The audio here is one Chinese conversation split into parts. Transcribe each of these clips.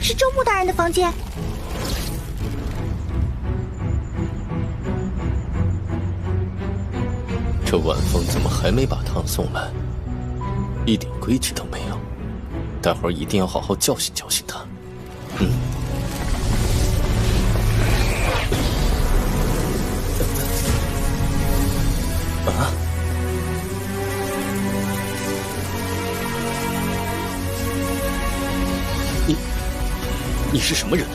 是周穆大人的房间。这晚风怎么还没把汤送来？一点规矩都没有。待会儿一定要好好教训教训他。啊！你是什么人？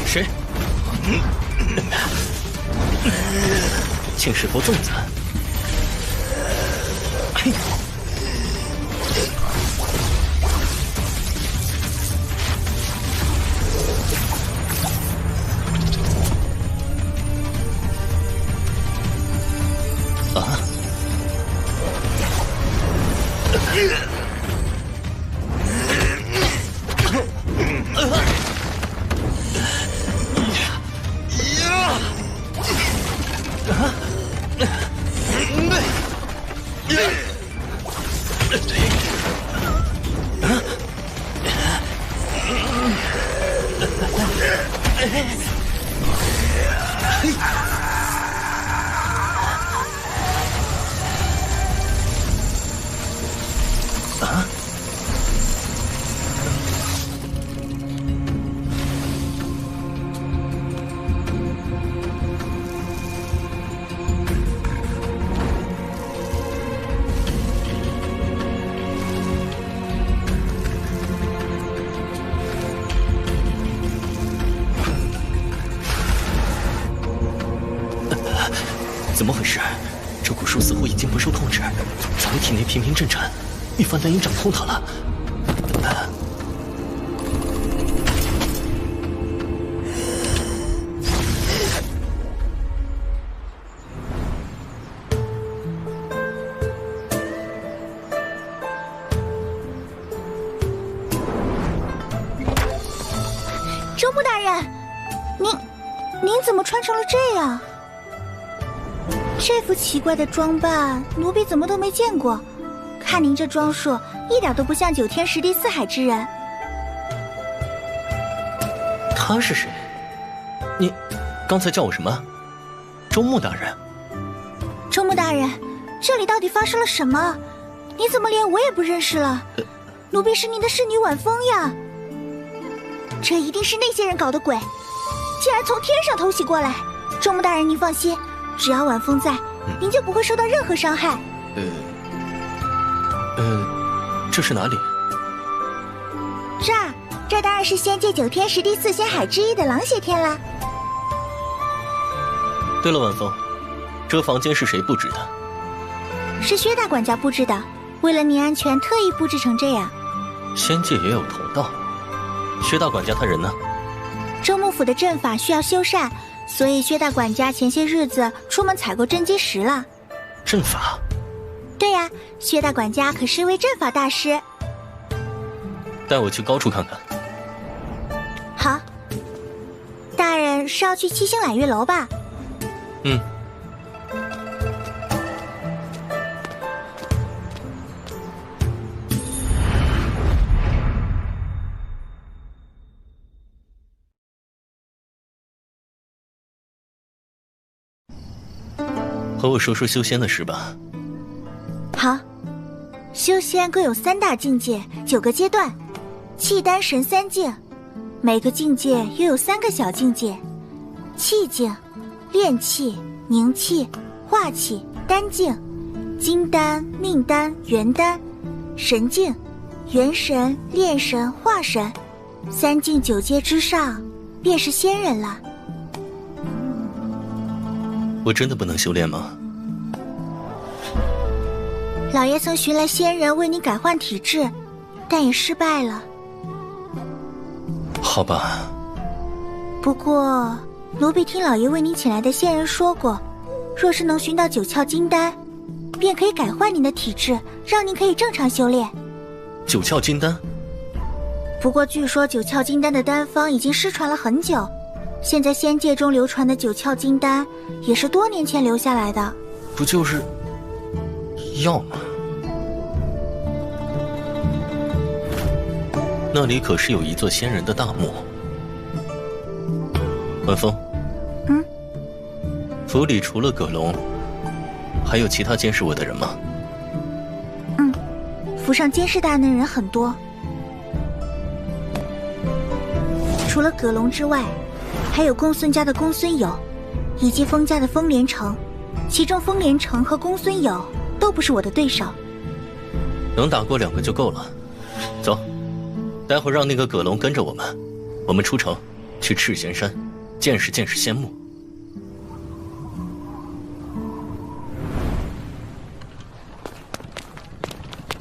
谁？竟是头粽子！嘿！啊！怎么回事？这古树似乎已经不受控制，咱们体内频频震颤，玉凡难以掌控它了。周穆大人，您怎么穿成了这样？这副奇怪的装扮，奴婢怎么都没见过。看您这装束，一点都不像9天10地4海之人。他是谁？你刚才叫我什么？周穆大人。周穆大人，这里到底发生了什么？你怎么连我也不认识了？奴婢是您的侍女晚风呀。这一定是那些人搞的鬼，竟然从天上偷袭过来。周穆大人，您放心，只要晚风在，您就不会受到任何伤害。这是哪里？这儿这当然是仙界9天10地4仙海之一的狼血天啦。对了，晚风，这房间是谁布置的？是薛大管家布置的，为了你安全，特意布置成这样。仙界也有同道。薛大管家他人呢？周幕府的阵法需要修缮，所以薛大管家前些日子出门采购真机石了。阵法？对呀，薛大管家可是位阵法大师。带我去高处看看。好。大人是要去七星揽月楼吧？嗯。和我说说修仙的事吧。好，修仙各有3大境界，9个阶段，气丹神3境，每个境界又有3个小境界：气境、炼气、凝气、化气、丹境、金丹、命丹、元丹、神境、元神、炼神、化神。3境9阶之上，便是仙人了。我真的不能修炼吗？老爷曾寻来仙人为你改换体质，但也失败了。好吧。不过，奴婢听老爷为你请来的仙人说过，若是能寻到9窍金丹，便可以改换您的体质，让您可以正常修炼。9窍金丹？不过据说9窍金丹的丹方已经失传了很久。现在仙界中流传的9窍金丹，也是多年前留下来的。不就是药吗？那里可是有一座仙人的大墓。晚风。嗯。府里除了葛龙，还有其他监视我的人吗？嗯，府上监视大人的人很多，除了葛龙之外，还有公孙家的公孙友，以及封家的封连城，其中封连城和公孙友都不是我的对手。能打过2个就够了。走，待会儿让那个葛龙跟着我们出城去赤玄山见识见识仙墓。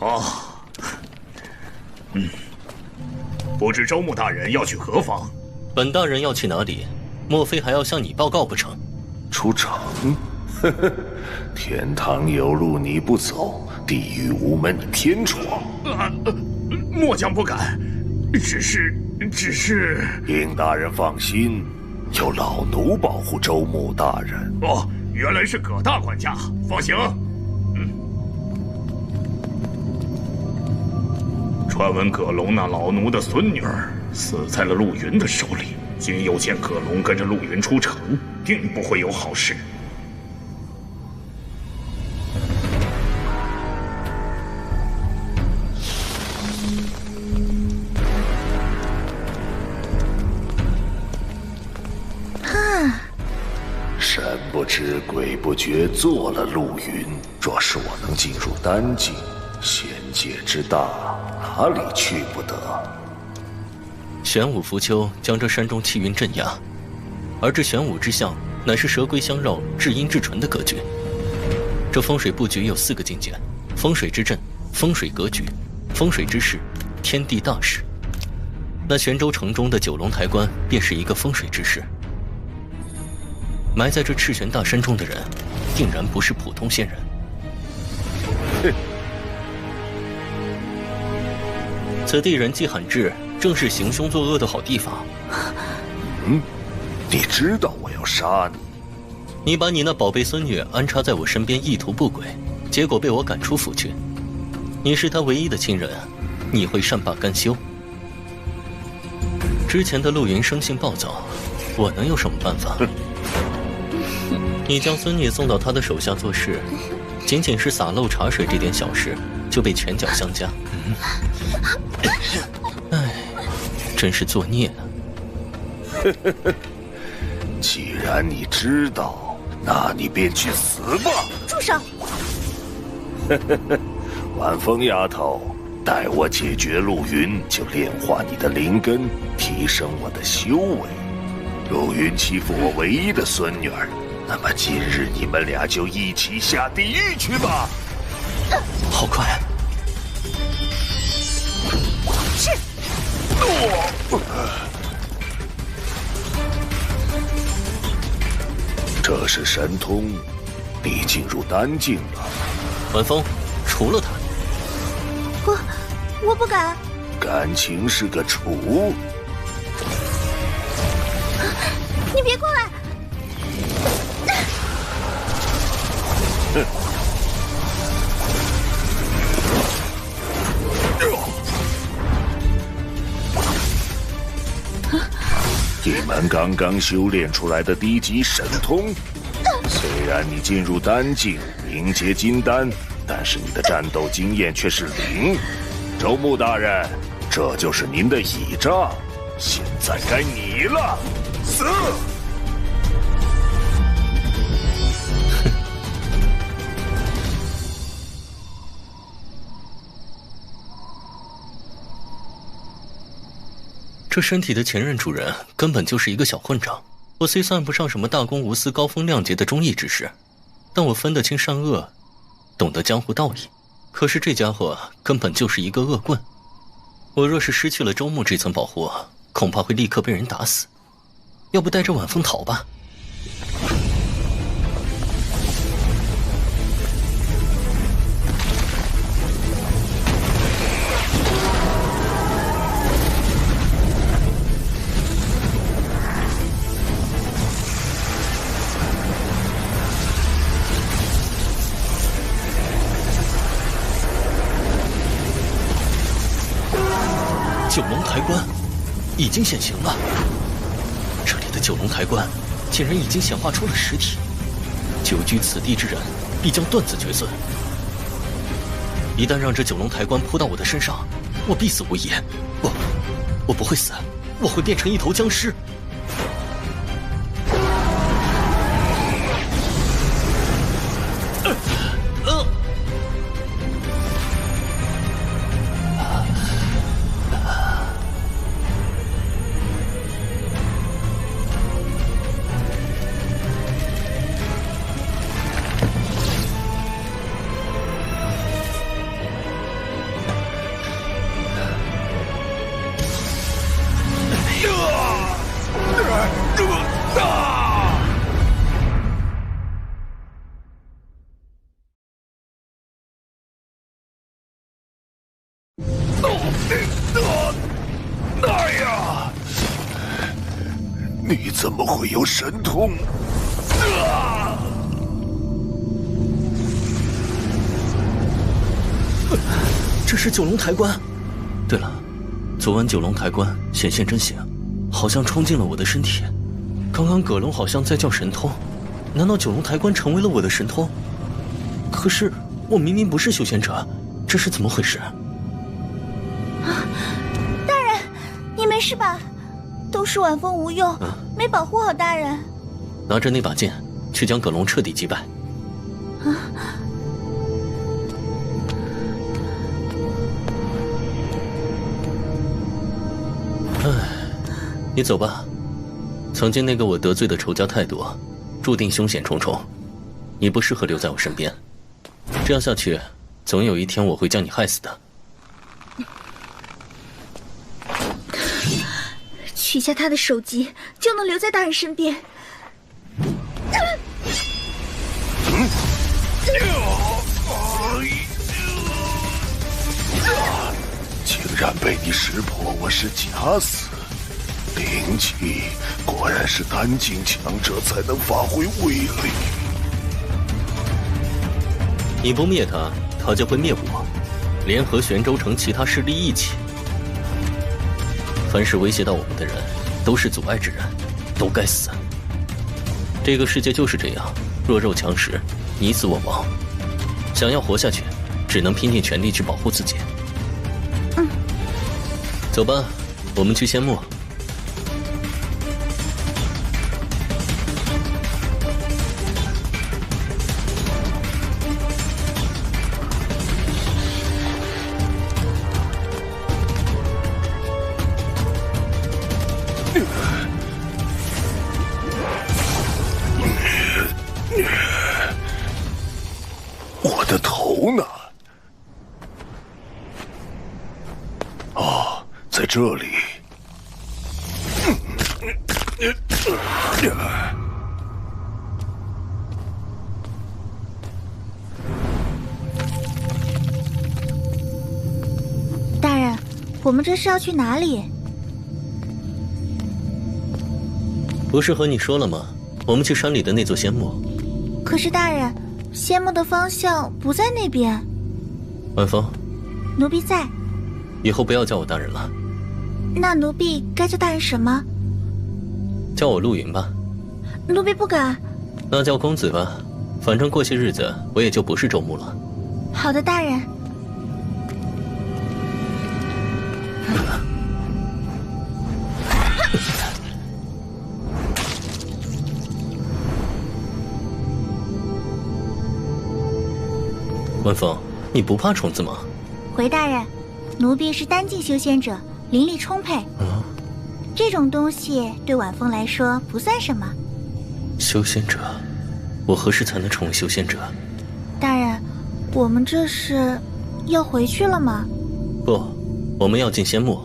哦，不知周穆大人要去何方？本大人要去哪里？莫非还要向你报告不成？出城？呵呵，天堂有路你不走，地狱无门你偏闯。末将不敢，只是……应大人放心，有老奴保护周穆大人。哦，原来是葛大管家，放行。传闻葛龙那老奴的孙女儿死在了陆云的手里，今又见葛龙跟着陆云出城，定不会有好事。神不知鬼不觉做了陆云，若是我能进入丹境，仙界之大，哪里去不得？玄武浮丘将这山中气运镇压，而这玄武之象乃是蛇龟相绕、至阴至纯的格局。这风水布局有4个境界：风水之阵、风水格局、风水之势、天地大势。那玄州城中的九龙台关便是一个风水之势。埋在这赤玄大山中的人，定然不是普通仙人。哼！此地人迹罕至，正是行凶作恶的好地方。你知道我要杀你？你把你那宝贝孙女安插在我身边，意图不轨，结果被我赶出府去。你是他唯一的亲人，你会善罢甘休？之前的陆云生性暴躁，我能有什么办法？你将孙女送到他的手下做事，仅仅是洒漏茶水这点小事，就被拳脚相加。唉，真是作孽啊！既然你知道，那你便去死吧！住手！晚风丫头，待我解决陆云，就炼化你的灵根，提升我的修为。陆云欺负我唯一的孙女儿，那么今日你们俩就一起下地狱去吧！好快！是。这是神通，你进入丹境了。晚风，除了他。我不敢。感情是个厨。你别过来！哼！一门刚刚修炼出来的低级神通，虽然你进入丹境，凝结金丹，但是你的战斗经验却是0。周穆大人，这就是您的倚仗，现在该你了，死！这身体的前任主人根本就是一个小混账。我虽算不上什么大公无私、高风亮节的忠义之士，但我分得清善恶，懂得江湖道理。可是这家伙根本就是一个恶棍。我若是失去了周穆这层保护，恐怕会立刻被人打死。要不带着晚风逃吧？九龙台关已经显形了，这里的九龙台关竟然已经显化出了实体，久居此地之人必将断子绝孙。一旦让这九龙台关扑到我的身上，我必死无疑。我不会死，我会变成一头僵尸。你怎么会有神通？这是九龙台关。对了，昨晚九龙台关显现真形，好像冲进了我的身体。刚刚葛龙好像在叫神通，难道九龙台关成为了我的神通？可是我明明不是修仙者，这是怎么回事？大人，你没事吧？都是晚风无用，没保护好大人。拿着那把剑，去将葛龙彻底击败。你走吧。曾经那个我得罪的仇家太多，注定凶险重重。你不适合留在我身边，这样下去，总有一天我会将你害死的。取下他的首级，就能留在大人身边。竟然被你识破我是假死，灵气果然是丹境强者才能发挥威力。你不灭他，他就会灭我，联合玄州城其他势力一起。凡是威胁到我们的人，都是阻碍之人，都该死。这个世界就是这样，弱肉强食，你死我亡。想要活下去，只能拼尽全力去保护自己。走吧，我们去仙墓。在这里。大人，我们这是要去哪里？不是和你说了吗？我们去山里的那座仙墓。可是大人，仙墓的方向不在那边。晚风，奴婢在。以后不要叫我大人了。那奴婢该叫大人什么？叫我陆云吧。奴婢不敢。那叫公子吧，反正过些日子我也就不是周牧了。好的，大人。晚风，你不怕虫子吗？回大人，奴婢是丹境修仙者，灵力充沛。这种东西对晚风来说不算什么。修仙者，我何时才能成为修仙者？大人，我们这是要回去了吗？不，我们要进仙墓。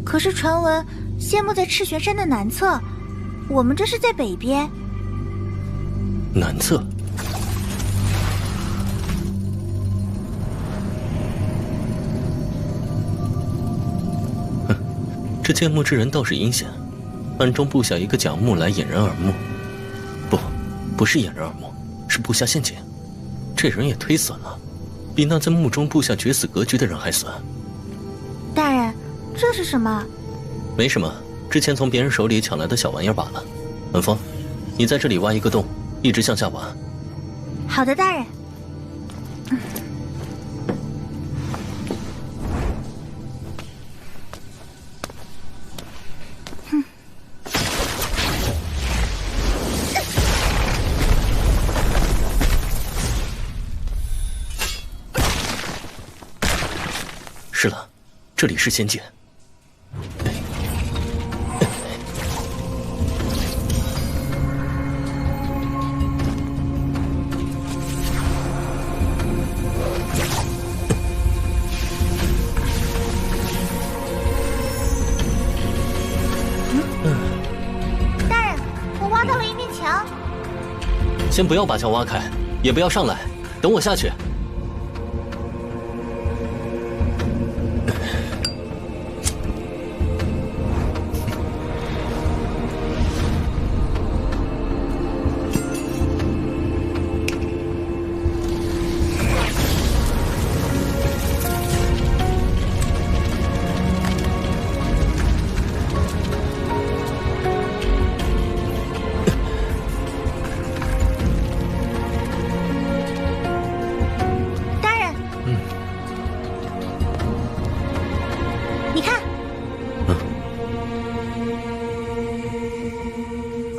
可是传闻仙墓在赤玄山的南侧，我们这是在北边。南侧？这剑墓之人倒是阴险，暗中布下一个假墓来掩人耳目。不是掩人耳目，是布下陷阱。这人也忒损了，比那在墓中布下绝死格局的人还损。大人，这是什么？没什么，之前从别人手里抢来的小玩意儿罢了。晚风，你在这里挖一个洞，一直向下挖。好的，大人。是了，这里是仙界。大人，我挖到了一面墙。先不要把墙挖开，也不要上来，等我下去。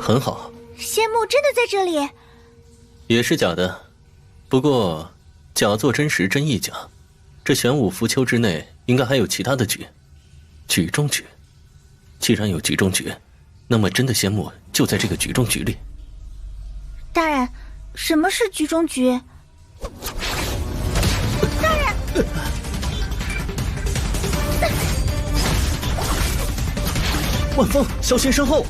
很好，仙墓真的在这里？也是假的，不过假作真实，真亦假。这玄武浮丘之内应该还有其他的局，局中局。既然有局中局，那么真的仙墓就在这个局中局里。大人，什么是局中局？大人！晚风，小心身后！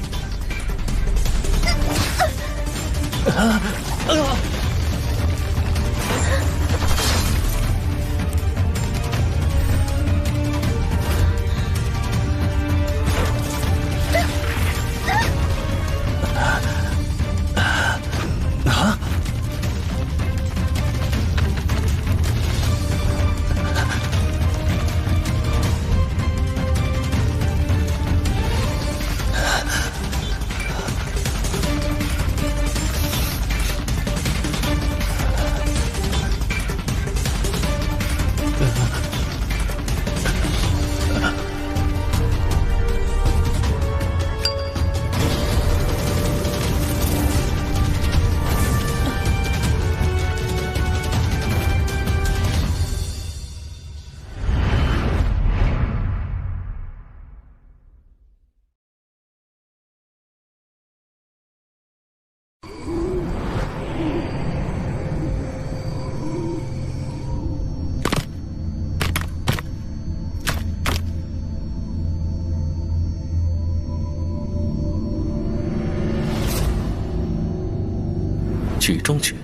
局中局，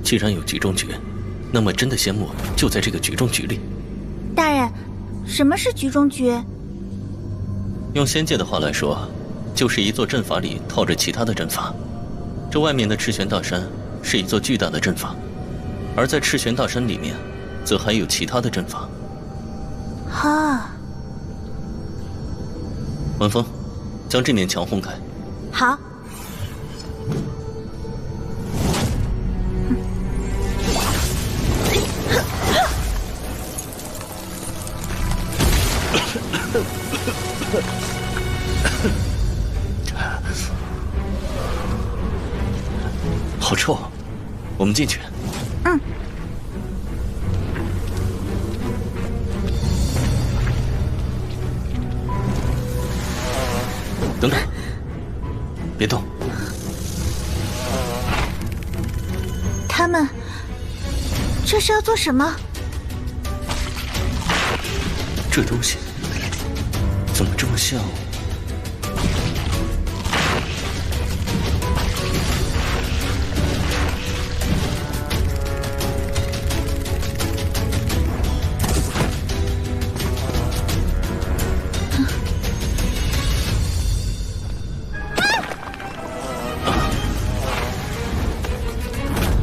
既然有局中局，那么真的仙木就在这个局中局里。大人，什么是局中局？用仙界的话来说，就是一座阵法里套着其他的阵法。这外面的赤玄大山是一座巨大的阵法，而在赤玄大山里面，则还有其他的阵法。哈，晚风，将这面墙轰开。好。好臭，我们进去。嗯。等等，别动。他们这是要做什么？这东西怎么这么像？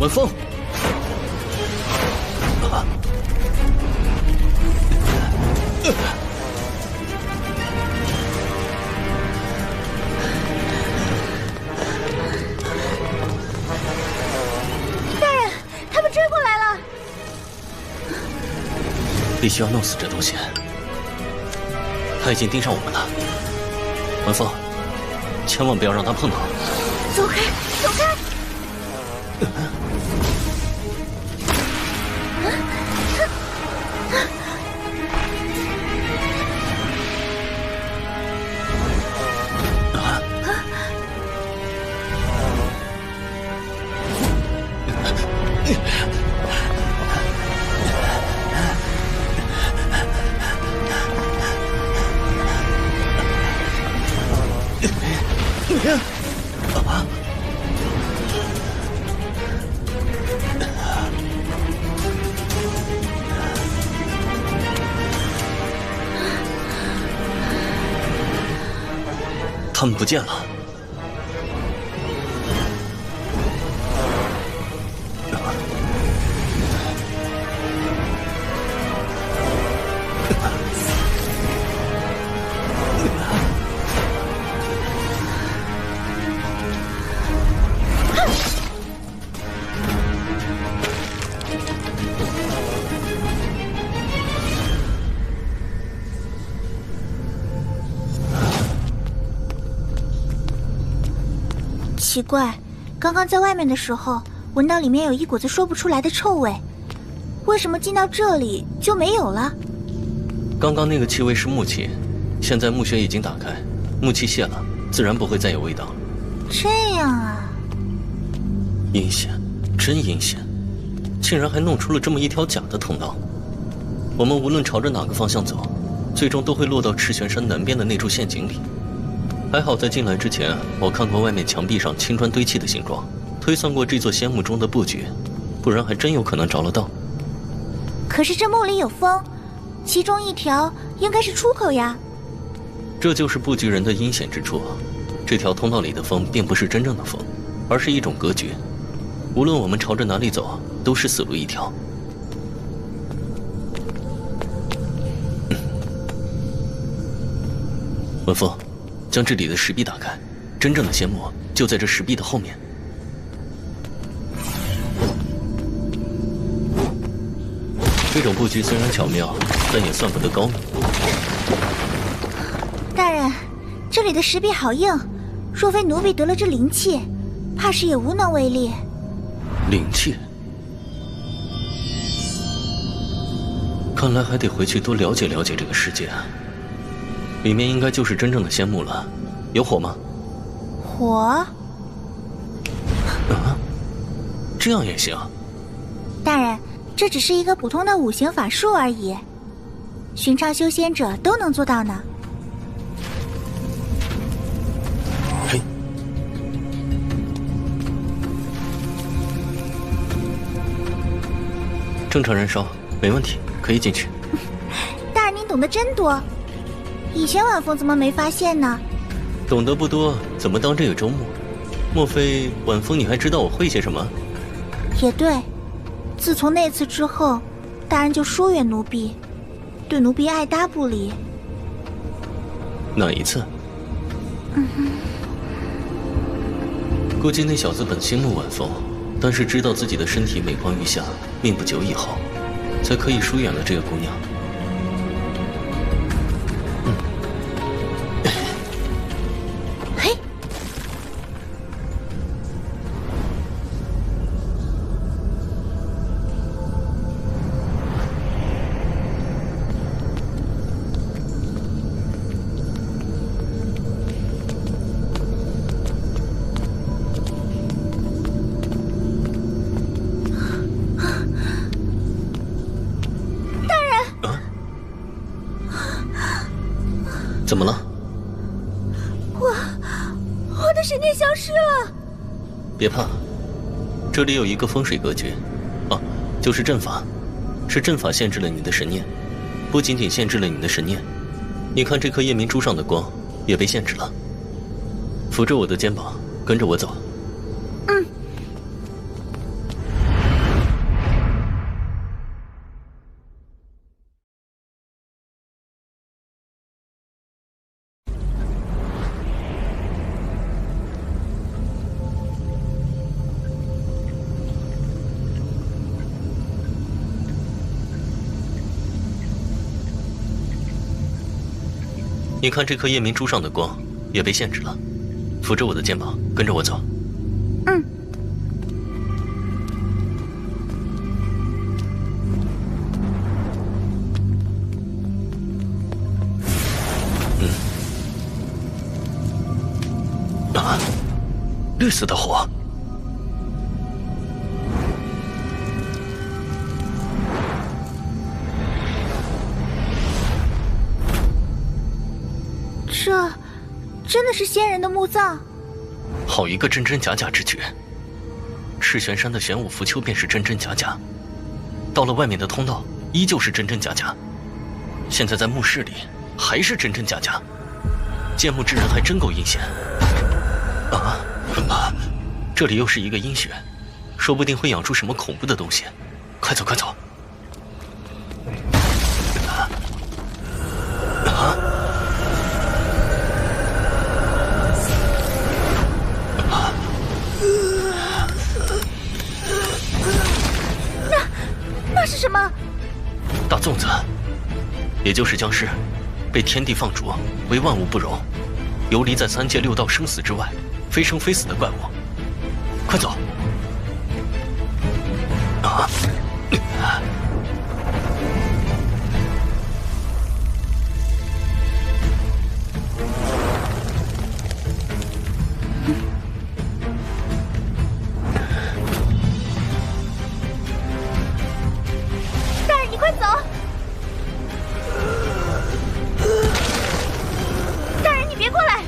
晚风，大人，他们追过来了！必须要弄死这东西。他已经盯上我们了。晚风，千万不要让他碰到。走开，走开！他们不见了。奇怪，刚刚在外面的时候，闻到里面有一股子说不出来的臭味，为什么进到这里就没有了？刚刚那个气味是木气，现在木穴已经打开，木气泄了，自然不会再有味道了。这样啊，阴险，真阴险，竟然还弄出了这么一条假的通道。我们无论朝着哪个方向走，最终都会落到赤玄山南边的那处陷阱里。还好在进来之前，我看过外面墙壁上青砖堆砌的形状，推算过这座仙木中的布局，不然还真有可能着了道。可是这木里有风，其中一条应该是出口呀。这就是布局人的阴险之处。这条通道里的风并不是真正的风，而是一种格局。无论我们朝着哪里走，都是死路一条。文风，将这里的石壁打开，真正的仙木就在这石壁的后面。这种布局虽然巧妙，但也算不得高明。大人，这里的石壁好硬，若非奴婢得了这灵气，怕是也无能为力。灵气？看来还得回去多了解了解这个世界。里面应该就是真正的仙木了。有火吗？火？啊，这样也行。大人，这只是一个普通的五行法术而已，寻常修仙者都能做到呢。嘿，正常燃烧，没问题，可以进去。大人您懂得真多，以前晚风怎么没发现呢？懂得不多，怎么当这个周末？莫非晚风你还知道我会些什么？也对，自从那次之后，大人就疏远奴婢，对奴婢爱搭不理。哪一次？估计那小子本心慕晚风，但是知道自己的身体每况愈下，命不久矣后，才可以疏远了这个姑娘。嘿，怎么了？我的神念消失了。别怕，这里有一个风水格局，就是阵法，是阵法限制了你的神念，不仅仅限制了你的神念，你看这颗夜明珠上的光也被限制了。扶着我的肩膀，跟着我走。你看这颗夜明珠上的光也被限制了，扶着我的肩膀，跟着我走。绿色的火。这真的是仙人的墓葬？好一个真真假假之举！赤玄山的玄武浮丘便是真真假假，到了外面的通道依旧是真真假假，现在在墓室里还是真真假假，剑墓之人还真够阴险。这里又是一个阴穴，说不定会养出什么恐怖的东西。快走快走！那是什么？大粽子，也就是僵尸，被天地放逐，为万物不容，游离在三界六道生死之外，非生非死的怪物。快走！大人，你快走！大人，你别过来！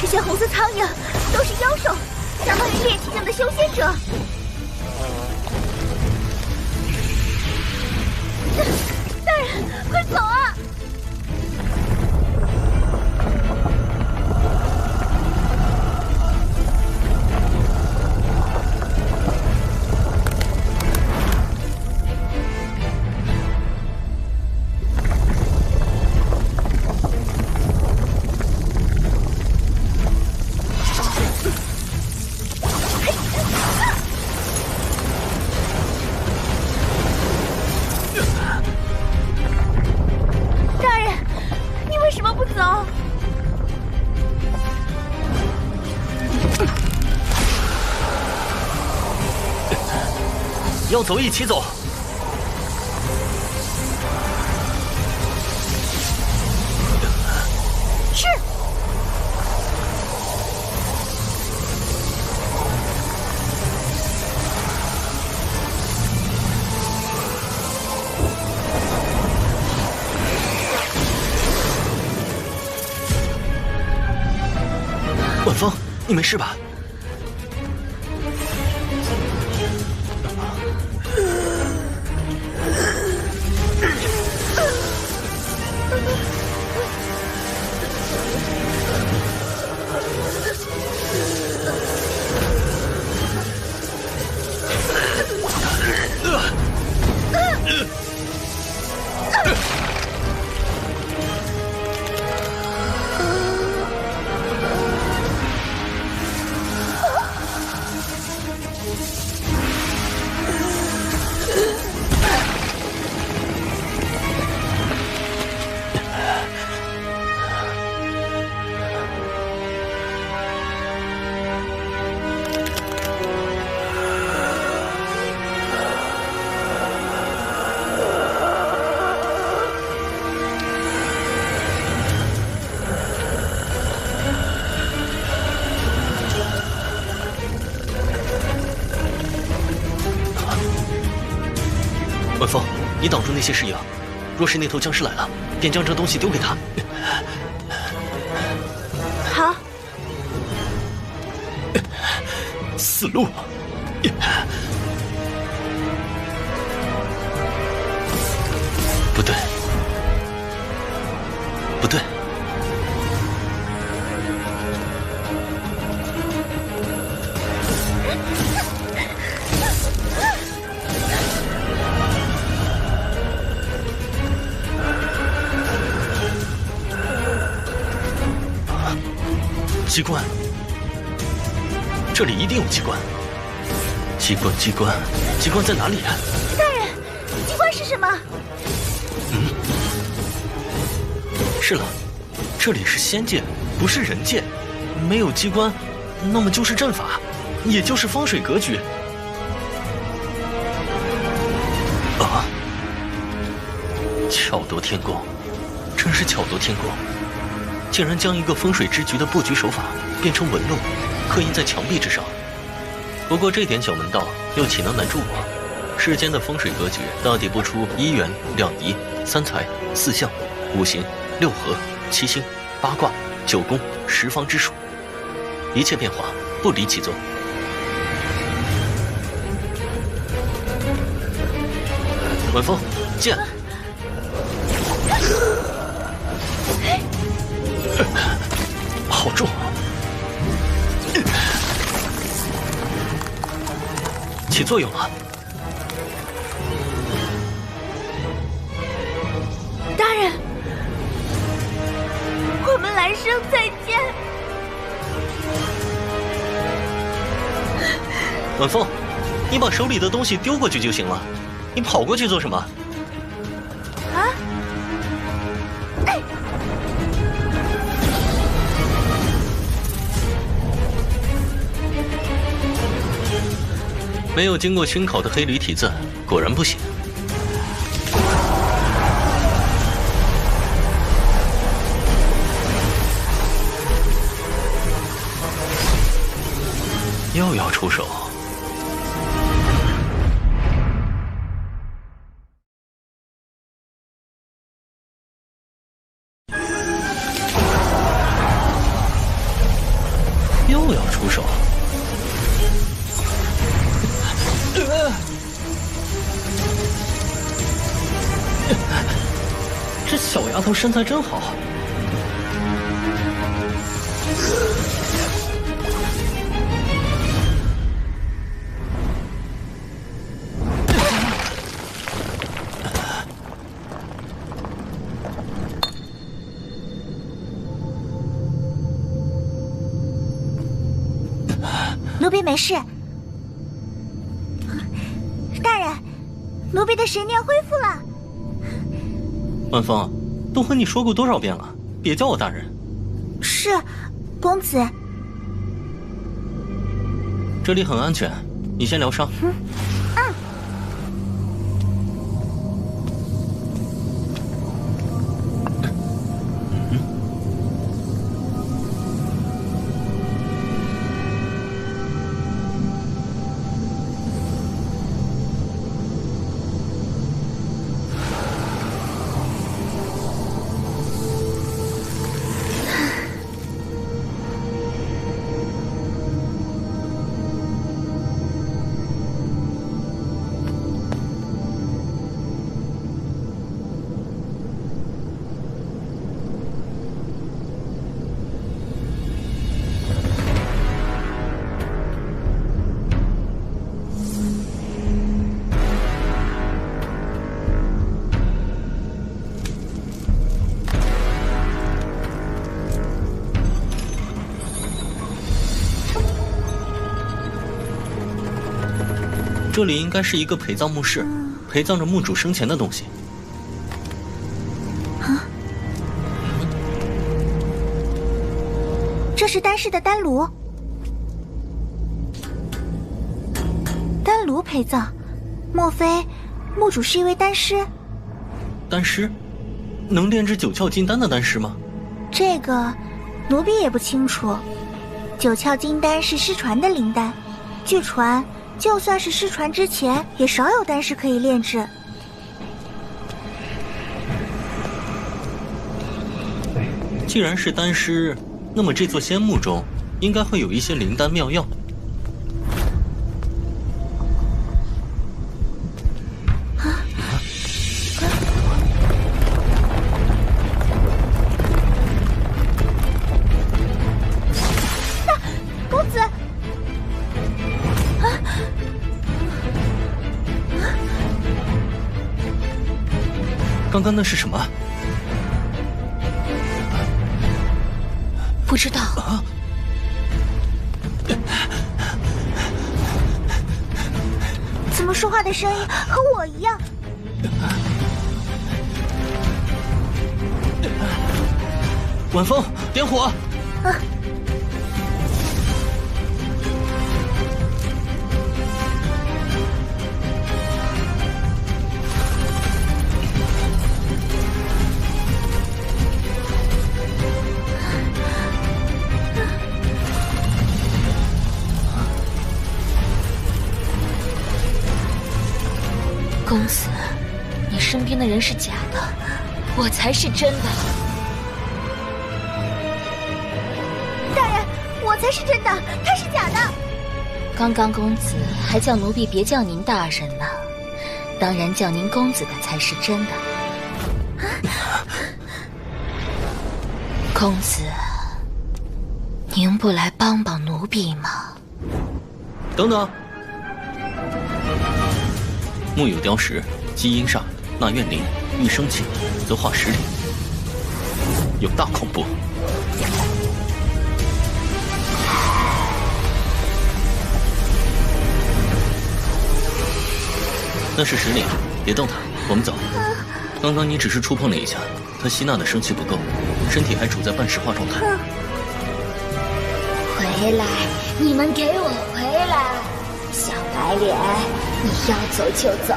这些红色苍蝇都是妖兽，相当于猎体境的修仙者。大人，快走啊！要走一起走。是。晚风，你没事吧？你挡住那些石影，若是那头僵尸来了，便将这东西丢给他。好。死路！不对，不对。机关，这里一定有机关。机关在哪里啊？大人，机关是什么？是了，这里是仙界，不是人界，没有机关，那么就是阵法，也就是风水格局。啊！巧夺天工，真是巧夺天工。竟然将一个风水之局的布局手法变成纹路，刻印在墙壁之上。不过这点小门道又岂能难住我？世间的风水格局大抵不出一元、两仪、三才、四象、五行、六合、七星、八卦、九宫、十方之数，一切变化不离其宗。晚风，剑。好重！起作用了。大人，我们来生再见。晚风，你把手里的东西丢过去就行了，你跑过去做什么？啊？没有经过熏烤的黑驴蹄子，果然不行。又要出手。又要出手。这小丫头身材真好。奴婢没事。大人，奴婢的神念恢复了。晚风，都和你说过多少遍了，别叫我大人。是，公子。这里很安全，你先疗伤。这里应该是一个陪葬墓室，陪葬着墓主生前的东西。这是丹室的丹炉，丹炉陪葬，莫非墓主是一位丹师？丹师？能炼制九窍金丹的丹师吗？这个，奴婢也不清楚。九窍金丹是失传的灵丹，据传，就算是失传之前，也少有丹师可以炼制。既然是丹师，那么这座仙墓中应该会有一些灵丹妙药。公子，刚刚那是什么？不知道。怎么说话的声音和我一样？晚风，点火！公子，你身边的人是假的，我才是真的。大人，我才是真的，他是假的。刚刚公子还叫奴婢别叫您大人呢，当然叫您公子的才是真的。公子，您不来帮帮奴婢吗？等等。木有雕石，积阴煞，纳怨灵，遇生气，则化石灵，有大恐怖。那是石灵，别动它，我们走。刚刚你只是触碰了一下，它吸纳的生气不够，身体还处在半石化状态。回来，你们给我回来！小白脸，你要走就走，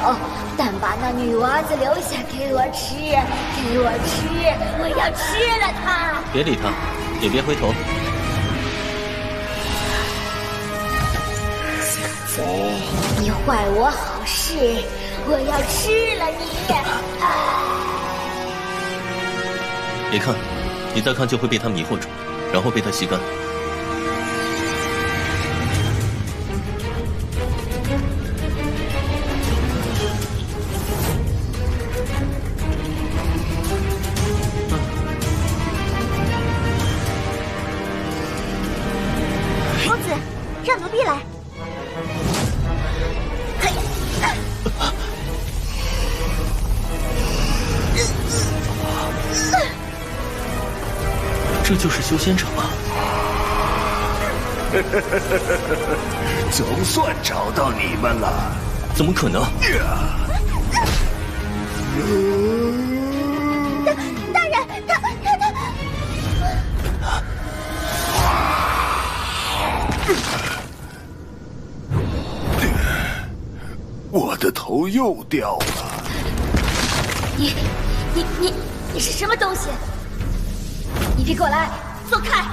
但把那女娃子留下给我吃，给我吃，我要吃了她！别理他，也别回头。小贼，你坏我好事，我要吃了你！别看，你再看就会被他迷惑住，然后被他吸干。公子，让奴婢来。这就是修仙场啊！总算找到你们了。怎么可能？大人，他。我的头又掉了。你是什么东西？你别过来，走开！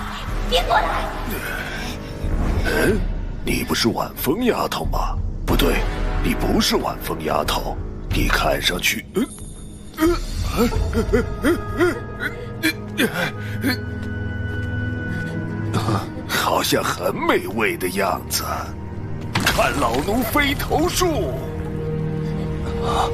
别过来！嗯，你不是晚风丫头吗？不对，你不是晚风丫头，你看上去，好像很美味的样子。看老奴飞头术！啊！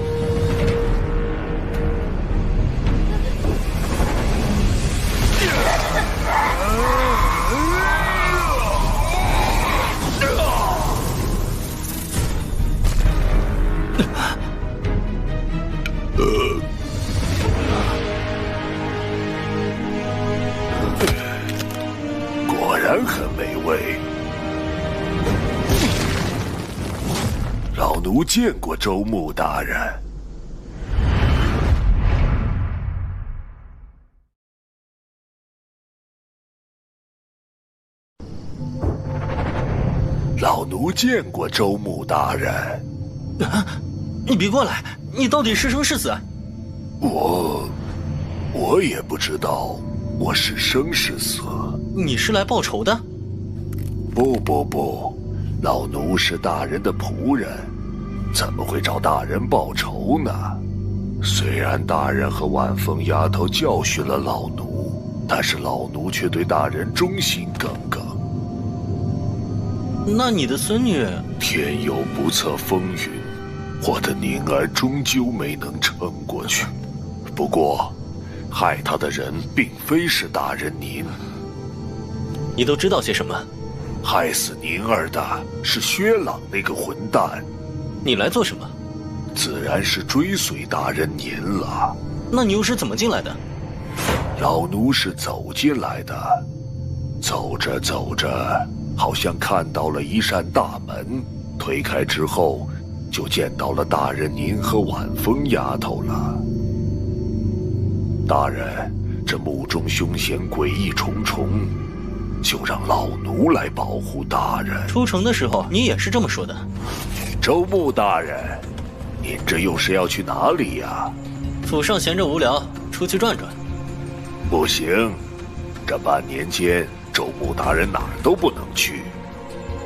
果然很美味。老奴见过周穆大人。老奴见过周穆大人。啊！你别过来！你到底是生是死？我也不知道，我是生是死。你是来报仇的？不，老奴是大人的仆人，怎么会找大人报仇呢？虽然大人和晚风丫头教训了老奴，但是老奴却对大人忠心耿耿。那你的孙女……天有不测风云，我的宁儿终究没能撑过去。不过，害她的人并非是大人您。你都知道些什么？害死宁儿的是薛朗那个混蛋。你来做什么？自然是追随大人您了。那你又是怎么进来的？老奴是走进来的，走着走着，好像看到了一扇大门，推开之后，就见到了大人您和晚风丫头了。大人，这墓中凶险诡异重重，就让老奴来保护大人。出城的时候你也是这么说的。周穆大人，您这又是要去哪里呀？府上闲着无聊，出去转转。不行，这半年间，周穆大人哪儿都不能去。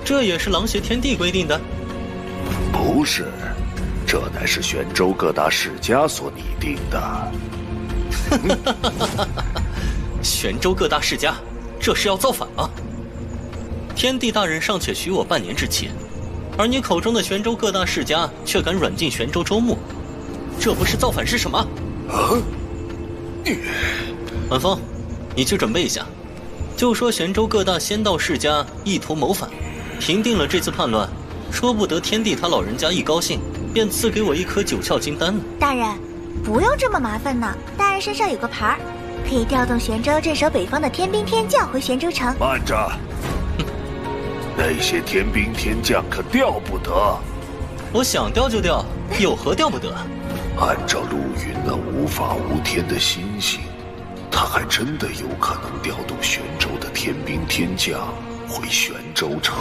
这也是狼邪天帝规定的？不是，这乃是玄州各大世家所拟定的。玄州各大世家，这是要造反吗？天帝大人尚且许我半年之期，而你口中的玄州各大世家却敢软禁玄州周穆，这不是造反是什么？啊！晚风，你去准备一下，就说玄州各大仙道世家意图谋反，平定了这次叛乱，说不得天帝他老人家一高兴，便赐给我一颗九窍金丹呢。大人，不用这么麻烦呢。大人身上有个牌儿，可以调动玄州镇守北方的天兵天将回玄州城。慢着，那些天兵天将可调不得。我想调就调，有何调不得？按照陆云那无法无天的心性，他还真的有可能调动玄州的天兵天将回玄州城。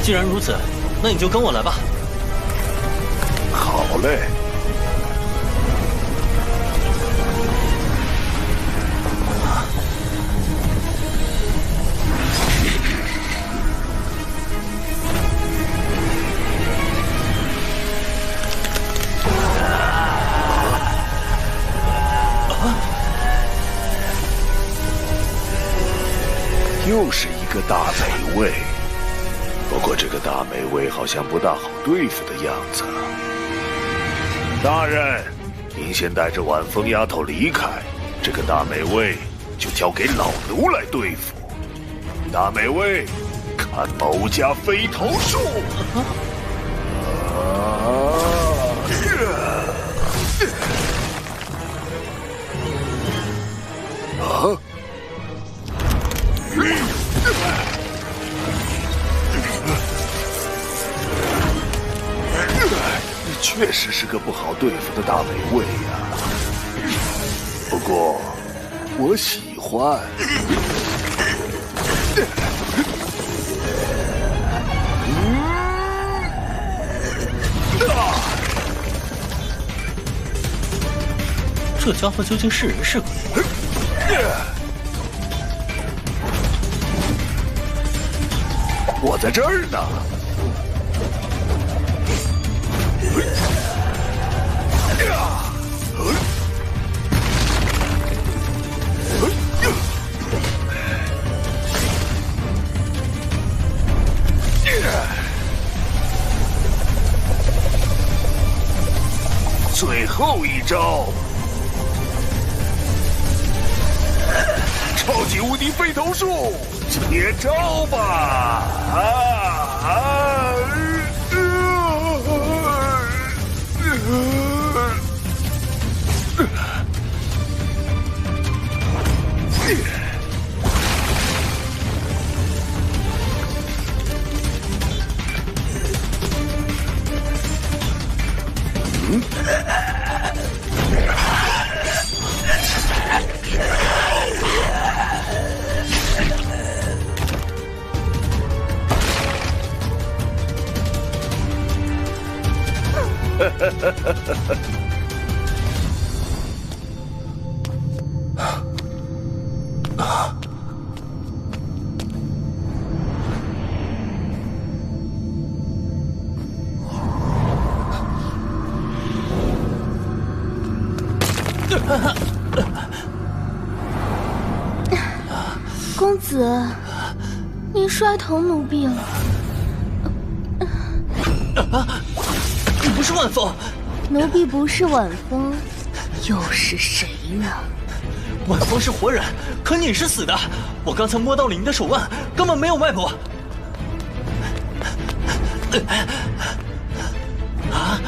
既然如此，那你就跟我来吧。好嘞。又是一个大美味。不过这个大美味好像不大好对付的样子。大人，您先带着晚风丫头离开，这个大美味就交给老奴来对付。大美味，看某家飞头术！确实是个不好对付的大美味呀。不过，我喜欢。这家伙究竟是人是鬼？我在这儿呢。最后一招，超级无敌飞头术，接招吧！公子，你摔疼奴婢了。你不是晚风？奴婢不是晚风，又是谁呢？晚风是活人，可你是死的。我刚才摸到了你的手腕，根本没有脉搏。啊！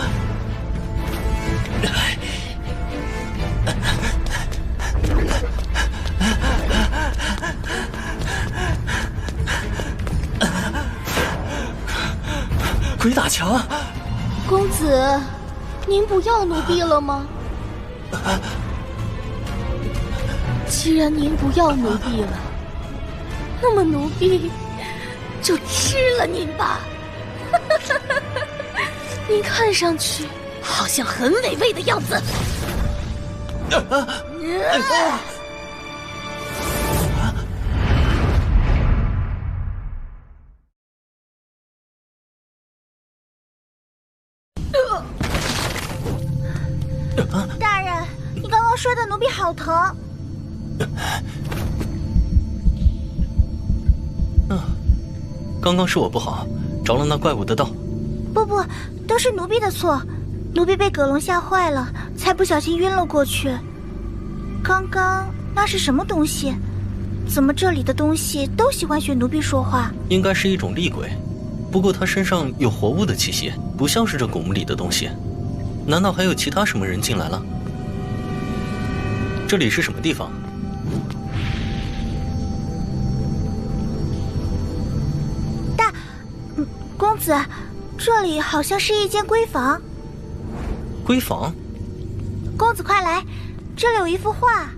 鬼打墙！公子，您不要奴婢了吗？既然您不要奴婢了，那么奴婢就吃了您吧。您看上去好像很违背的样子。大人，你刚刚摔的奴婢好疼。刚刚是我不好，着了那怪物的道。不，都是奴婢的错，奴婢被葛龙吓坏了，才不小心晕了过去。刚刚那是什么东西？怎么这里的东西都喜欢学奴婢说话？应该是一种厉鬼，不过它身上有活物的气息，不像是这古墓里的东西。难道还有其他什么人进来了？这里是什么地方？公子，这里好像是一间闺房。闺房？公子快来，这里有一幅画，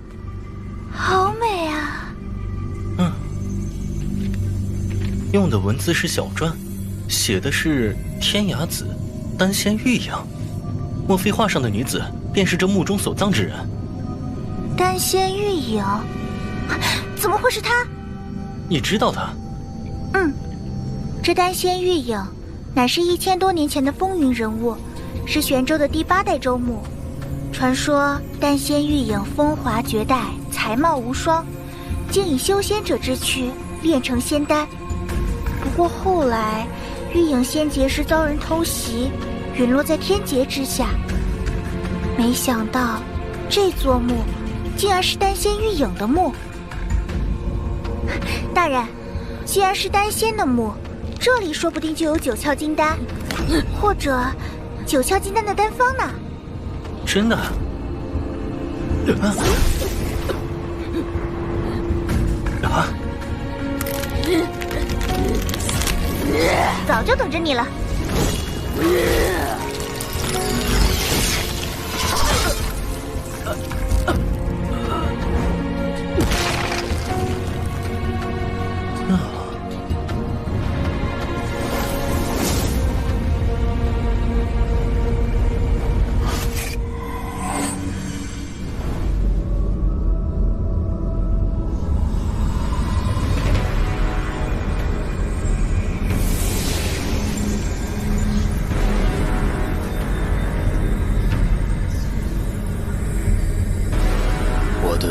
好美啊！用的文字是小篆，写的是天涯子，丹仙玉影。莫非画上的女子便是这墓中所葬之人？丹仙玉影，怎么会是她？你知道她？这丹仙玉影乃是1000多年前的风云人物，是玄州的第8代州牧。传说丹仙玉影风华绝代，才貌无双，竟以修仙者之躯炼成仙丹。不过后来玉影仙劫时遭人偷袭，陨落在天劫之下。没想到这座墓竟然是丹仙玉影的墓。大人，既然是丹仙的墓，这里说不定就有9窍金丹，或者9窍金丹的丹方呢。真的？早就等着你了。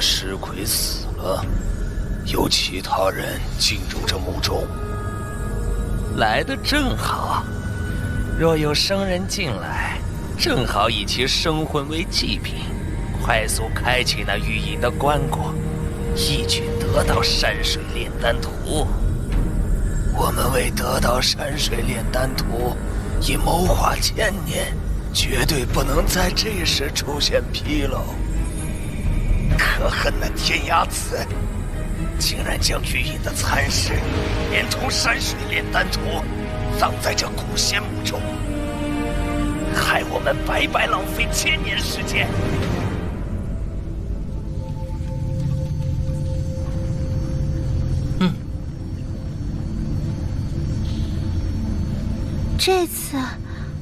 尸魁死了，有其他人进入这墓中。来得正好，若有生人进来，正好以其生魂为祭品，快速开启那玉隐的棺椁，一举得到山水炼丹图。我们为得到山水炼丹图，已谋划1000年，绝对不能在这时出现纰漏。可恨那天涯子，竟然将玉隐的残尸连同山水炼丹图葬在这古仙墓中，害我们白白浪费1000年时间。这次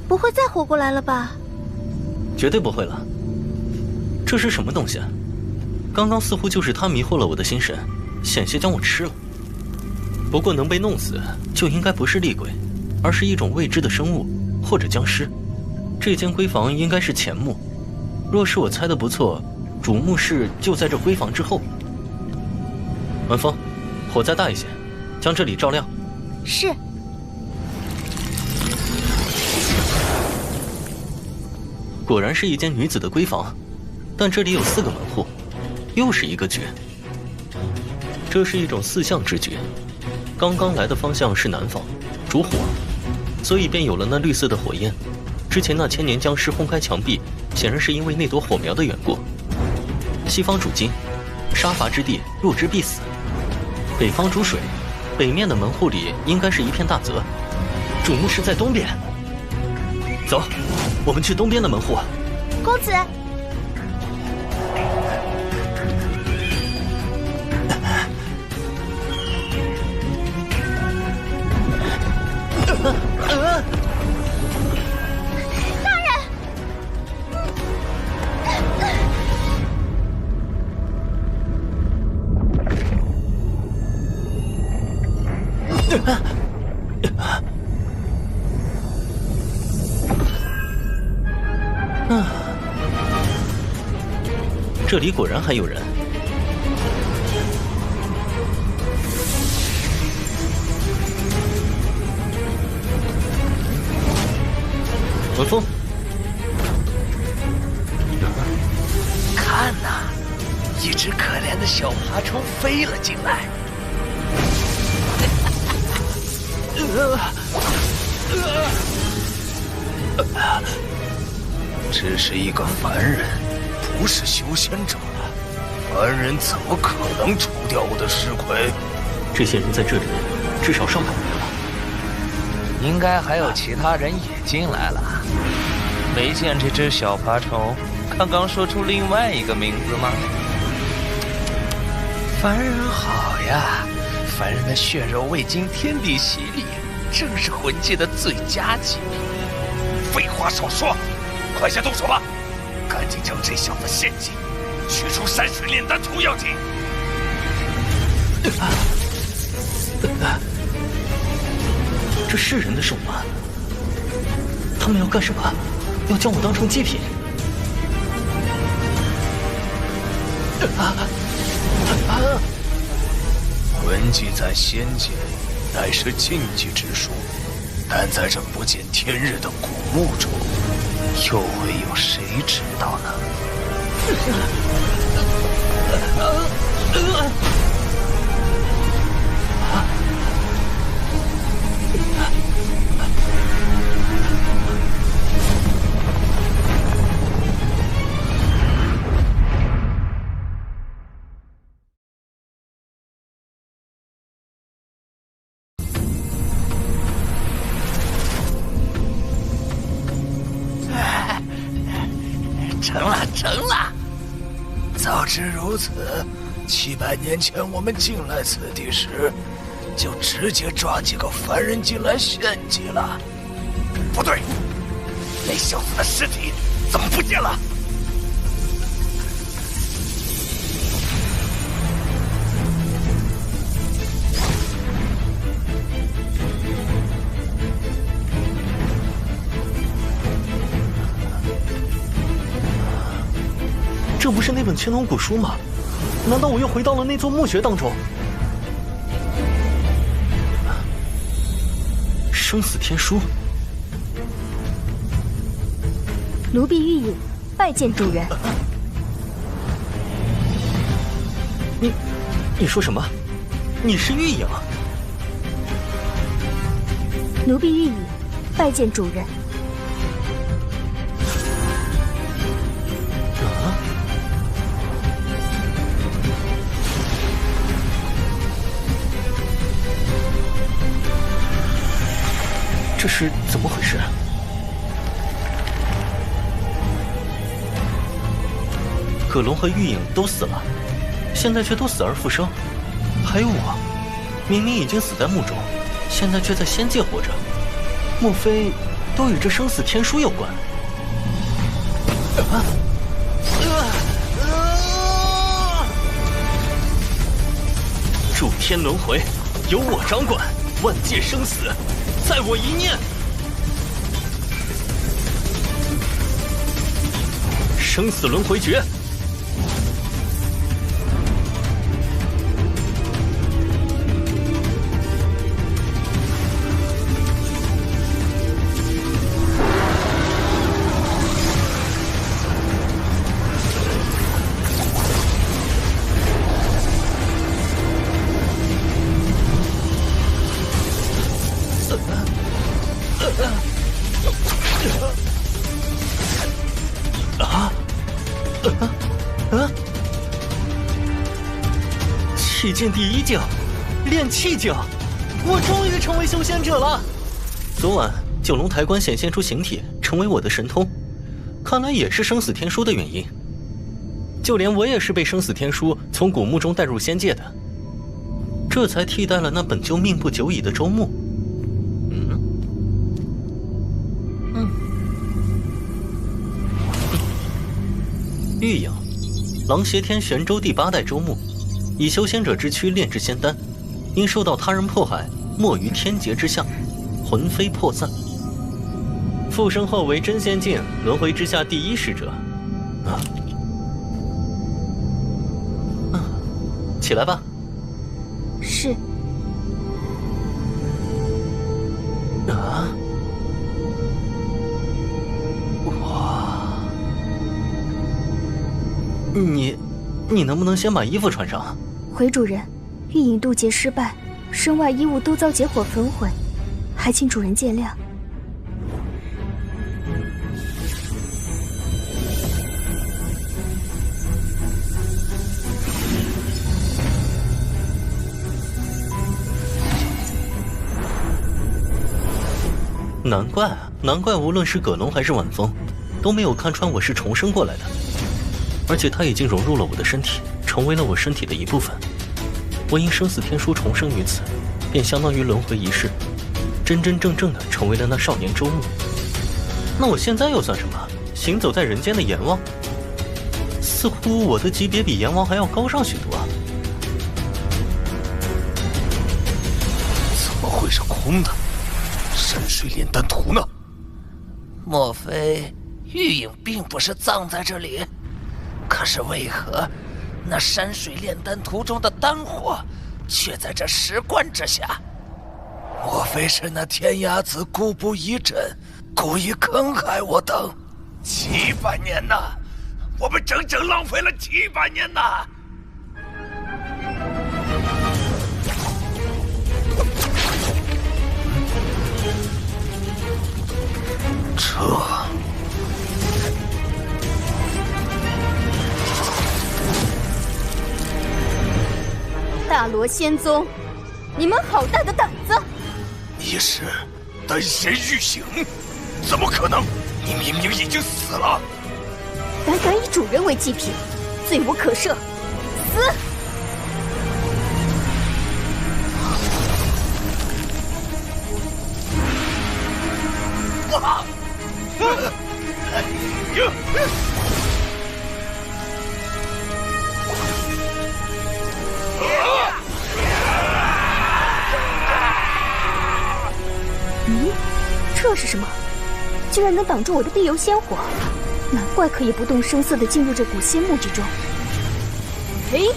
不会再活过来了吧？绝对不会了。这是什么东西？刚刚似乎就是他迷惑了我的心神，险些将我吃了。不过能被弄死，就应该不是厉鬼，而是一种未知的生物或者僵尸。这间闺房应该是前墓，若是我猜的不错，主墓室就在这闺房之后。晚风，火再大一些，将这里照亮。是。果然是一间女子的闺房，但这里有4个门户，又是一个局。这是一种四象之局，刚刚来的方向是南方，主火，所以便有了那绿色的火焰。之前那千年僵尸轰开墙壁，显然是因为那朵火苗的缘故。西方主金，杀伐之地，入之必死。北方主水，北面的门户里应该是一片大泽，主墓是在东边。走，我们去东边的门户。公子，这里果然还有人。文风，看呐，一只可怜的小爬虫飞了进来。只是一个凡人，不是修仙者。凡人怎么可能除掉我的尸魁？这些人在这里，至少上百人了。应该还有其他人也进来了。没见这只小爬虫刚刚说出另外一个名字吗？凡人好呀，凡人的血肉未经天地洗礼，正是魂界的最佳极品。废话少说，快些动手吧！赶紧将这小子献祭，取出山水炼丹图要紧。这是人的手吗？他们要干什么？要将我当成祭品？魂技在仙界乃是禁忌之术，但在这不见天日的古墓中，又会有谁知道呢？成了！早知如此，700年前我们进来此地时，就直接抓几个凡人进来献祭了。不对，那小子的尸体怎么不见了？这不是那本青铜古书吗？难道我又回到了那座墓穴当中？生死天书。奴婢玉隐，拜见主人。你说什么？你是玉影？奴婢玉隐，拜见主人。这是怎么回事？葛龙和玉影都死了，现在却都死而复生，还有我，明明已经死在墓中，现在却在仙界活着，莫非都与这生死天书有关？诸天轮回，由我掌管，万界生死，在我一念。生死轮回诀。气剑第一境，炼气境，我终于成为修仙者了。昨晚九龙台关显现出形体，成为我的神通，看来也是生死天书的原因。就连我也是被生死天书从古墓中带入仙界的，这才替代了那本就命不久矣的周穆。玉影，狼邪天玄州第8代周穆，以修仙者之躯炼制仙丹，因受到他人迫害，没于天劫之下，魂飞魄散。复生后为真仙境轮回之下第1使者。起来吧。是。你能不能先把衣服穿上？回主人，玉影渡劫失败，身外衣物都遭劫火焚毁，还请主人见谅。难怪无论是葛龙还是晚风，都没有看穿我是重生过来的。而且他已经融入了我的身体，成为了我身体的一部分。我因生死天书重生于此，便相当于轮回一世，真真正正的成为了那少年周穆。那我现在又算什么？行走在人间的阎王？似乎我的级别比阎王还要高上许多。怎么会是空的？山水炼丹图呢？莫非玉影并不是葬在这里？可是为何那山水炼丹图中的丹火却在这石棺之下？莫非是那天涯子故布疑阵，故意坑害我等？700年呐，我们整整浪费了700年呐！大罗仙宗，你们好大的胆子！你是丹仙玉醒？怎么可能？你明明已经死了！胆敢以主人为祭品，罪无可赦！死！这是什么？居然能挡住我的地游仙火，难怪可以不动声色地进入这古仙墓之中。嘿，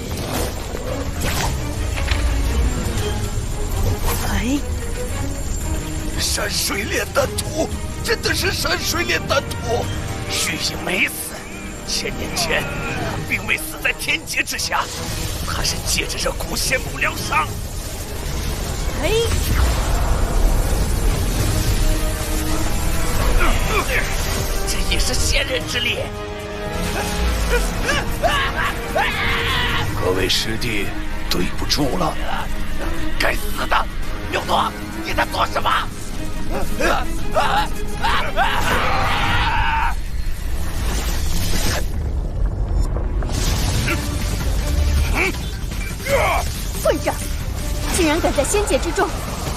嘿，山水炼丹图，真的是山水炼丹图。玉影没死，1000年前他并未死在天劫之下，他是借着这古仙墓疗伤。嘿。这也是仙人之力。各位师弟，对不住了。该死的，牛多，你在做什么？混账！竟然敢在仙界之中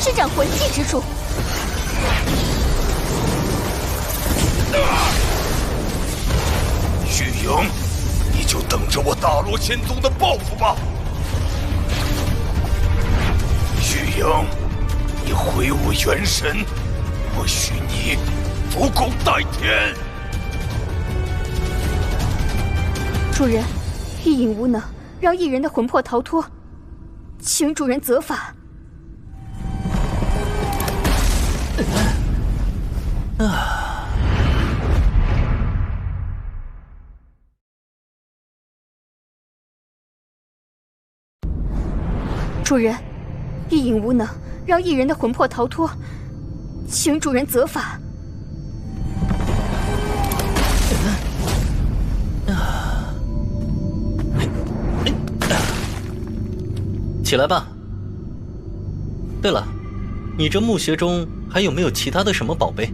施展魂技之术！莹，你就等着我大罗仙宗的报复吧。玉莹，你挥舞元神，我许你主攻代天。主人，玉隐无能，让异人的魂魄逃脱，请主人责罚。主人，玉隐无能，让异人的魂魄逃脱，请主人责罚。起来吧。对了，你这墓穴中还有没有其他的什么宝贝？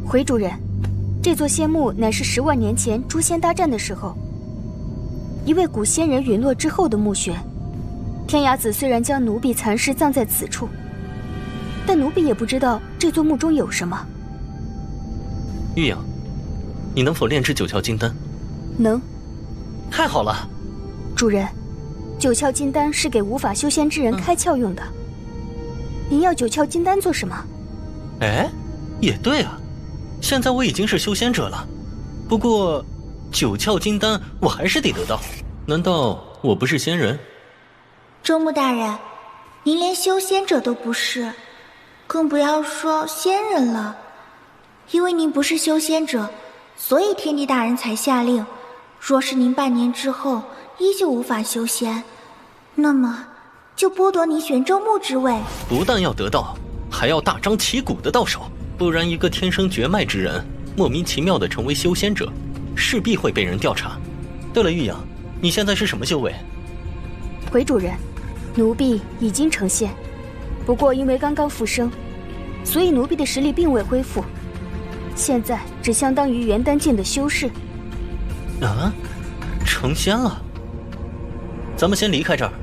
回主人，这座仙墓乃是10万年前诛仙大战的时候，一位古仙人陨落之后的墓穴。天涯子虽然将奴婢残尸葬在此处，但奴婢也不知道这座墓中有什么。玉莹，你能否炼制9窍金丹？能。太好了。主人，9窍金丹是给无法修仙之人开窍用的。您要9窍金丹做什么？哎，也对啊，现在我已经是修仙者了，不过9窍金丹我还是得得到。难道我不是仙人？周穆大人，您连修仙者都不是，更不要说仙人了。因为您不是修仙者，所以天帝大人才下令，若是您半年之后依旧无法修仙，那么就剥夺您玄州牧之位。不但要得到，还要大张旗鼓的到手，不然一个天生绝脉之人莫名其妙的成为修仙者，势必会被人调查。对了，玉阳，你现在是什么修为？回主人，奴婢已经成仙，不过因为刚刚复生，所以奴婢的实力并未恢复，现在只相当于元丹境的修士。啊，成仙了？咱们先离开这儿。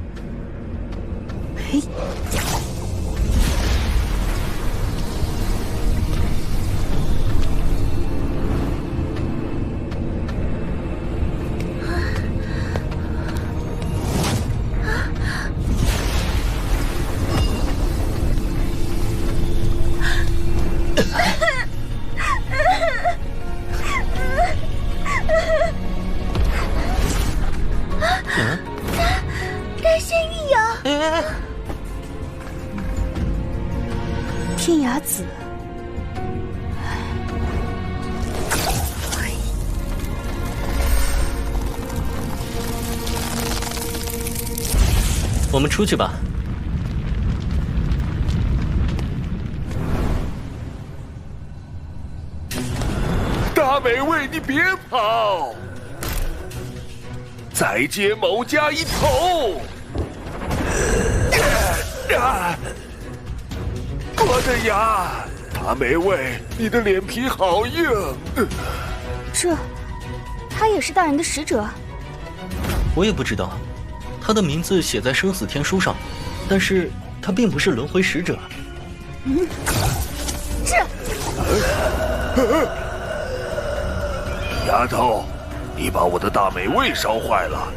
嘿。大仙玉阳，天涯子，我们出去吧。大美味，你别跑！再接某家一头！我的牙，大美味，你的脸皮好硬。他也是大人的使者？我也不知道，他的名字写在生死天书上，但是他并不是轮回使者。丫头，你把我的大美味烧坏了，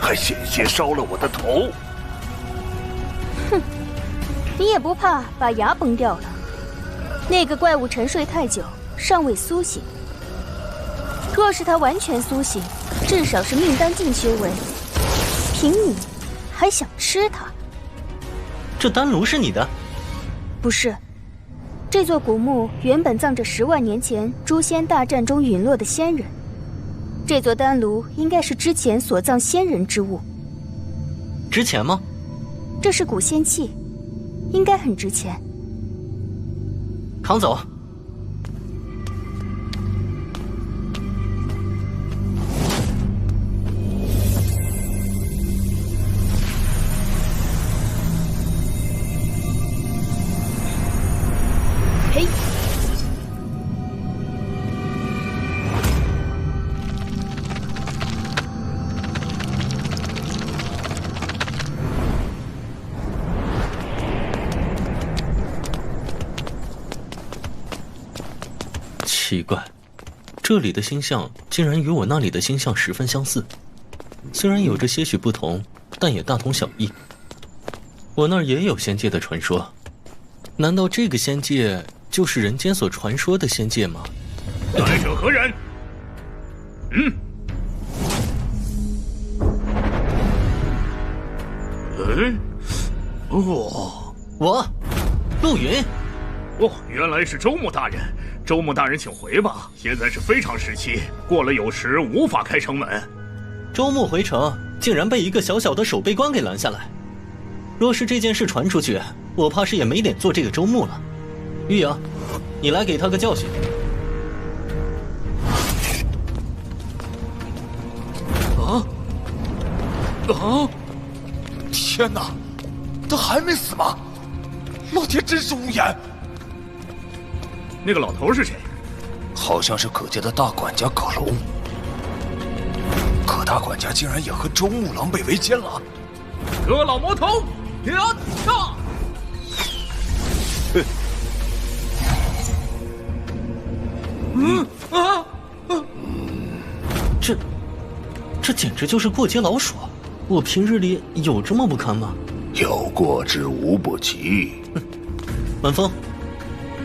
还险些烧了我的头。哼，你也不怕把牙崩掉了？那个怪物沉睡太久，尚未苏醒。若是他完全苏醒，至少是命丹境修为，凭你还想吃他？这丹炉是你的？不是，这座古墓原本葬着10万年前诛仙大战中陨落的仙人。这座丹炉应该是之前所葬仙人之物。值钱吗？这是古仙器，应该很值钱。扛走。嘿。奇怪，这里的星象竟然与我那里的星象十分相似，虽然有着些许不同，但也大同小异。我那儿也有仙界的传说，难道这个仙界就是人间所传说的仙界吗？来者何人？我，陆云。哦，原来是周穆大人。周穆大人，请回吧。现在是非常时期，过了酉时无法开城门。周穆回城，竟然被一个小小的守备官给拦下来。若是这件事传出去，我怕是也没脸做这个周穆了。玉莹，你来给他个教训。天哪，他还没死吗？老天真是无言。那个老头是谁？好像是葛家的大管家葛龙。葛大管家竟然也和周穆狼狈为奸了。葛老魔头，呀！这简直就是过街老鼠！我平日里有这么不堪吗？有过之无不及。晚风，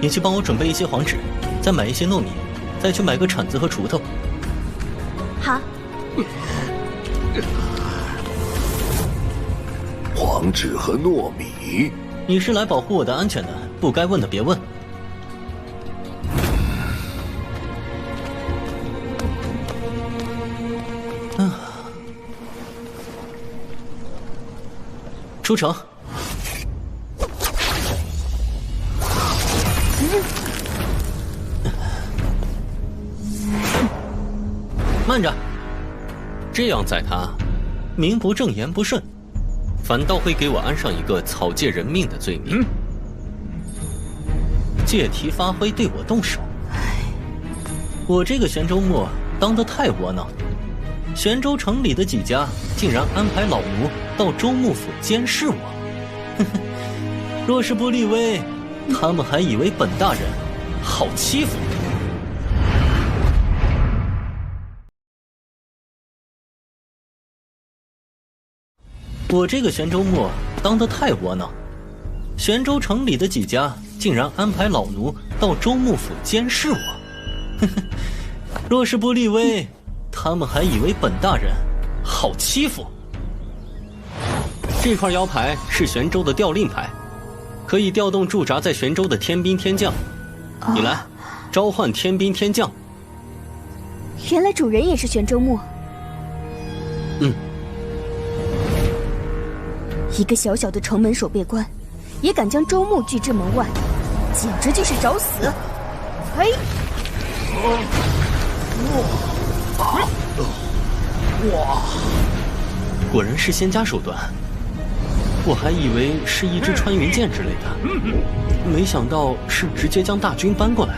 你去帮我准备一些黄纸，再买一些糯米，再去买个铲子和锄头。好。黄纸和糯米？你是来保护我的安全的，不该问的别问。出城。慢着，这样宰他，名不正言不顺，反倒会给我安上一个草芥人命的罪名。借题发挥，对我动手。我这个玄州牧当得太窝囊，玄州城里的几家竟然安排老奴到州牧府监视我。若是不立威，他们还以为本大人好欺负。我这个玄州牧当得太窝囊，玄州城里的几家竟然安排老奴到州牧府监视我。若是不立威，他们还以为本大人好欺负。这块腰牌是玄州的调令牌，可以调动驻扎在玄州的天兵天将。你来，召唤天兵天将。原来主人也是玄州牧。一个小小的城门守备官，也敢将周穆拒之门外，简直就是找死！嘿！哇！果然是仙家手段，我还以为是一支穿云箭之类的，没想到是直接将大军搬过来。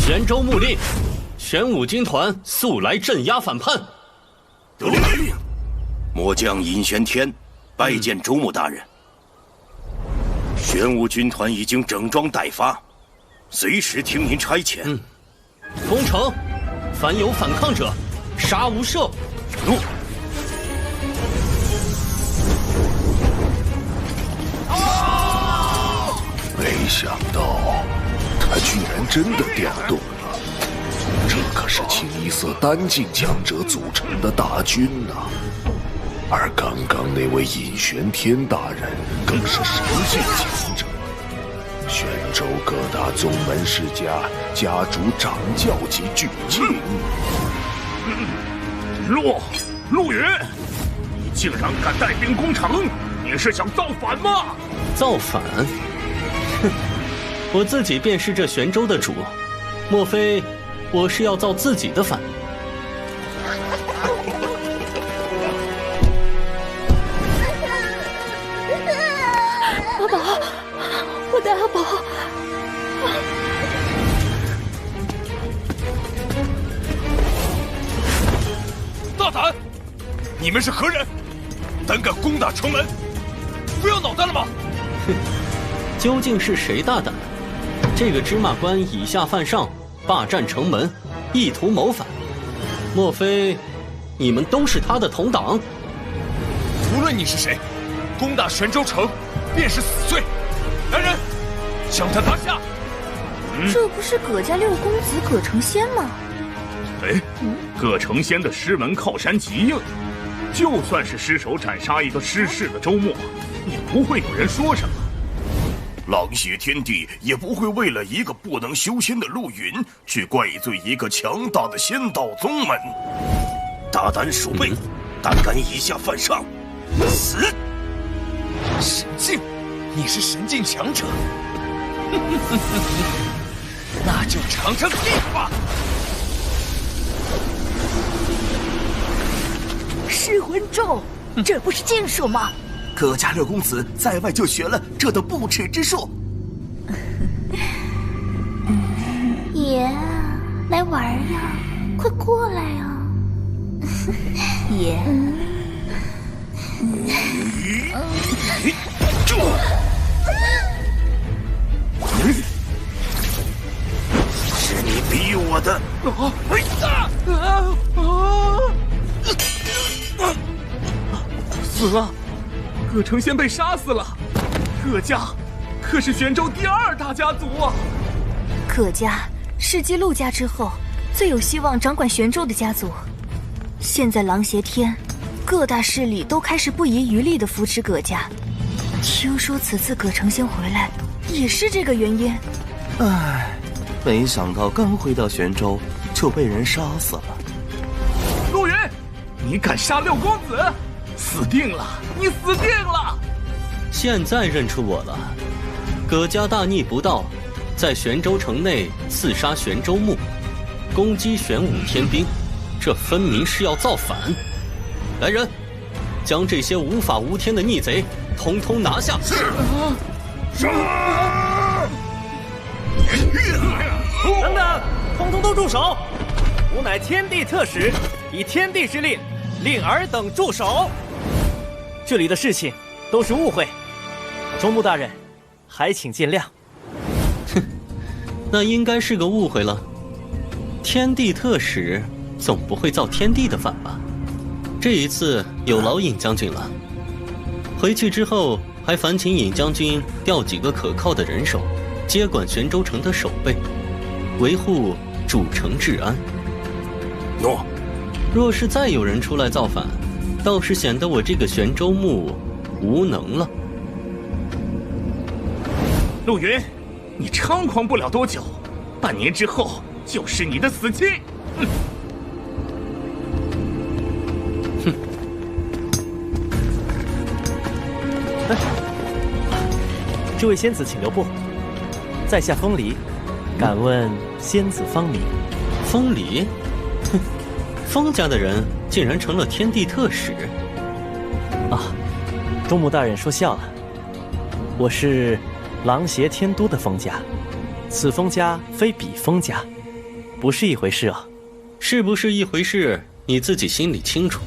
玄州牧令，玄武军团速来镇压反叛。得令。末将尹玄天拜见周穆大人。玄武军团已经整装待发，随时听您差遣。攻城，凡有反抗者，杀无赦。怒！没想到他居然真的调动了，这可是清一色丹境强者组成的大军呐！而刚刚那位尹玄天大人更是神境强者，玄州各大宗门世家家主掌教级巨卿。陆云，你竟然敢带兵攻城，你是想造反吗？造反？哼，我自己便是这玄州的主，莫非我是要造自己的反？阿宝，我的阿宝！大胆！你们是何人？胆敢攻打城门，不要脑袋了吗？哼，究竟是谁大胆？这个芝麻官以下犯上，霸占城门，意图谋反。莫非你们都是他的同党？无论你是谁，攻打玄州城便是死罪。来人，将他拿下！这不是葛家六公子葛成仙吗？哎，葛成仙的师门靠山极硬，就算是失手斩杀一个失势的周末，也不会有人说什么。狼血天帝也不会为了一个不能修仙的陆云，去怪罪一个强大的仙道宗门。大胆鼠辈，胆敢以下犯上，死！神境，你是神境强者，那就尝尝地吧。噬魂咒，这不是禁术吗？葛家六公子在外就学了这等不耻之术。爷，来玩呀，快过来呀！爷，是你逼我的！死了，葛成仙被杀死了。葛家可是玄州第2大家族啊！葛家是继陆家之后最有希望掌管玄州的家族。现在狼邪天各大势力都开始不遗余力地扶持葛家。听说此次葛成仙回来也是这个原因。唉，没想到刚回到玄州就被人杀死了。陆云，你敢杀六公子？死定了！你死定了！现在认出我了，葛家大逆不道，在玄州城内刺杀玄州牧，攻击玄武天兵，这分明是要造反！来人，将这些无法无天的逆贼统统拿下！是。等等，统统都住手！吾乃天地特使，以天地之令，令尔等住手。这里的事情都是误会，中牧大人，还请见谅。哼，那应该是个误会了。天地特使总不会造天地的反吧？这一次有劳尹将军了。回去之后还烦请尹将军调几个可靠的人手，接管玄州城的守备，维护主城治安。诺。若是再有人出来造反，倒是显得我这个玄州牧无能了。陆云，你猖狂不了多久，半年之后就是你的死期。哼！这位仙子请留步，在下风离，敢问仙子芳名？风离？哼！风家的人竟然成了天地特使啊！中牧大人说笑了，我是狼邪天都的风家，此风家非彼风家，不是一回事啊！是不是一回事，你自己心里清楚。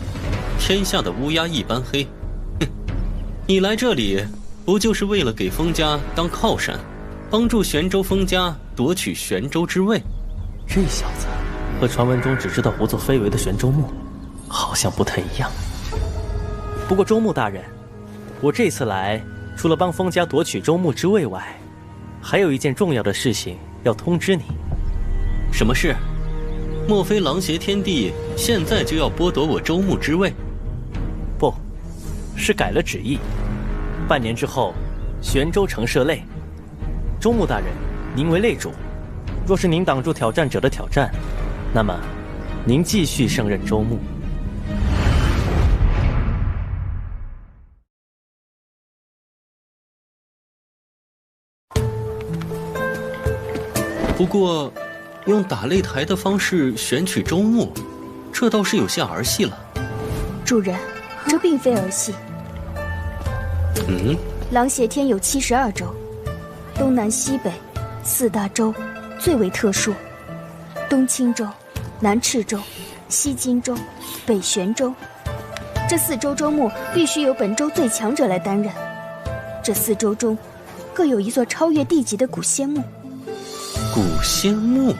天下的乌鸦一般黑，哼！你来这里不就是为了给风家当靠山，帮助玄州风家夺取玄州之位？这小子和传闻中只知道胡作非为的玄州牧好像不太一样。不过周牧大人，我这次来除了帮风家夺取州牧之位外，还有一件重要的事情要通知你。什么事？莫非狼邪天帝现在就要剥夺我州牧之位？不，是改了旨意。半年之后，玄州城设擂，周牧大人，您为擂主，若是您挡住挑战者的挑战，那么您继续胜任州牧。不过，用打擂台的方式选取州牧，这倒是有些儿戏了。主人，这并非儿戏。狼邪天有72州，东南西北4大洲最为特殊，东青州、南赤州、西荆州、北玄州，这4州州牧必须由本州最强者来担任。这4周中，各有一座超越地级的古仙墓。古仙墓，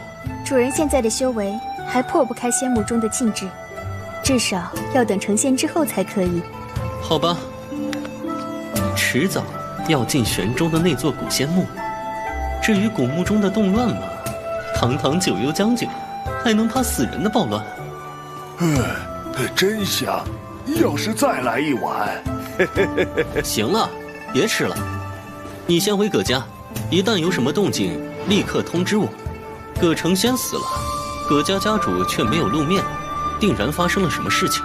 主人现在的修为还破不开仙墓中的禁制，至少要等成仙之后才可以。好吧，迟早要进玄州的那座古仙墓。至于古墓中的动乱嘛，堂堂九幽将军，还能怕死人的暴乱？真香！要是再来一碗。行了，别吃了，你先回葛家，一旦有什么动静，立刻通知我。葛成仙死了，葛家家主却没有露面，定然发生了什么事情。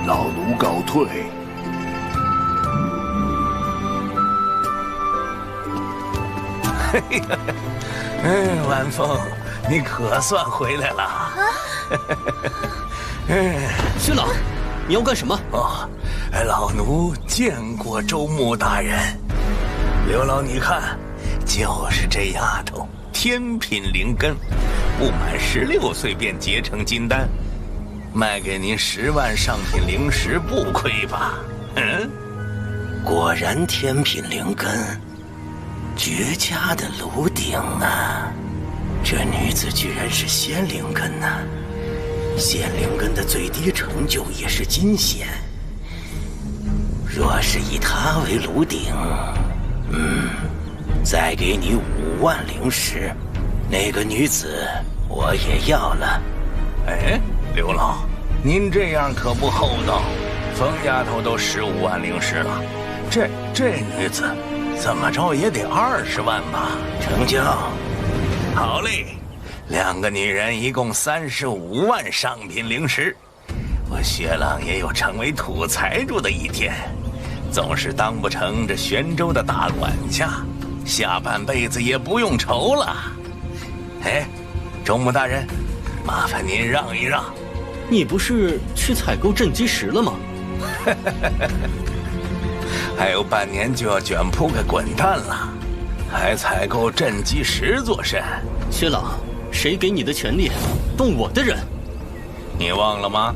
老奴告退。晚风，你可算回来了。薛老，你要干什么？哦，老奴见过周穆大人。刘老，你看，就是这丫头，天品灵根，不满16岁便结成金丹，卖给您10万上品灵石不亏吧？果然天品灵根，绝佳的炉鼎啊！这女子居然是仙灵根啊！仙灵根的最低成就也是金仙。若是以她为炉鼎，再给你5万灵石，那个女子我也要了。哎，刘老，您这样可不厚道。疯丫头都15万灵石了，这女子怎么着也得20万吧？成交。好嘞，2个女人一共35万上品灵石，我薛朗也有成为土财主的一天。纵使当不成这玄州的大管家，下半辈子也不用愁了。哎，周穆大人，麻烦您让一让。你不是去采购镇基石了吗？还有半年就要卷铺盖滚蛋了，还采购镇基石做甚？薛老，谁给你的权利动我的人？你忘了吗？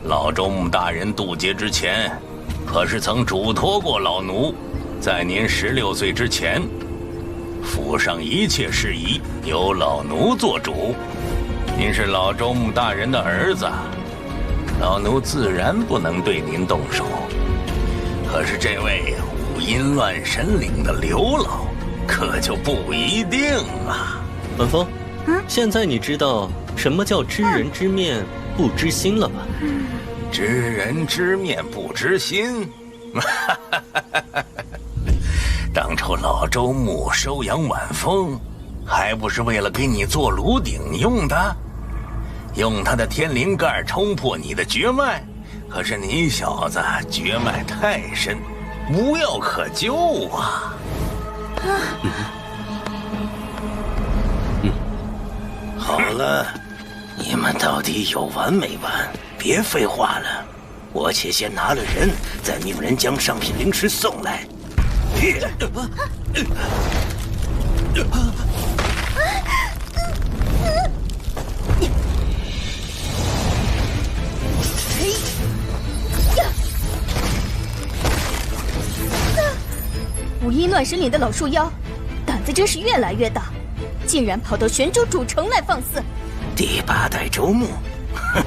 老周穆大人渡劫之前，可是曾嘱托过老奴，在您16岁之前，府上一切事宜由老奴做主。您是老周穆大人的儿子，老奴自然不能对您动手。可是这位五阴乱神岭的刘老，可就不一定了。晚风，现在你知道什么叫知人知面不知心了吧？知人知面不知心。当初老周穆收养晚风，还不是为了给你做炉鼎用的？用他的天灵盖冲破你的绝脉，可是你小子绝脉太深，无药可救啊！好了，你们到底有完没完？别废话了，我且先拿了人，再命人将上品灵石送来。五阴乱神岭的老树妖，胆子真是越来越大，竟然跑到玄州主城来放肆。第8代周穆，哼，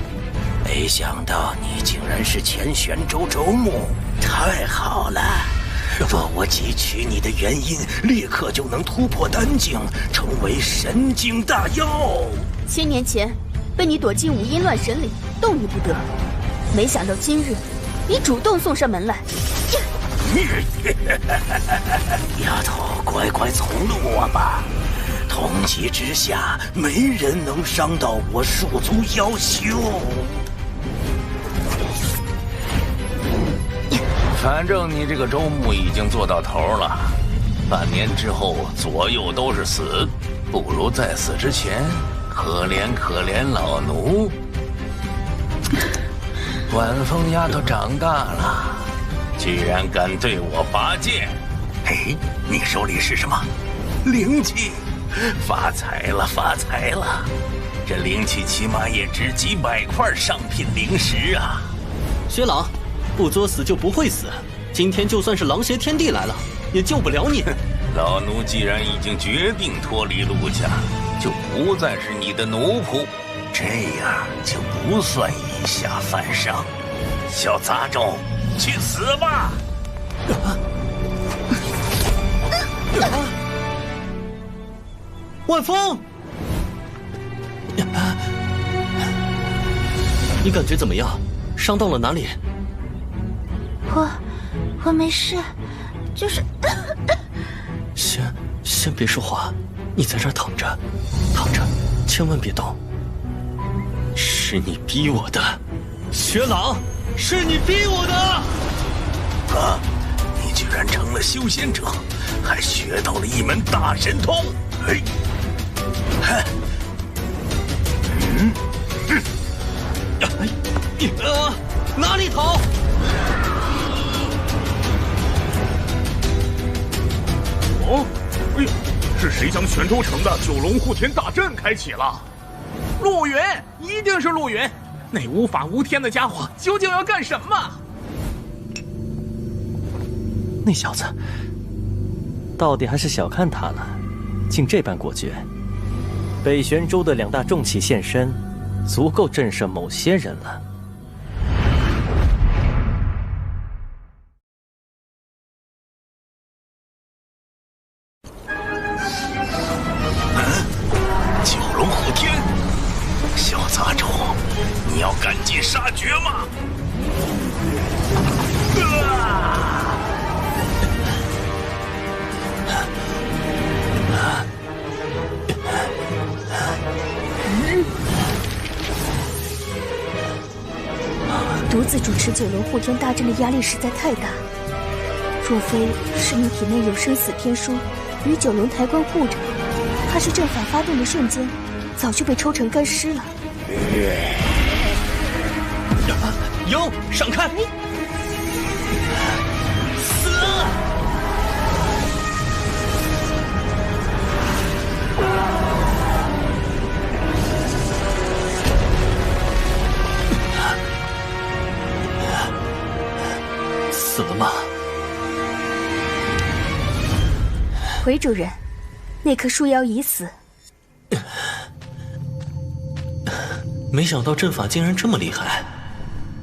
没想到你竟然是前玄州周穆，太好了！若我汲取你的元婴，立刻就能突破丹境，成为神境大妖。1000年前，被你躲进五阴乱神岭，动弹不得。没想到今日，你主动送上门来。丫头，乖乖从了我吧！同级之下，没人能伤到我戍族妖修。反正你这个周穆已经做到头了，半年之后左右都是死，不如在死之前可怜可怜老奴。晚风丫头长大了，居然敢对我拔剑！嘿，你手里是什么？灵气！发财了，发财了！这灵气起码也值几百块上品灵石啊！薛老，不作死就不会死，今天就算是狼邪天帝来了，也救不了你。老奴既然已经决定脱离陆家，就不再是你的奴仆，这样就不算以下犯上。小杂种，去死吧！万峰，你感觉怎么样？伤到了哪里？我没事，就是……先别说话，你在这儿躺着，千万别动。是你逼我的，雪朗，是你逼我的！啊！你居然成了修仙者，还学到了一门大神通！嘿，哼，哪里逃？哦，哎呦，是谁将玄州城的九龙护天大阵开启了？陆云，一定是陆云！那无法无天的家伙究竟要干什么？那小子，到底还是小看他了，竟这般果决。北玄州的2大重器现身，足够震慑某些人了。九龙护天，小杂种，你要赶尽杀绝吗？独自主持九龙护天大阵的压力实在太大，若非是你体内有生死天书与九龙台关护着，怕是阵法发动的瞬间，早就被抽成干尸了。鹰，闪开！死！死了吗？回主人，那棵树妖已死。没想到阵法竟然这么厉害，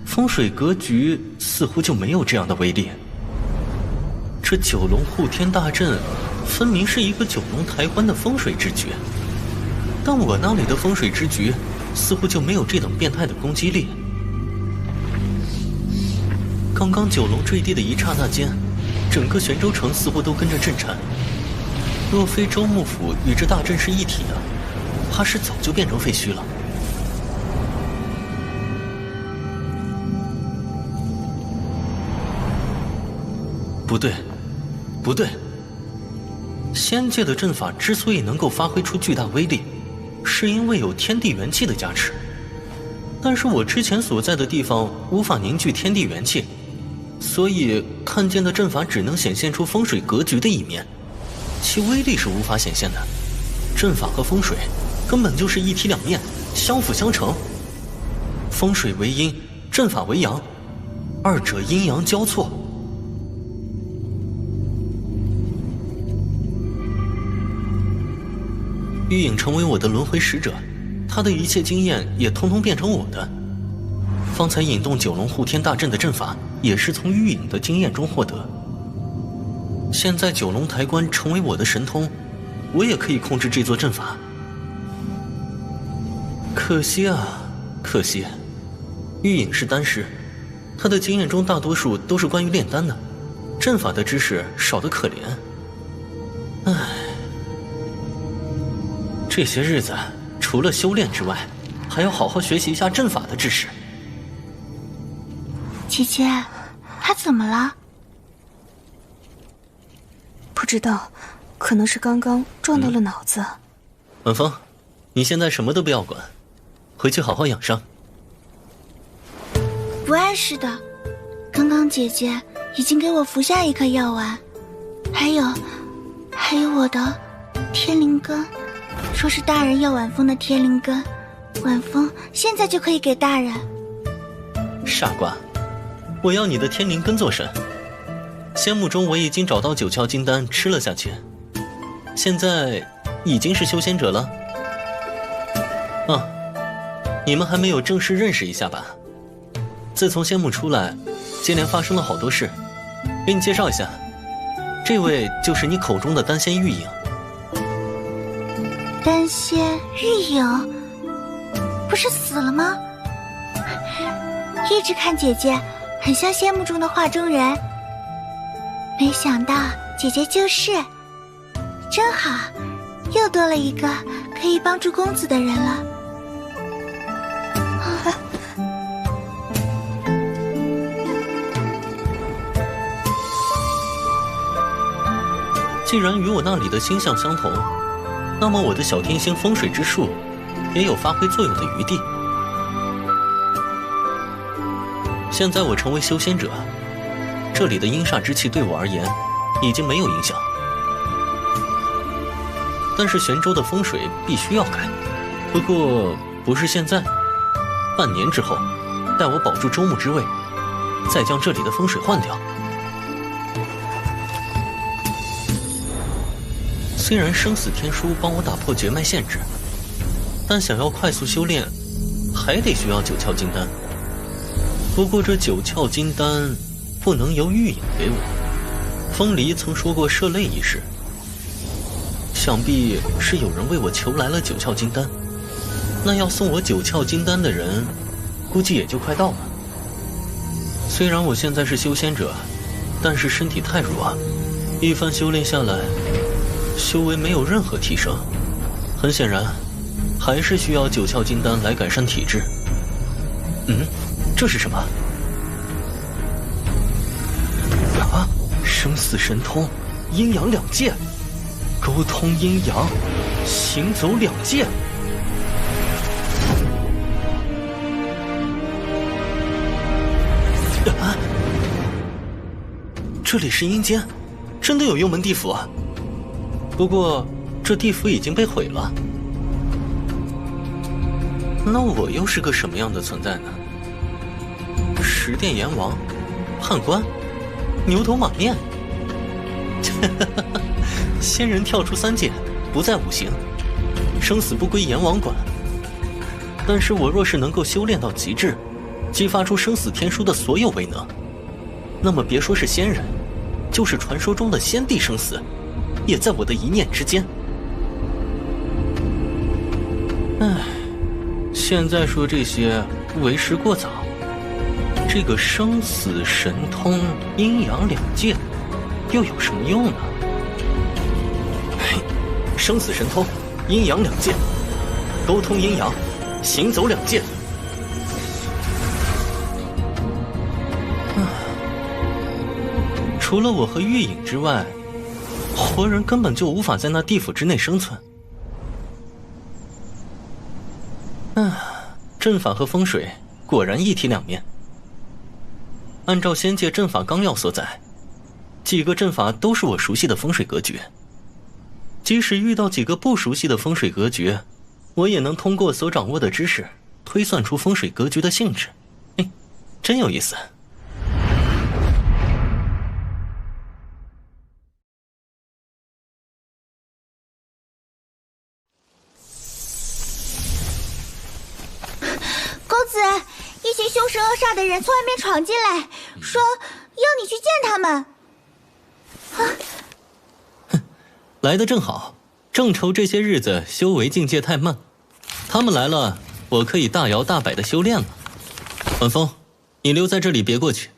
风水格局似乎就没有这样的威力。这九龙护天大阵分明是一个九龙台关的风水之局，但我那里的风水之局似乎就没有这等变态的攻击力。刚刚九龙坠地的一刹那间，整个玄州城似乎都跟着震颤。若非周幕府与这大阵是一体的，怕是早就变成废墟了。不对，不对！仙界的阵法之所以能够发挥出巨大威力，是因为有天地元气的加持。但是我之前所在的地方无法凝聚天地元气，所以看见的阵法只能显现出风水格局的一面，其威力是无法显现的。阵法和风水根本就是一体两面，相辅相成。风水为阴，阵法为阳，二者阴阳交错。玉影成为我的轮回使者，他的一切经验也通通变成我的。方才引动九龙护天大阵的阵法，也是从玉影的经验中获得。现在九龙台关成为我的神通，我也可以控制这座阵法。可惜啊，可惜，玉影是丹师，他的经验中大多数都是关于炼丹的，阵法的知识少得可怜。唉。这些日子，除了修炼之外，还要好好学习一下阵法的知识。姐姐，他怎么了？不知道，可能是刚刚撞到了脑子。晚风，你现在什么都不要管，回去好好养伤。不碍事的，刚刚姐姐已经给我服下一颗药丸，还有我的天灵根。说是大人要晚风的天灵根，晚风现在就可以给大人。傻瓜，我要你的天灵根做甚？仙木中我已经找到9窍金丹吃了下去，现在已经是修仙者了。啊，你们还没有正式认识一下吧？自从仙木出来，接连发生了好多事，给你介绍一下，这位就是你口中的丹仙玉影。丹仙玉影不是死了吗？一直看姐姐很像仙木中的画中人，没想到姐姐就是，真好，又多了一个可以帮助公子的人了。既然与我那里的星象相同，那么我的小天星风水之术也有发挥作用的余地。现在我成为修仙者，这里的阴煞之气对我而言已经没有影响，但是玄州的风水必须要改。不过不是现在，半年之后，待我保住周牧之位，再将这里的风水换掉。虽然生死天书帮我打破绝脉限制，但想要快速修炼，还得需要9窍金丹。不过这9窍金丹不能由玉影给我。风离曾说过射泪一事，想必是有人为我求来了9窍金丹。那要送我9窍金丹的人，估计也就快到了。虽然我现在是修仙者，但是身体太弱，一番修炼下来，修为没有任何提升，很显然，还是需要9窍金丹来改善体质。这是什么？啊！生死神通，阴阳两界，沟通阴阳，行走两界。啊！这里是阴间，真的有幽门地府啊！不过，这地府已经被毁了。那我又是个什么样的存在呢？十殿阎王，判官，牛头马面。仙人跳出3界，不在5行，生死不归阎王管。但是我若是能够修炼到极致，激发出生死天书的所有威能，那么别说是仙人，就是传说中的先帝生死，也在我的一念之间。唉，现在说这些为时过早。这个生死神通、阴阳两界，又有什么用呢？嘿，生死神通、阴阳两界，沟通阴阳，行走两界。除了我和玉影之外，活人根本就无法在那地府之内生存。阵法和风水果然一体两面。按照仙界阵法纲要所载，几个阵法都是我熟悉的风水格局。即使遇到几个不熟悉的风水格局，我也能通过所掌握的知识推算出风水格局的性质。真有意思。公子，一群凶神恶煞的人从外面闯进来，说要你去见他们。来得正好，正愁这些日子修为境界太慢，他们来了，我可以大摇大摆的修炼了。晚风，你留在这里别过去，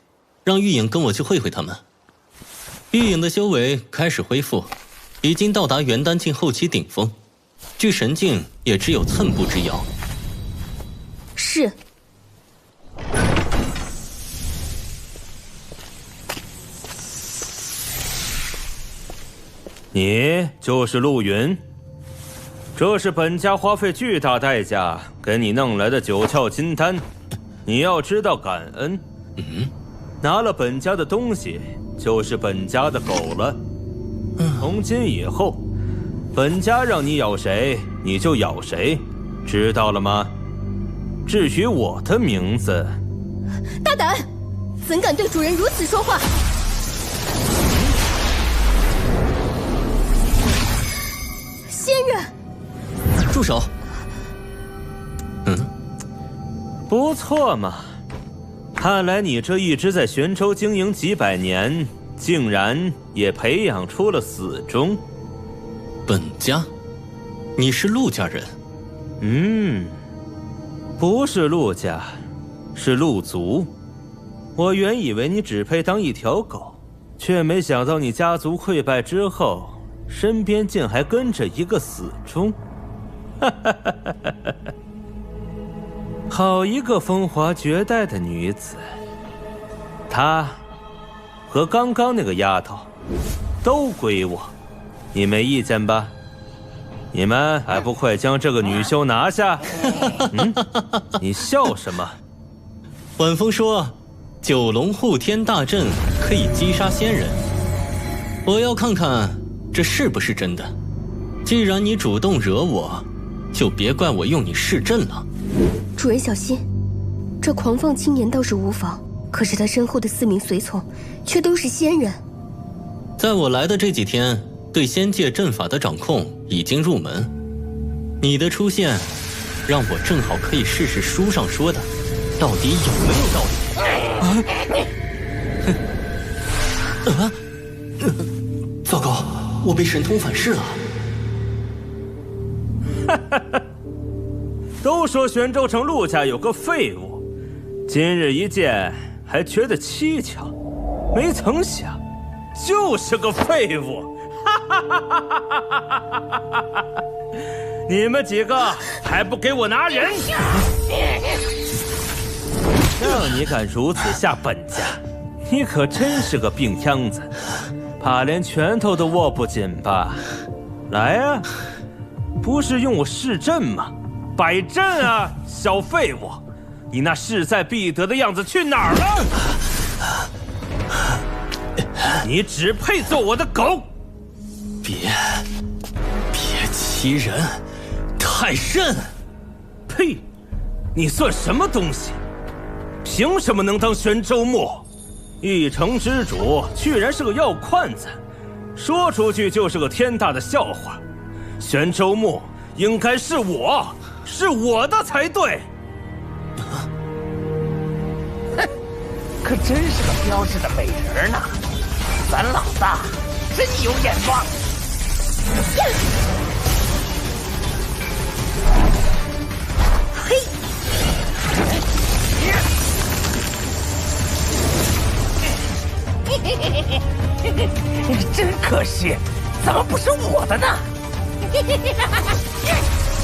让玉影跟我去会会他们。玉影的修为开始恢复，已经到达元丹境后期顶峰，距神境也只有寸步之遥。是。你就是陆云，这是本家花费巨大代价给你弄来的9窍金丹，你要知道感恩。拿了本家的东西，就是本家的狗了。从今以后，本家让你咬谁，你就咬谁，知道了吗？至于我的名字，大胆，怎敢对主人如此说话？仙人！住手！不错嘛，看来你这一直在玄州经营几百年，竟然也培养出了死忠。本家，你是陆家人？不是陆家，是陆族。我原以为你只配当一条狗，却没想到你家族溃败之后，身边竟还跟着一个死忠。好一个风华绝代的女子，她和刚刚那个丫头都归我，你没意见吧？你们还不快将这个女修拿下？你笑什么？晚风说，九龙护天大阵可以击杀仙人，我要看看这是不是真的。既然你主动惹我，就别怪我用你试阵了。主人小心，这狂放青年倒是无妨，可是他身后的4名随从却都是仙人。在我来的这几天，对仙界阵法的掌控已经入门。你的出现，让我正好可以试试书上说的，到底有没有道理。糟糕，我被神通反噬了。都说玄州城陆家有个废物，今日一见还觉得蹊跷，没曾想就是个废物。你们几个还不给我拿人？让你敢如此下本家，你可真是个病秧子，怕连拳头都握不紧吧？来啊，不是用我试阵吗？摆阵啊，小废物！你那势在必得的样子去哪儿了？你只配做我的狗！别欺人，太甚！呸！你算什么东西？凭什么能当玄州牧？一城之主居然是个药贩子，说出去就是个天大的笑话。玄州牧应该是我的才对。哼，可真是个标致的美人呢！咱老大真有眼光。嘿！真可惜，怎么不是我的呢？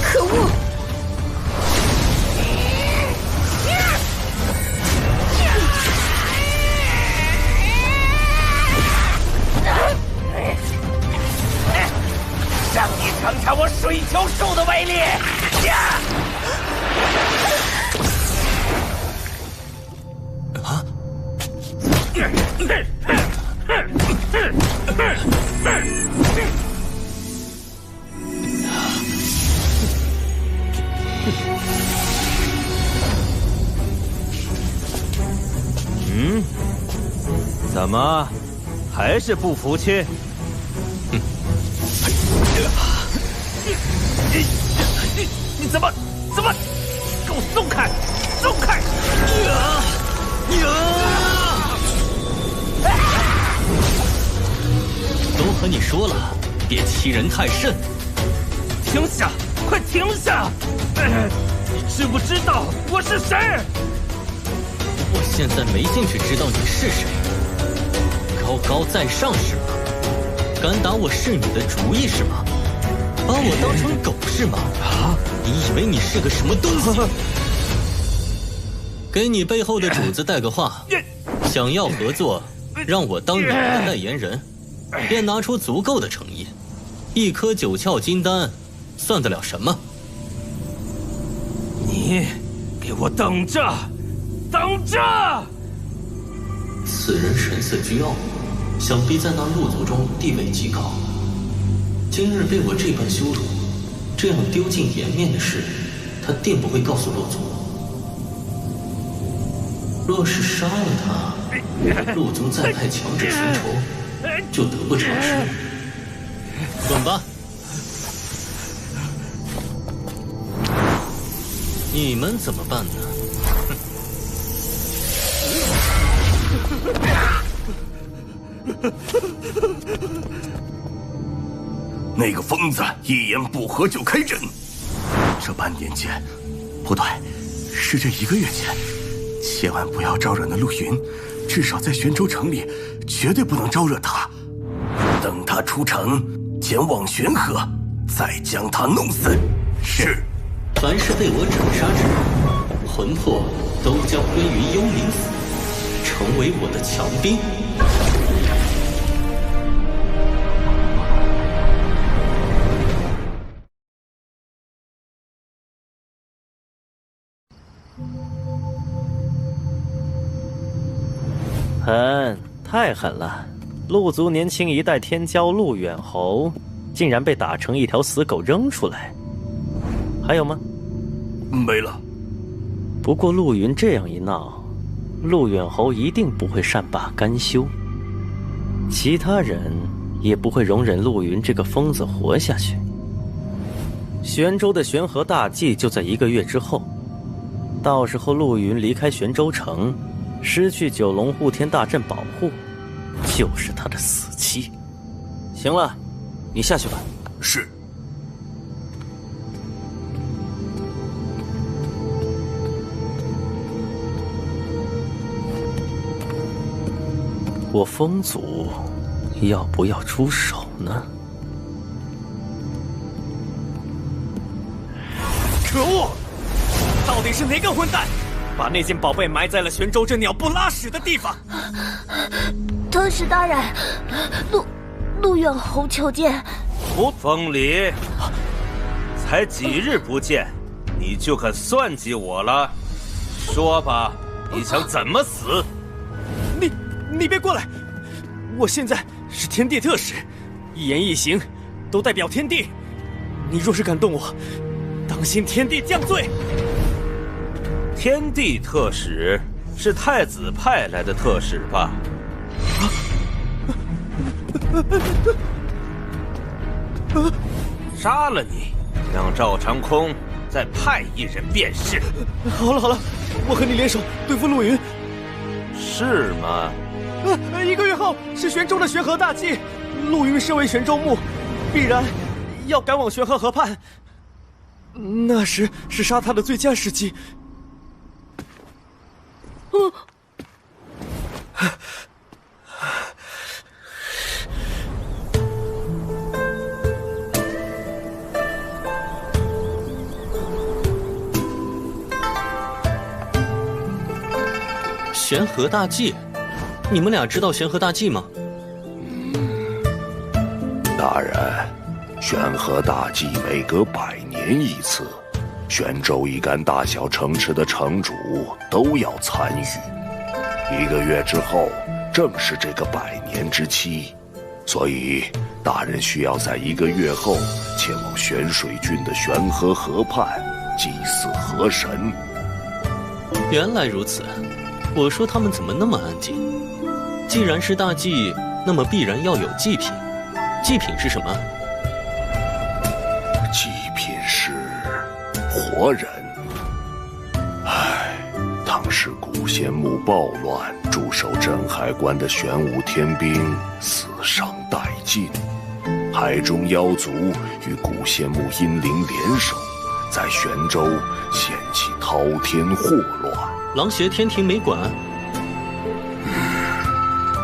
可恶！让你尝尝我水球术的威力！怎么，还是不服气？你怎么？给我松开！松开！都和你说了，别欺人太甚。停下！快停下！你知不知道我是谁？我现在没兴趣知道你是谁。高高在上是吗？敢打我是你的主意是吗？把我当成狗是吗？你以为你是个什么东西？给你背后的主子带个话，想要合作，让我当你们的代言人，便拿出足够的诚意。一颗9窍金丹，算得了什么？你给我等着！等着！此人神色倨傲，想必在那陆族中地位极高。今日被我这般羞辱，这样丢尽颜面的事，他定不会告诉陆族。若是杀了他，陆族再派强者寻仇，就得不偿失。滚吧！你们怎么办呢？那个疯子一言不合就开阵，这半年前，不对，是这1个月前，千万不要招惹那陆云，至少在玄州城里，绝对不能招惹他。等他出城，前往玄河，再将他弄死。是。凡是被我斩杀之人，魂魄都将归于幽冥府，成为我的强兵。狠，太狠了！陆族年轻一代天骄陆远侯，竟然被打成一条死狗扔出来。还有吗？没了。不过陆云这样一闹，陆远侯一定不会善罢甘休，其他人也不会容忍陆云这个疯子活下去。玄州的玄河大祭就在1个月之后，到时候陆云离开玄州城，失去九龙护天大阵保护，就是他的死期。行了，你下去吧。是。我风族要不要出手呢？可恶！到底是哪个混蛋，把那件宝贝埋在了玄州这鸟不拉屎的地方？特使大人，陆远侯求见。风离，才几日不见，你就肯算计我了？说吧，你想怎么死？你别过来！我现在是天地特使，一言一行都代表天地。你若是敢动我，当心天地降罪。天地特使是太子派来的特使吧？杀了你，让赵长空再派一人便是。好了，我和你联手对付陆云。是吗？1个月后是玄州的玄河大祭，陆云身为玄州牧，必然要赶往玄河河畔。那时是杀他的最佳时机。玄河大祭，你们俩知道玄河大祭吗？大人，玄河大祭每隔100年一次，玄州一干大小城池的城主都要参与。1个月之后，正是这个100年之期，所以大人需要在1个月后前往玄水郡的玄河河畔祭祀河神。原来如此。我说他们怎么那么安静？既然是大祭，那么必然要有祭品。祭品是什么？祭品是活人。唉，当时古仙墓暴乱，驻守镇海关的玄武天兵死伤殆尽，海中妖族与古仙墓阴灵联手，在玄州掀起滔天祸乱。狼邪天庭没管。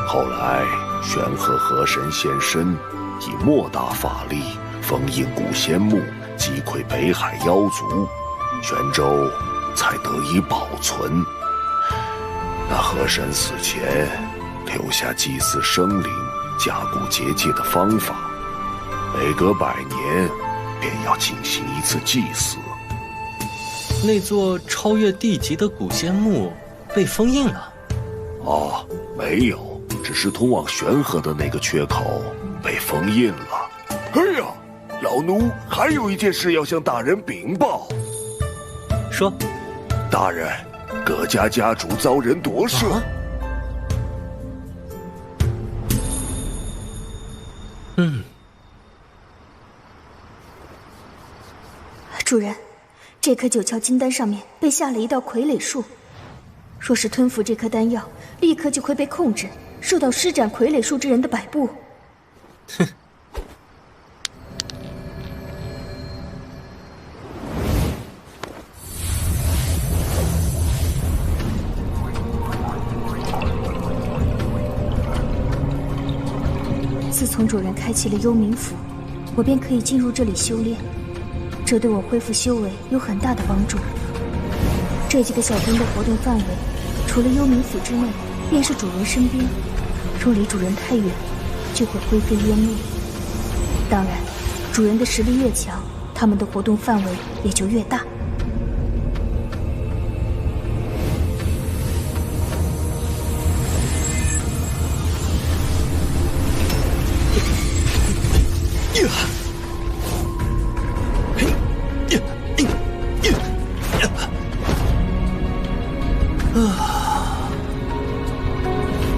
后来玄河河神现身，以莫大法力封印古仙墓，击溃北海妖族，玄州才得以保存。那河神死前留下祭祀生灵、加固结界的方法，每隔100年便要进行一次祭祀。那座超越地级的古仙墓被封印了？哦，没有，只是通往玄河的那个缺口被封印了。哎呀，老奴还有一件事要向大人禀报。说。大人，葛家家主遭人夺舍。主人，这颗九窍金丹上面被下了一道傀儡术，若是吞服这颗丹药，立刻就会被控制，受到施展傀儡术之人的摆布。哼。自从主人开启了幽冥府，我便可以进入这里修炼，这对我恢复修为有很大的帮助。这几个小兵的活动范围，除了幽冥府之内，便是主人身边。若离主人太远，就会灰飞烟灭。当然，主人的实力越强，他们的活动范围也就越大。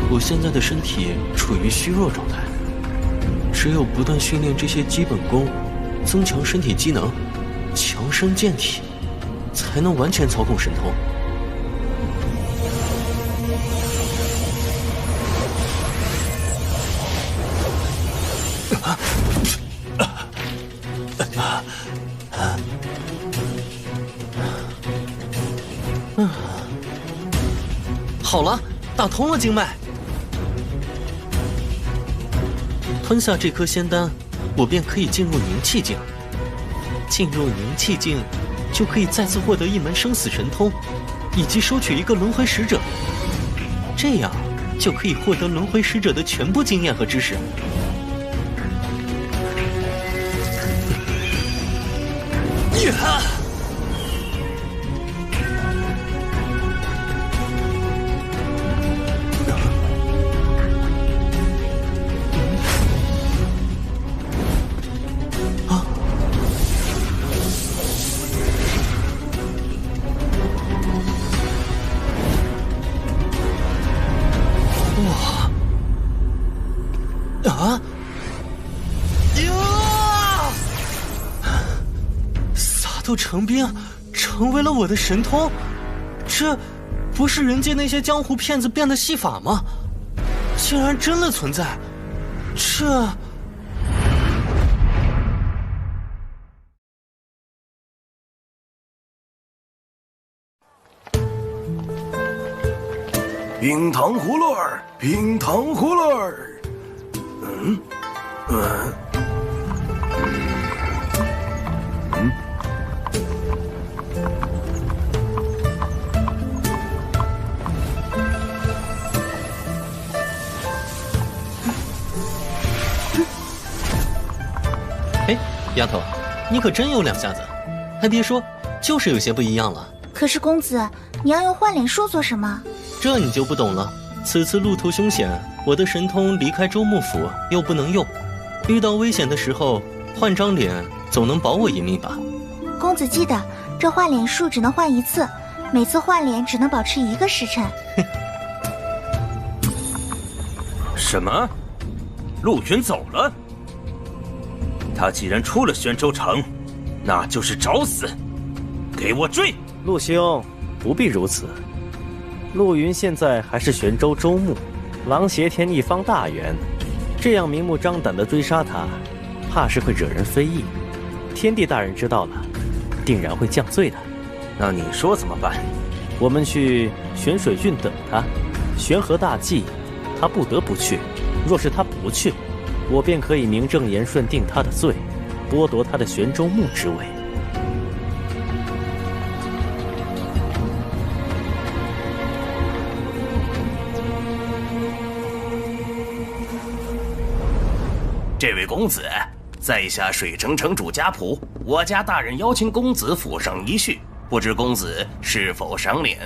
我现在的身体处于虚弱状态，只有不断训练这些基本功，增强身体机能，强身健体，才能完全操控神通。好了，打通了经脉。吞下这颗仙丹，我便可以进入凝气境。进入凝气境，就可以再次获得一门生死神通，以及收取一个轮回使者。这样就可以获得轮回使者的全部经验和知识。撒豆成兵，成为了我的神通，这不是人间那些江湖骗子变的戏法吗？竟然真的存在，这……冰糖葫芦儿，冰糖葫芦儿。哎，丫头，你可真有两下子，还别说，就是有些不一样了。可是公子，你要用换脸术做什么？这你就不懂了。此次路途凶险，我的神通离开周幕府又不能用，遇到危险的时候换张脸总能保我一命吧。公子记得，这换脸术只能换一次，每次换脸只能保持1个时辰。什么？陆云走了？他既然出了玄州城，那就是找死！给我追！陆兄，不必如此。陆云现在还是玄州州牧，狼挟天一方大员，这样明目张胆地追杀他，怕是会惹人非议。天帝大人知道了，定然会降罪的。那你说怎么办？我们去玄水郡等他，玄河大祭，他不得不去。若是他不去，我便可以名正言顺定他的罪，剥夺他的玄州牧之位。这位公子，在下水城城主家仆，我家大人邀请公子府上一叙，不知公子是否赏脸？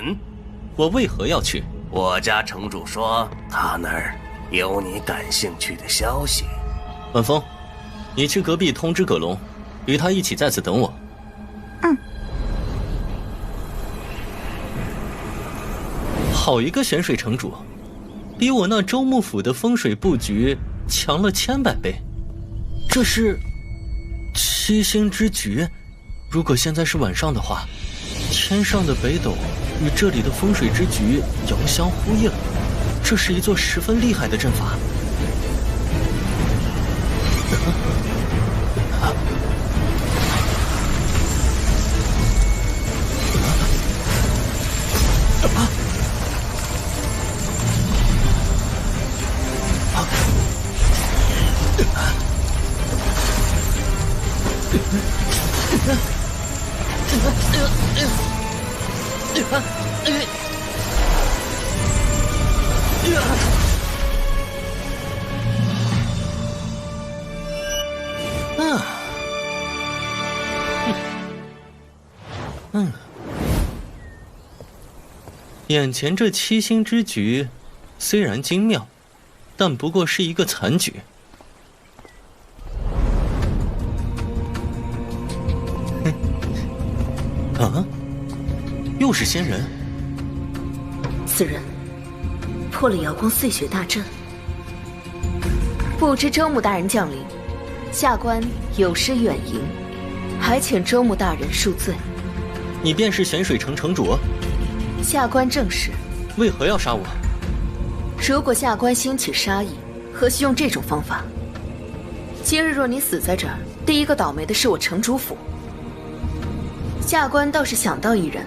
我为何要去？我家城主说他那儿有你感兴趣的消息。晚风，你去隔壁通知葛龙，与他一起在此等我。好一个咸水城主，比我那周幕府的风水布局强了100倍。这是7星之局，如果现在是晚上的话，天上的北斗与这里的风水之局遥相呼应，这是一座十分厉害的阵法。眼前这七星之局虽然精妙，但不过是一个残局。啊，又是仙人。此人破了瑶光碎雪大阵。不知周穆大人降临，下官有失远迎，还请周穆大人恕罪。你便是玄水城城主？下官正是。为何要杀我？如果下官兴起杀意，何须用这种方法？今日若你死在这儿，第一个倒霉的是我城主府。下官倒是想到一人，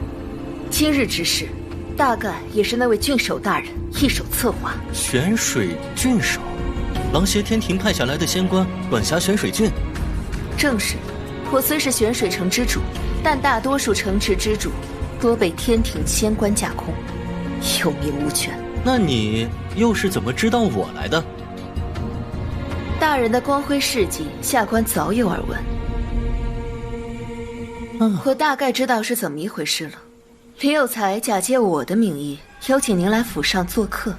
今日之事，大概也是那位郡守大人一手策划。玄水郡守，狼邪天庭派下来的仙官管辖玄水郡。正是。我虽是玄水城之主，但大多数城池之主多被天庭仙官架空，有名无权。那你又是怎么知道我来的？大人的光辉事迹，下官早有耳闻。我大概知道是怎么一回事了。李有才假借我的名义邀请您来府上做客，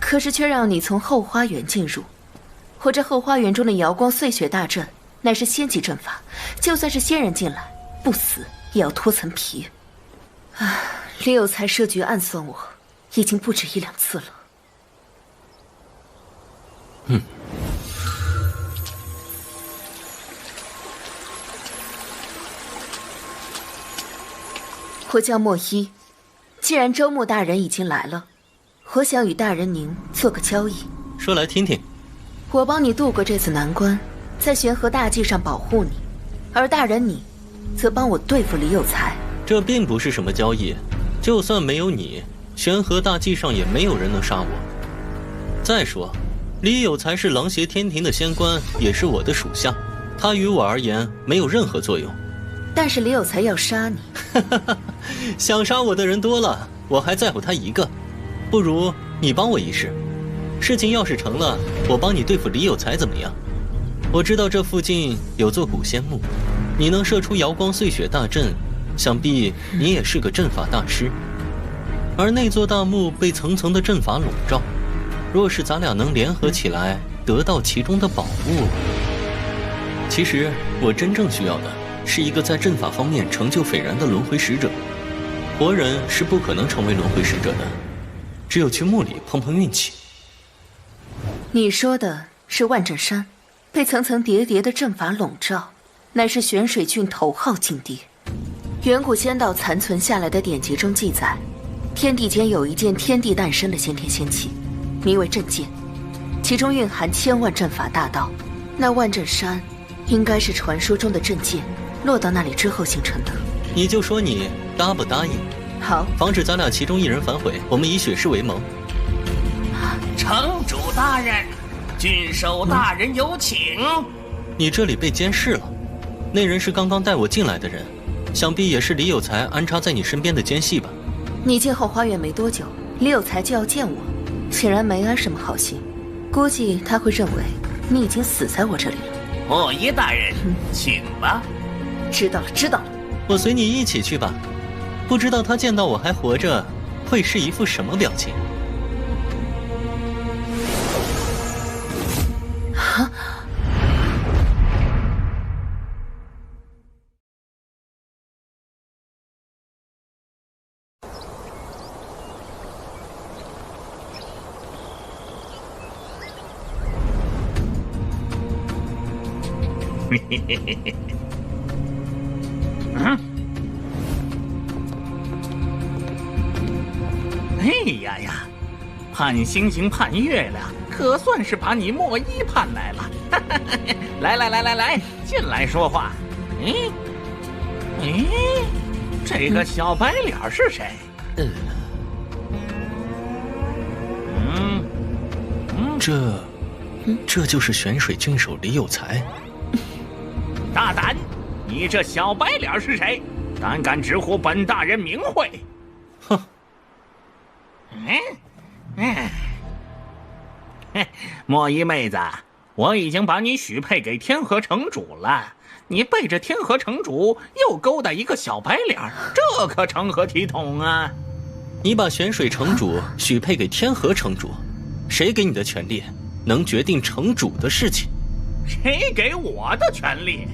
可是却让你从后花园进入。我这后花园中的瑶光碎雪大阵乃是仙级阵法，就算是仙人进来，不死也要脱层皮。李有才设局暗算我，已经不止1、2次了。我叫莫依，既然周穆大人已经来了，我想与大人您做个交易。说来听听。我帮你渡过这次难关，在玄河大计上保护你，而大人你则帮我对付李有才。这并不是什么交易，就算没有你，玄河大计上也没有人能杀我。再说，李有才是狼邪天庭的仙官，也是我的属下，他于我而言没有任何作用。但是李有才要杀你，想杀我的人多了，我还在乎他一个。不如你帮我一试，事情要是成了，我帮你对付李有才怎么样？我知道这附近有座古仙墓，你能射出瑶光碎雪大阵，想必你也是个阵法大师。而那座大墓被层层的阵法笼罩，若是咱俩能联合起来，得到其中的宝物，其实我真正需要的是一个在阵法方面成就斐然的轮回使者。活人是不可能成为轮回使者的，只有去墓里碰碰运气。你说的是万阵山，被层层叠叠的阵法笼罩，乃是玄水郡头号禁地。远古仙道残存下来的典籍中记载，天地间有一件天地诞生的先天仙器，名为阵剑，其中蕴含1000万阵法大道。那万阵山应该是传说中的阵剑落到那里之后形成的。你就说你答不答应？好，防止咱俩其中一人反悔，我们以血誓为盟。城主大人，郡守大人有请。你这里被监视了，那人是刚刚带我进来的人，想必也是李有才安插在你身边的奸细吧？你进后花园没多久，李有才就要见我，显然没安什么好心，估计他会认为你已经死在我这里了。莫依大人，请吧。知道了，知道了。我随你一起去吧。不知道他见到我还活着，会是一副什么表情？啊！盼星星盼月亮，可算是把你莫一盼来了。来，进来说话。这个小白脸是谁？这就是玄水郡守李有才。大胆！你这小白脸是谁？胆敢直呼本大人名讳？哼！莫一妹子，我已经把你许配给天河城主了。你背着天河城主又勾搭一个小白脸，这可成何体统啊？你把玄水城主许配给天河城主，谁给你的权利能决定城主的事情？谁给我的权利？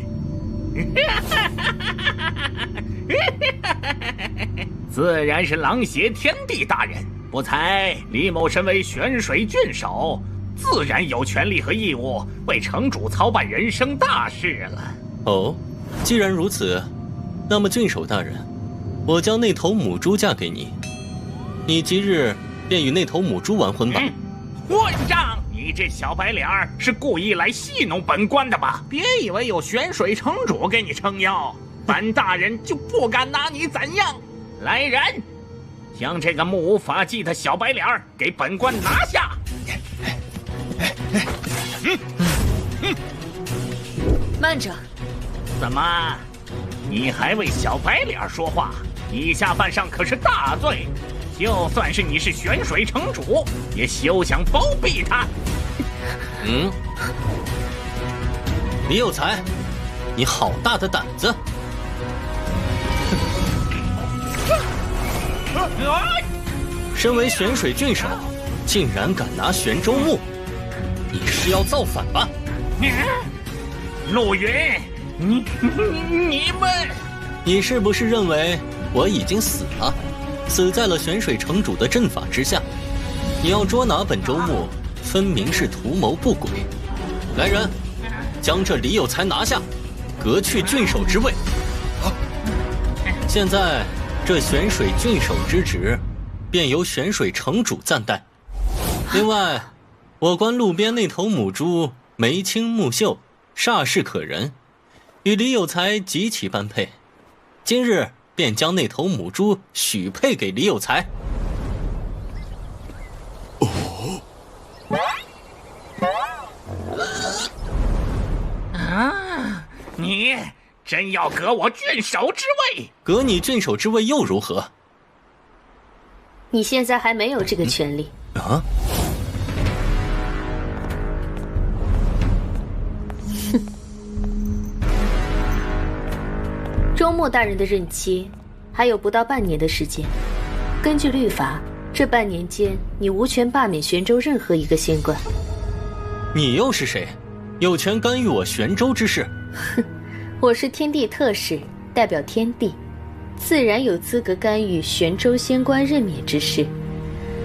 自然是狼邪天帝大人。不才李某身为玄水郡守，自然有权利和义务为城主操办人生大事了。哦，既然如此，那么郡守大人，我将那头母猪嫁给你，你即日便与那头母猪完婚吧。混账！你这小白脸儿是故意来戏弄本官的吧？别以为有玄水城主给你撑腰，本大人就不敢拿你怎样。来人，将这个目无法纪的小白脸儿给本官拿下！慢着！怎么，你还为小白脸说话？以下犯上可是大罪！就算是你是玄水城主，也休想包庇他。李有才，你好大的胆子！身为玄水郡守，竟然敢拿玄州牧，你是要造反吧？陆云，你们，你是不是认为我已经死了，死在了玄水城主的阵法之下？你要捉拿本州牧，分明是图谋不轨。来人，将这李有才拿下，革去郡守之位。现在这玄水郡守之职，便由玄水城主暂代。另外，我观路边那头母猪眉清目秀，煞是可人，与李有才极其般配。今日便将那头母猪许配给李有才。你真要革我郡守之位？革你郡守之位又如何？你现在还没有这个权利。啊？哼！周末大人的任期还有不到半年的时间，根据律法，这半年间你无权罢免玄州任何一个仙官。你又是谁？有权干预我玄州之事？哼，我是天地特使，代表天地，自然有资格干预玄州仙官任免之事。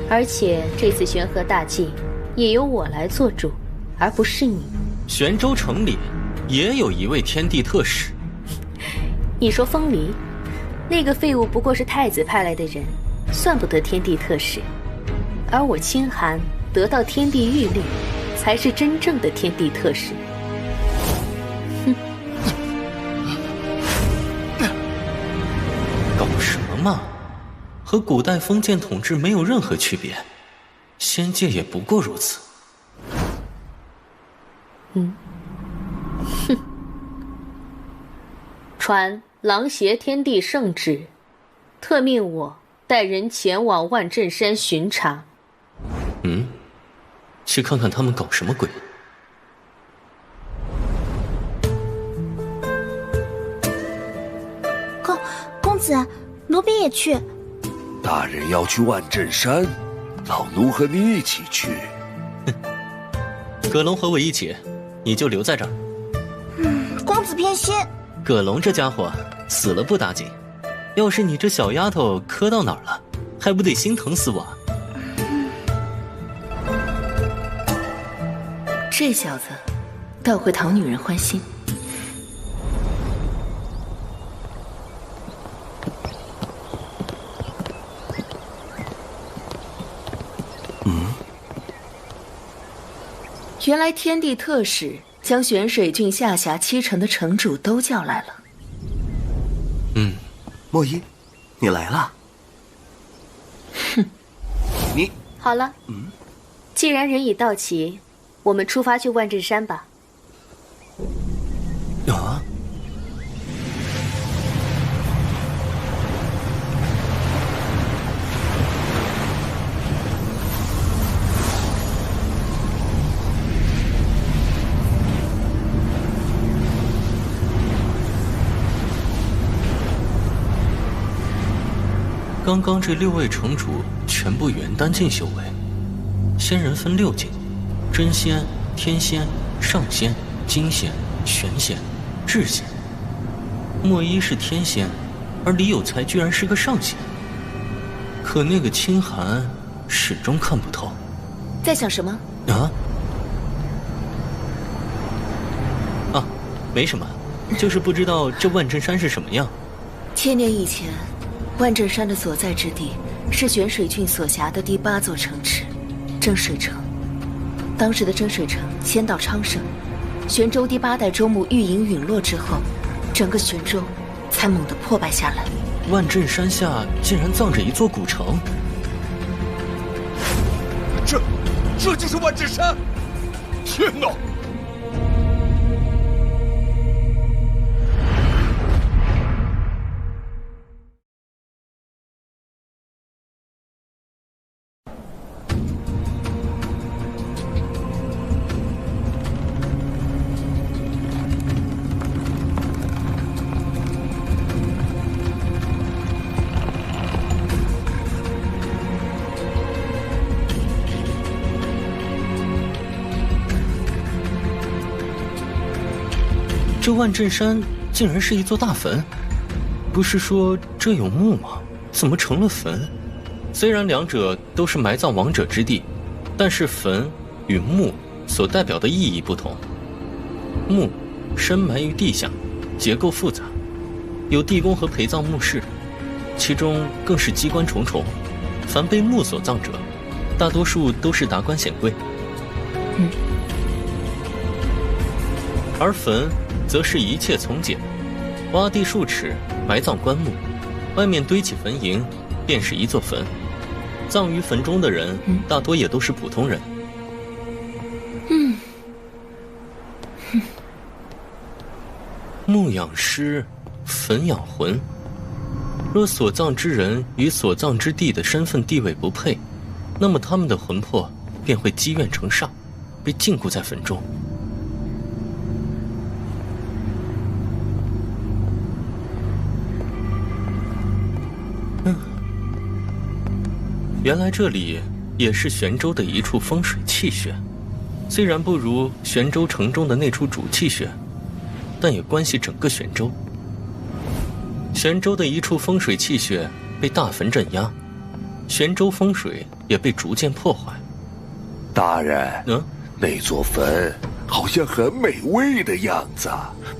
而且这次玄河大祭也由我来做主，而不是你。玄州城里也有一位天地特使。你说风离，那个废物不过是太子派来的人，算不得天地特使。而我清寒得到天地谕令，才是真正的天地特使。哼！搞什么嘛？和古代封建统治没有任何区别，仙界也不过如此。哼！传狼邪天地圣旨，特命我带人前往万仞山巡查。去看看他们搞什么鬼。公子，奴婢也去。大人要去万仞山，老奴和你一起去。葛龙和我一起，你就留在这儿。公子偏心。葛龙这家伙死了不打紧，要是你这小丫头磕到哪儿了，还不得心疼死我？这小子倒会讨女人欢心。原来天地特使将玄水郡下辖7城的城主都叫来了。莫一，你来了。哼，你好了。既然人已到齐，我们出发去万仞山吧。啊！刚刚这6位城主全部元丹境修为，仙人分6境：真仙、天仙、上仙、金仙、玄仙、智仙。莫一是天仙，而李有才居然是个上仙。可那个清寒始终看不透。在想什么？没什么，就是不知道这万仞山是什么样。千年以前，万仞山的所在之地是玄水郡所辖的第8座城池——真水城。当时的真水城仙道昌盛，玄州第8代州牧玉莹陨落之后，整个玄州才猛地破败下来。万仞山下竟然葬着一座古城，这就是万仞山！天哪！这万仞山竟然是一座大坟，不是说这有墓吗？怎么成了坟？虽然两者都是埋葬亡者之地，但是坟与墓所代表的意义不同。墓深埋于地下，结构复杂，有地宫和陪葬墓室，其中更是机关重重。凡被墓所葬者，大多数都是达官显贵。而坟则是一切从简，挖地数尺，埋葬棺木，外面堆起坟茔，便是一座坟。葬于坟中的人，大多也都是普通人。墓养尸，坟养魂。若所葬之人与所葬之地的身份地位不配，那么他们的魂魄便会积怨成煞，被禁锢在坟中。原来这里也是玄州的一处风水气穴，虽然不如玄州城中的那处主气穴，但也关系整个玄州。玄州的一处风水气穴被大坟镇压，玄州风水也被逐渐破坏。大人，那座坟好像很美味的样子，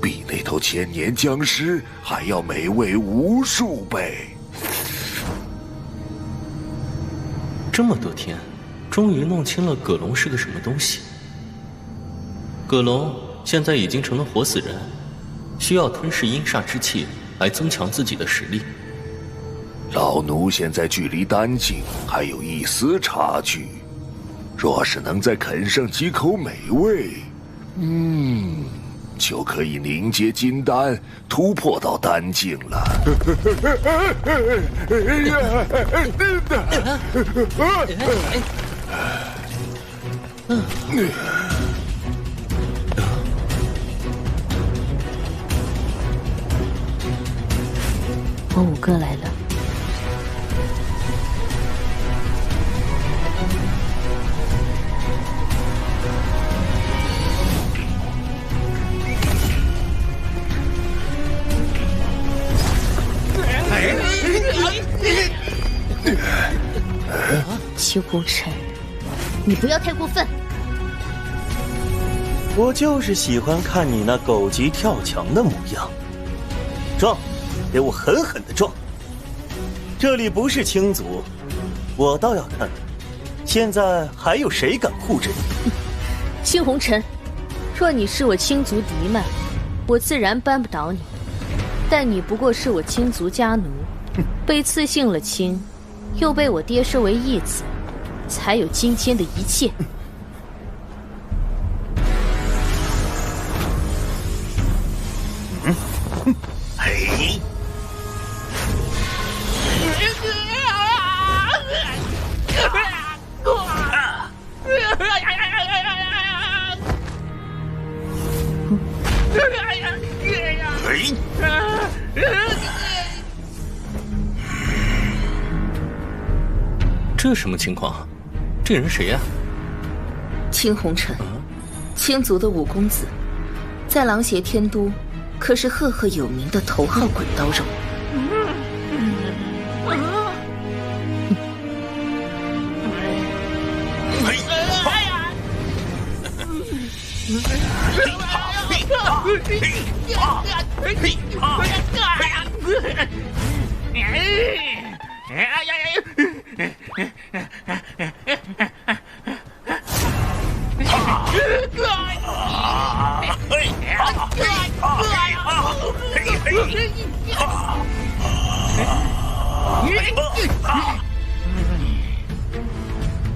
比那头千年僵尸还要美味无数倍。这么多天，终于弄清了葛龙是个什么东西。葛龙现在已经成了活死人，需要吞噬阴煞之气来增强自己的实力。老奴现在距离丹境还有一丝差距，若是能再啃上几口美味，就可以凝结金丹，突破到丹境了。我五哥来了。邱无尘，你不要太过分！我就是喜欢看你那狗急跳墙的模样。撞，给我狠狠的撞！这里不是青族，我倒要看看，现在还有谁敢护着你？青红尘，若你是我青族嫡脉，我自然扳不倒你。但你不过是我青族家奴，被赐姓了青，又被我爹收为义子，才有今天的一切。嘿。这什么情况？这人谁呀？青红尘，青族的五公子，在狼邪天都可是赫赫有名的头号滚刀肉。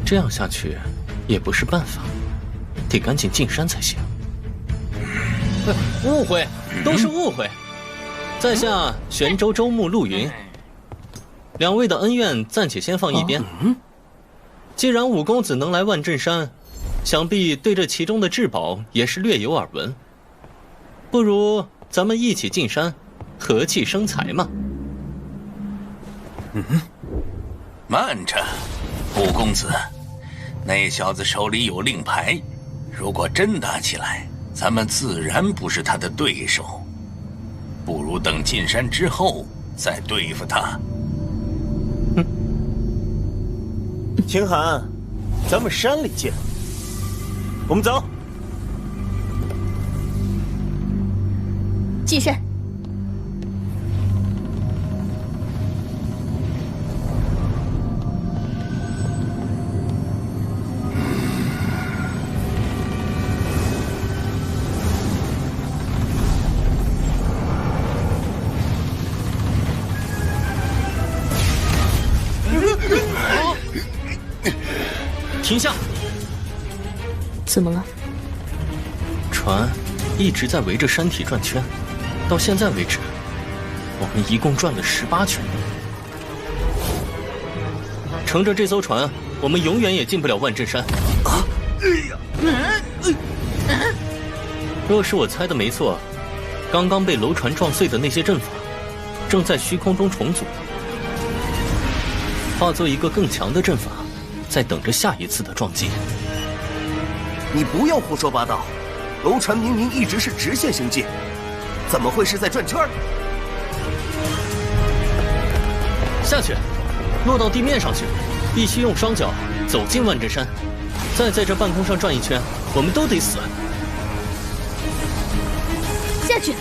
这样下去也不是办法，得赶紧进山才行。误会，都是误会。在下玄州周牧陆云，两位的恩怨暂且先放一边。既然五公子能来万镇山，想必对这其中的至宝也是略有耳闻。不如咱们一起进山，和气生财嘛。慢着，五公子，那小子手里有令牌，如果真打起来，咱们自然不是他的对手。不如等进山之后再对付他。秦寒，咱们山里见。我们走。进山。停下！怎么了？船一直在围着山体转圈，到现在为止，我们一共转了18圈。乘着这艘船，我们永远也进不了万镇山。若是我猜的没错，刚刚被楼船撞碎的那些阵法，正在虚空中重组，化作一个更强的阵法，在等着下一次的撞击。你不要胡说八道，楼船明明一直是直线行进，怎么会是在转圈？下去，落到地面上去，必须用双脚走进万镇山，再在这半空上转一圈，我们都得死。下去。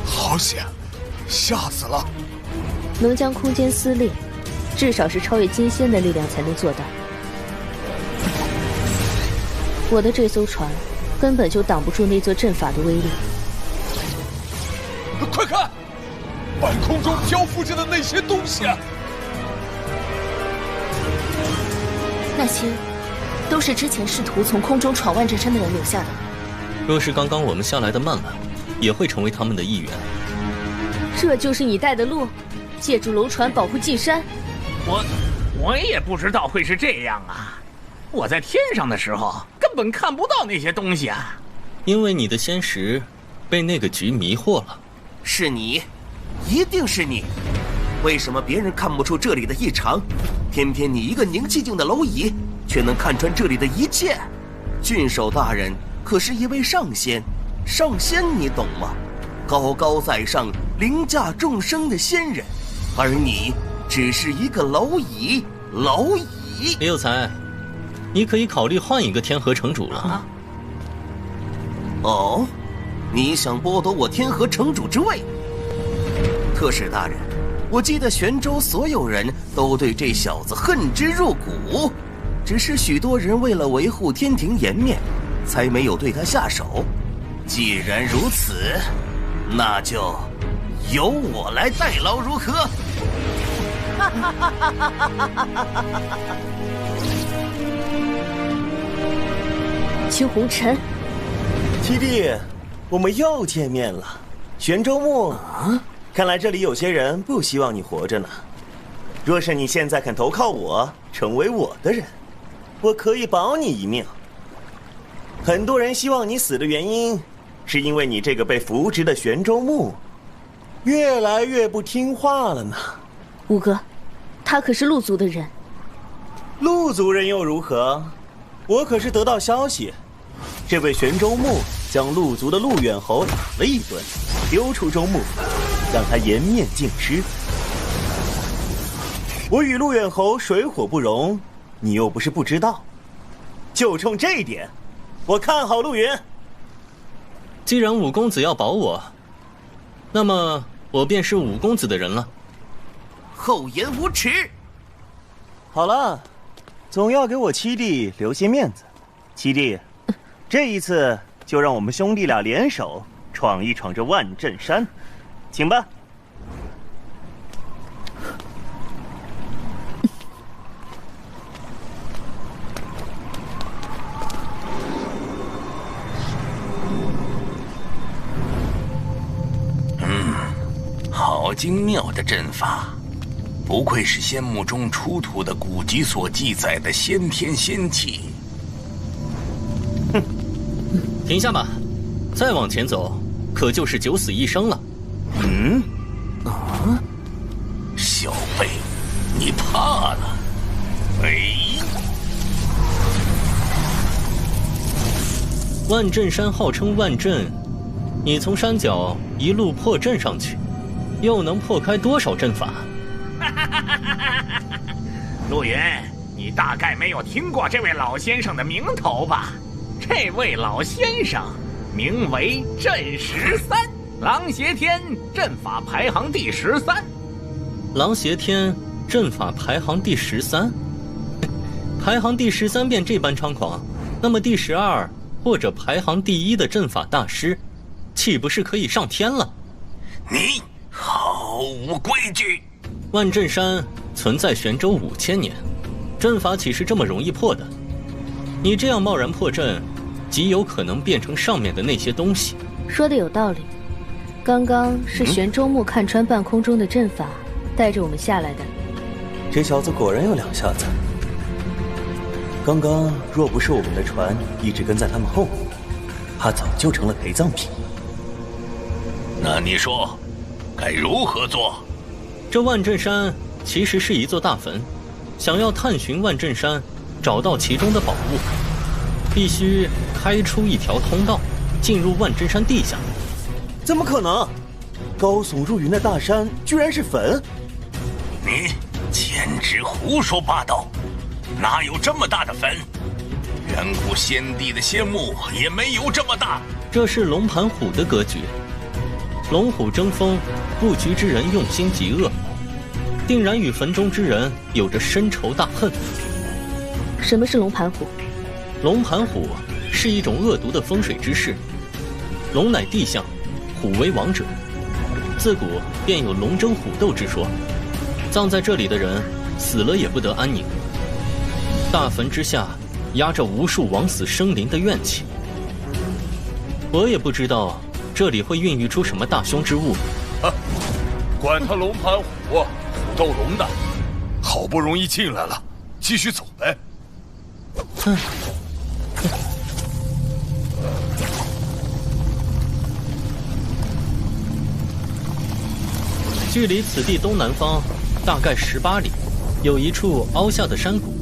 好险，吓死了！能将空间撕裂，至少是超越金仙的力量才能做到。我的这艘船根本就挡不住那座阵法的威力。快看，半空中漂浮着的那些东西啊！那些都是之前试图从空中闯万镇山的人留下的。若是刚刚我们下来的慢了，也会成为他们的一员。这就是你带的路，借助楼船保护进山。我也不知道会是这样啊！我在天上的时候根本看不到那些东西啊！因为你的仙识被那个局迷惑了。是你，一定是你！为什么别人看不出这里的异常，偏偏你一个宁寂境的蝼蚁，却能看穿这里的一切？郡守大人可是一位上仙，上仙你懂吗？高高在上、凌驾众生的仙人，而你只是一个蝼蚁。蝼蚁！李有才，你可以考虑换一个天河城主了。哦，你想剥夺我天河城主之位？特使大人，我记得玄州所有人都对这小子恨之入骨，只是许多人为了维护天庭颜面，才没有对他下手。既然如此，那就由我来代劳，如何？青红尘，七弟，我们又见面了。玄州牧，看来这里有些人不希望你活着呢。若是你现在肯投靠我，成为我的人，我可以保你一命。很多人希望你死的原因，是因为你这个被扶植的玄州牧越来越不听话了呢。五哥，他可是陆族的人。陆族人又如何？我可是得到消息，这位玄州牧将陆族的陆远侯打了一顿，丢出州牧府，让他颜面尽失。我与陆远侯水火不容，你又不是不知道。就冲这一点，我看好陆云。既然五公子要保我，那么我便是五公子的人了。厚颜无耻！好了，总要给我七弟留些面子。七弟，这一次就让我们兄弟俩联手闯一闯这万仞山，请吧。好精妙的阵法，不愧是仙墓中出土的古籍所记载的先天仙气。哼，停下吧，再往前走，可就是九死一生了。小辈，你怕了？万仞山号称万仞，你从山脚一路破阵上去，又能破开多少阵法？陆云，你大概没有听过这位老先生的名头吧？这位老先生名为镇13，狼邪天阵法排行第13。狼邪天阵法排行第13，排行第13便这般猖狂，那么第12或者排行第1的阵法大师，岂不是可以上天了？你毫无规矩！万仞山存在玄州5000年，阵法岂是这么容易破的？你这样贸然破阵，极有可能变成上面的那些东西。说的有道理，刚刚是玄州牧看穿半空中的阵法，带着我们下来的。这小子果然有两下子。刚刚若不是我们的船一直跟在他们后面，他早就成了陪葬品。那你说，该如何做？这万仞山其实是一座大坟，想要探寻万仞山，找到其中的宝物，必须开出一条通道，进入万仞山地下。怎么可能？高耸入云的大山居然是坟？你简直胡说八道！哪有这么大的坟？远古先帝的仙墓也没有这么大。这是龙盘虎的格局。龙虎争锋，布局之人用心极恶，定然与坟中之人有着深仇大恨。什么是龙盘虎？龙盘虎是一种恶毒的风水之势。龙乃地象，虎为王者，自古便有龙争虎斗之说。葬在这里的人死了也不得安宁，大坟之下压着无数枉死生灵的怨气。我也不知道这里会孕育出什么大凶之物。管他龙盘虎，斗龙的，好不容易进来了，继续走呗。距离此地东南方大概18里，有一处凹下的山谷，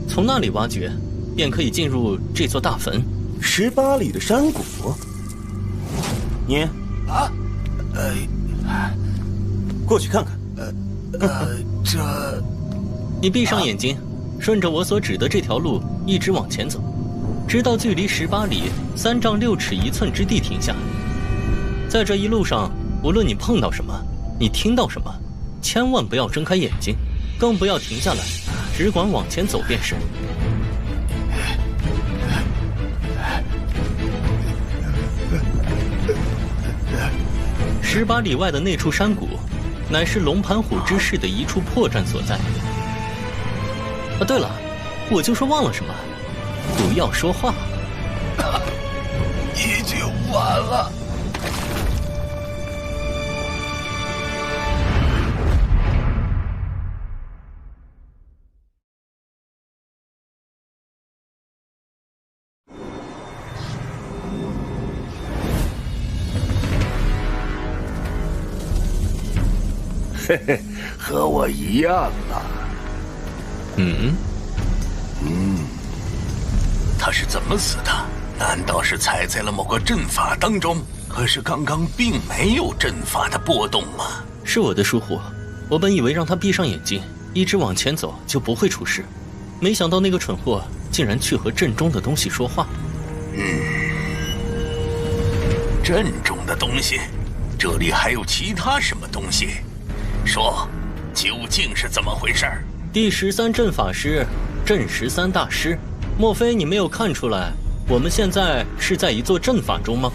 从那里挖掘，便可以进入这座大坟。18里的山谷，你过去看看。你闭上眼睛，顺着我所指的这条路一直往前走，直到距离18里3丈6尺1寸之地停下。在这一路上，无论你碰到什么，你听到什么，千万不要睁开眼睛，更不要停下来，只管往前走便是。18里外的那处山谷，乃是龙盘虎之势的一处破绽所在。啊，对了，我就是忘了什么，不要说话。已经晚了。嘿嘿，和我一样啊。他是怎么死的？难道是踩在了某个阵法当中？可是刚刚并没有阵法的波动嘛。是我的疏忽，我本以为让他闭上眼睛，一直往前走就不会出事，没想到那个蠢货竟然去和阵中的东西说话。阵中的东西？这里还有其他什么东西？说，究竟是怎么回事？第13阵法师，镇13大师，莫非你没有看出来，我们现在是在一座阵法中吗？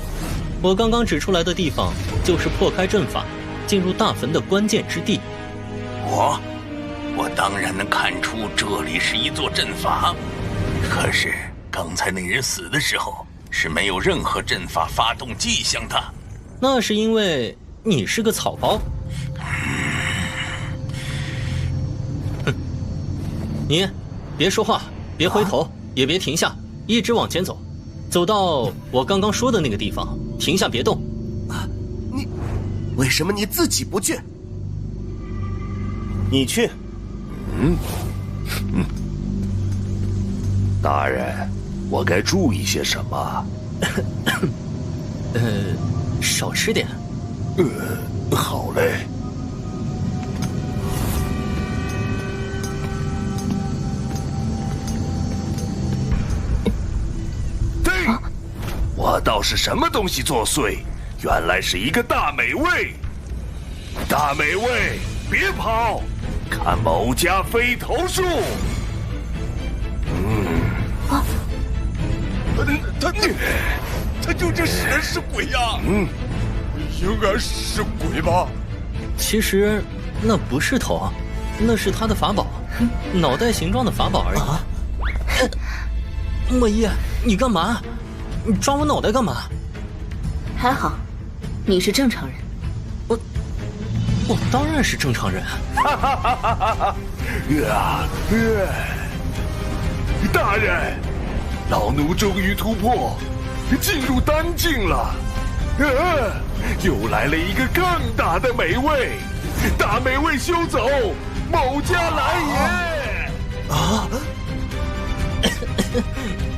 我刚刚指出来的地方，就是破开阵法，进入大坟的关键之地。我当然能看出这里是一座阵法，可是刚才那人死的时候是没有任何阵法发动迹象的。那是因为你是个草包。你别说话，别回头，也别停下，一直往前走，走到我刚刚说的那个地方，停下别动。你为什么你自己不去？你去。大人，我该注意些什么？少吃点。好嘞。我倒是什么东西作祟？原来是一个大美味！大美味，别跑！看某家飞头术！他究竟是人是鬼呀？应该是鬼吧？其实那不是头，那是他的法宝，脑袋形状的法宝而已。莫一，你干嘛？你抓我脑袋干嘛？还好，你是正常人。我当然是正常人。大人，老奴终于突破，进入丹境了。又来了一个更大的美味，大美味休走，某家来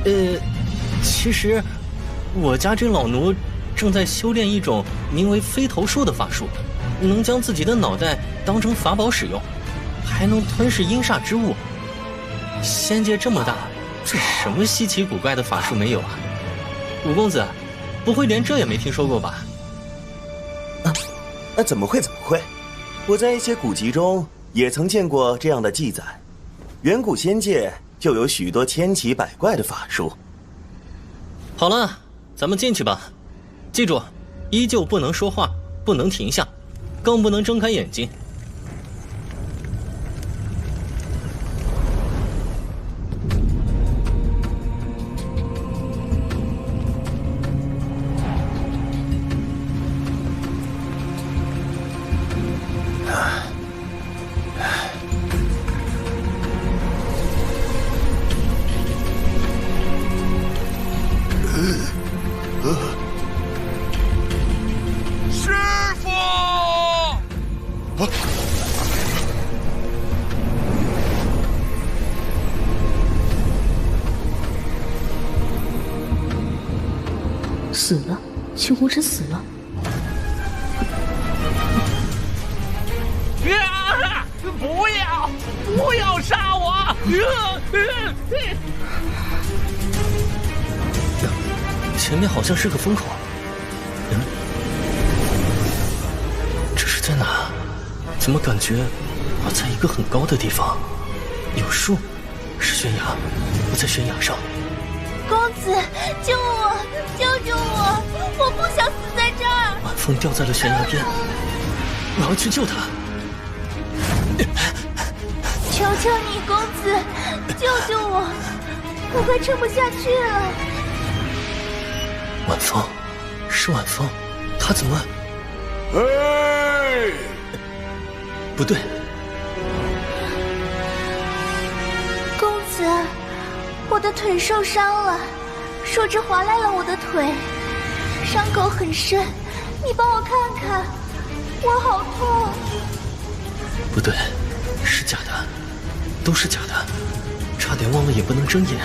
也。其实，我家这老奴正在修炼一种名为飞头术的法术，能将自己的脑袋当成法宝使用，还能吞噬阴煞之物。仙界这么大，这什么稀奇古怪的法术没有啊？五公子，不会连这也没听说过吧？怎么会？我在一些古籍中也曾见过这样的记载，远古仙界就有许多千奇百怪的法术。好了，咱们进去吧。记住，依旧不能说话，不能停下，更不能睁开眼睛。师傅！死了，青湖真死了。不要杀我！前面好像是个风口。这是在哪？怎么感觉我在一个很高的地方？有树，是悬崖，我在悬崖上。公子，救我！救救我！我不想死在这儿。晚风掉在了悬崖边，我要去救他。求求你，公子，救救我！我快撑不下去了。晚风，是晚风，他怎么？哎，不对。公子，我的腿受伤了，树枝划烂了我的腿，伤口很深，你帮我看看，我好痛。不对，是假的，都是假的，差点忘了也不能睁眼。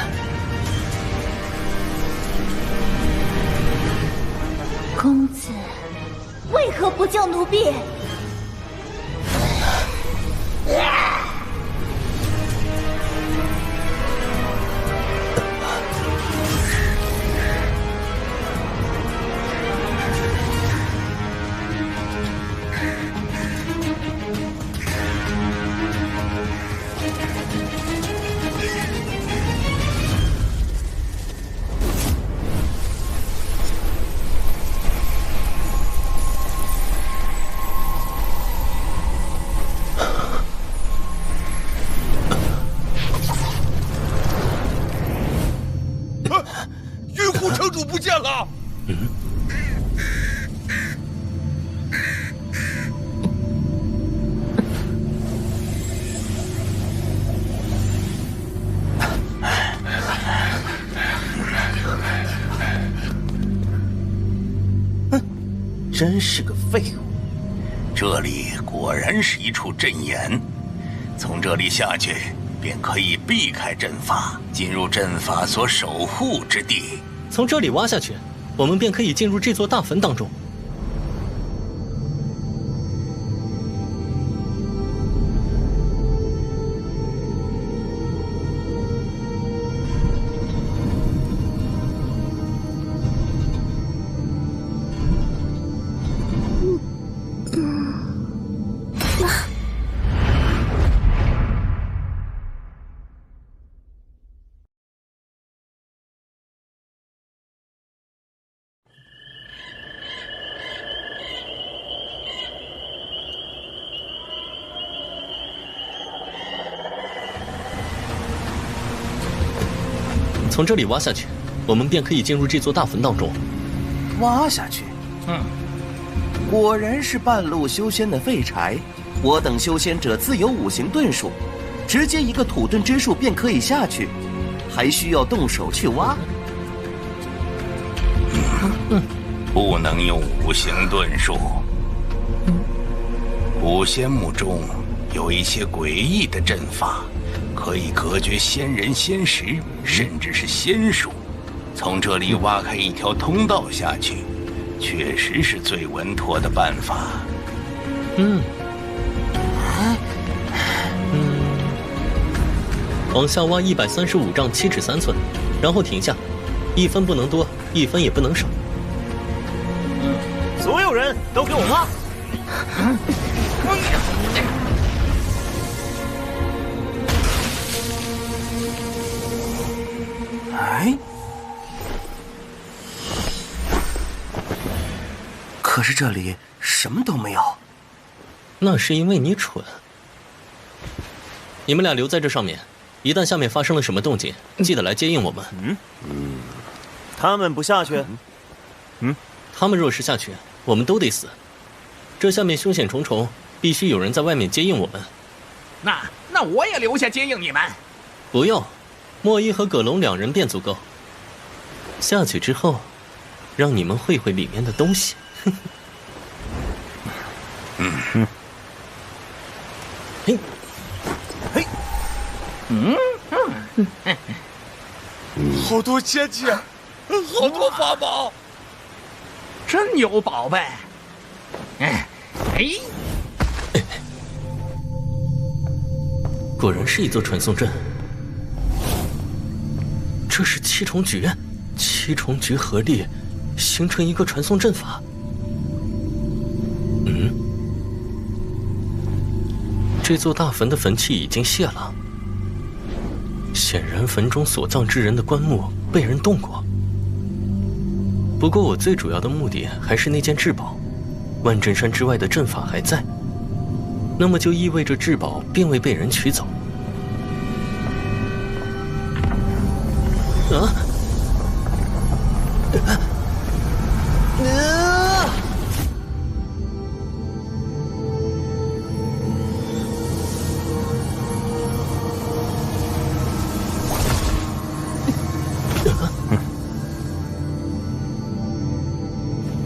公子，为何不救奴婢？真是个废物！这里果然是一处阵眼，从这里下去便可以避开阵法，进入阵法所守护之地。从这里挖下去，我们便可以进入这座大坟当中。从这里挖下去，我们便可以进入这座大坟当中。挖下去？果然是半路修仙的废柴。我等修仙者自有五行遁术，直接一个土遁之术便可以下去，还需要动手去挖？不能用五行遁术。古仙墓中有一些诡异的阵法，可以隔绝仙人、仙石，甚至是仙术。从这里挖开一条通道下去，确实是最稳妥的办法。往下挖135丈7尺3寸，然后停下，1分不能多，1分也不能少。所有人都给我挖！哎，可是这里什么都没有。那是因为你蠢。你们俩留在这上面，一旦下面发生了什么动静，记得来接应我们。他们不下去？他们若是下去，我们都得死。这下面凶险重重，必须有人在外面接应我们。那我也留下接应你们。不用，莫伊和葛龙2人便足够。下去之后，让你们会会里面的东西。好多仙气，好多法宝，真有宝贝。果然是一座传送阵。这是七重局，七重局合力形成一个传送阵法。这座大坟的坟气已经泄了，显然坟中所葬之人的棺木被人动过。不过我最主要的目的还是那件至宝，万镇山之外的阵法还在，那么就意味着至宝并未被人取走。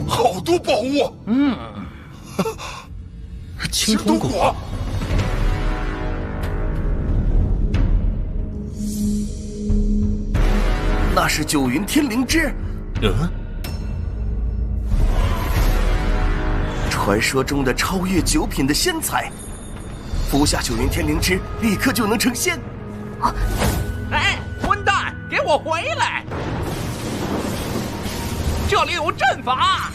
好多宝物！青铜果。那是九云天灵芝。传说中的超越九品的仙才，服下九云天灵芝，立刻就能成仙。哎，混蛋，给我回来！这里有阵法。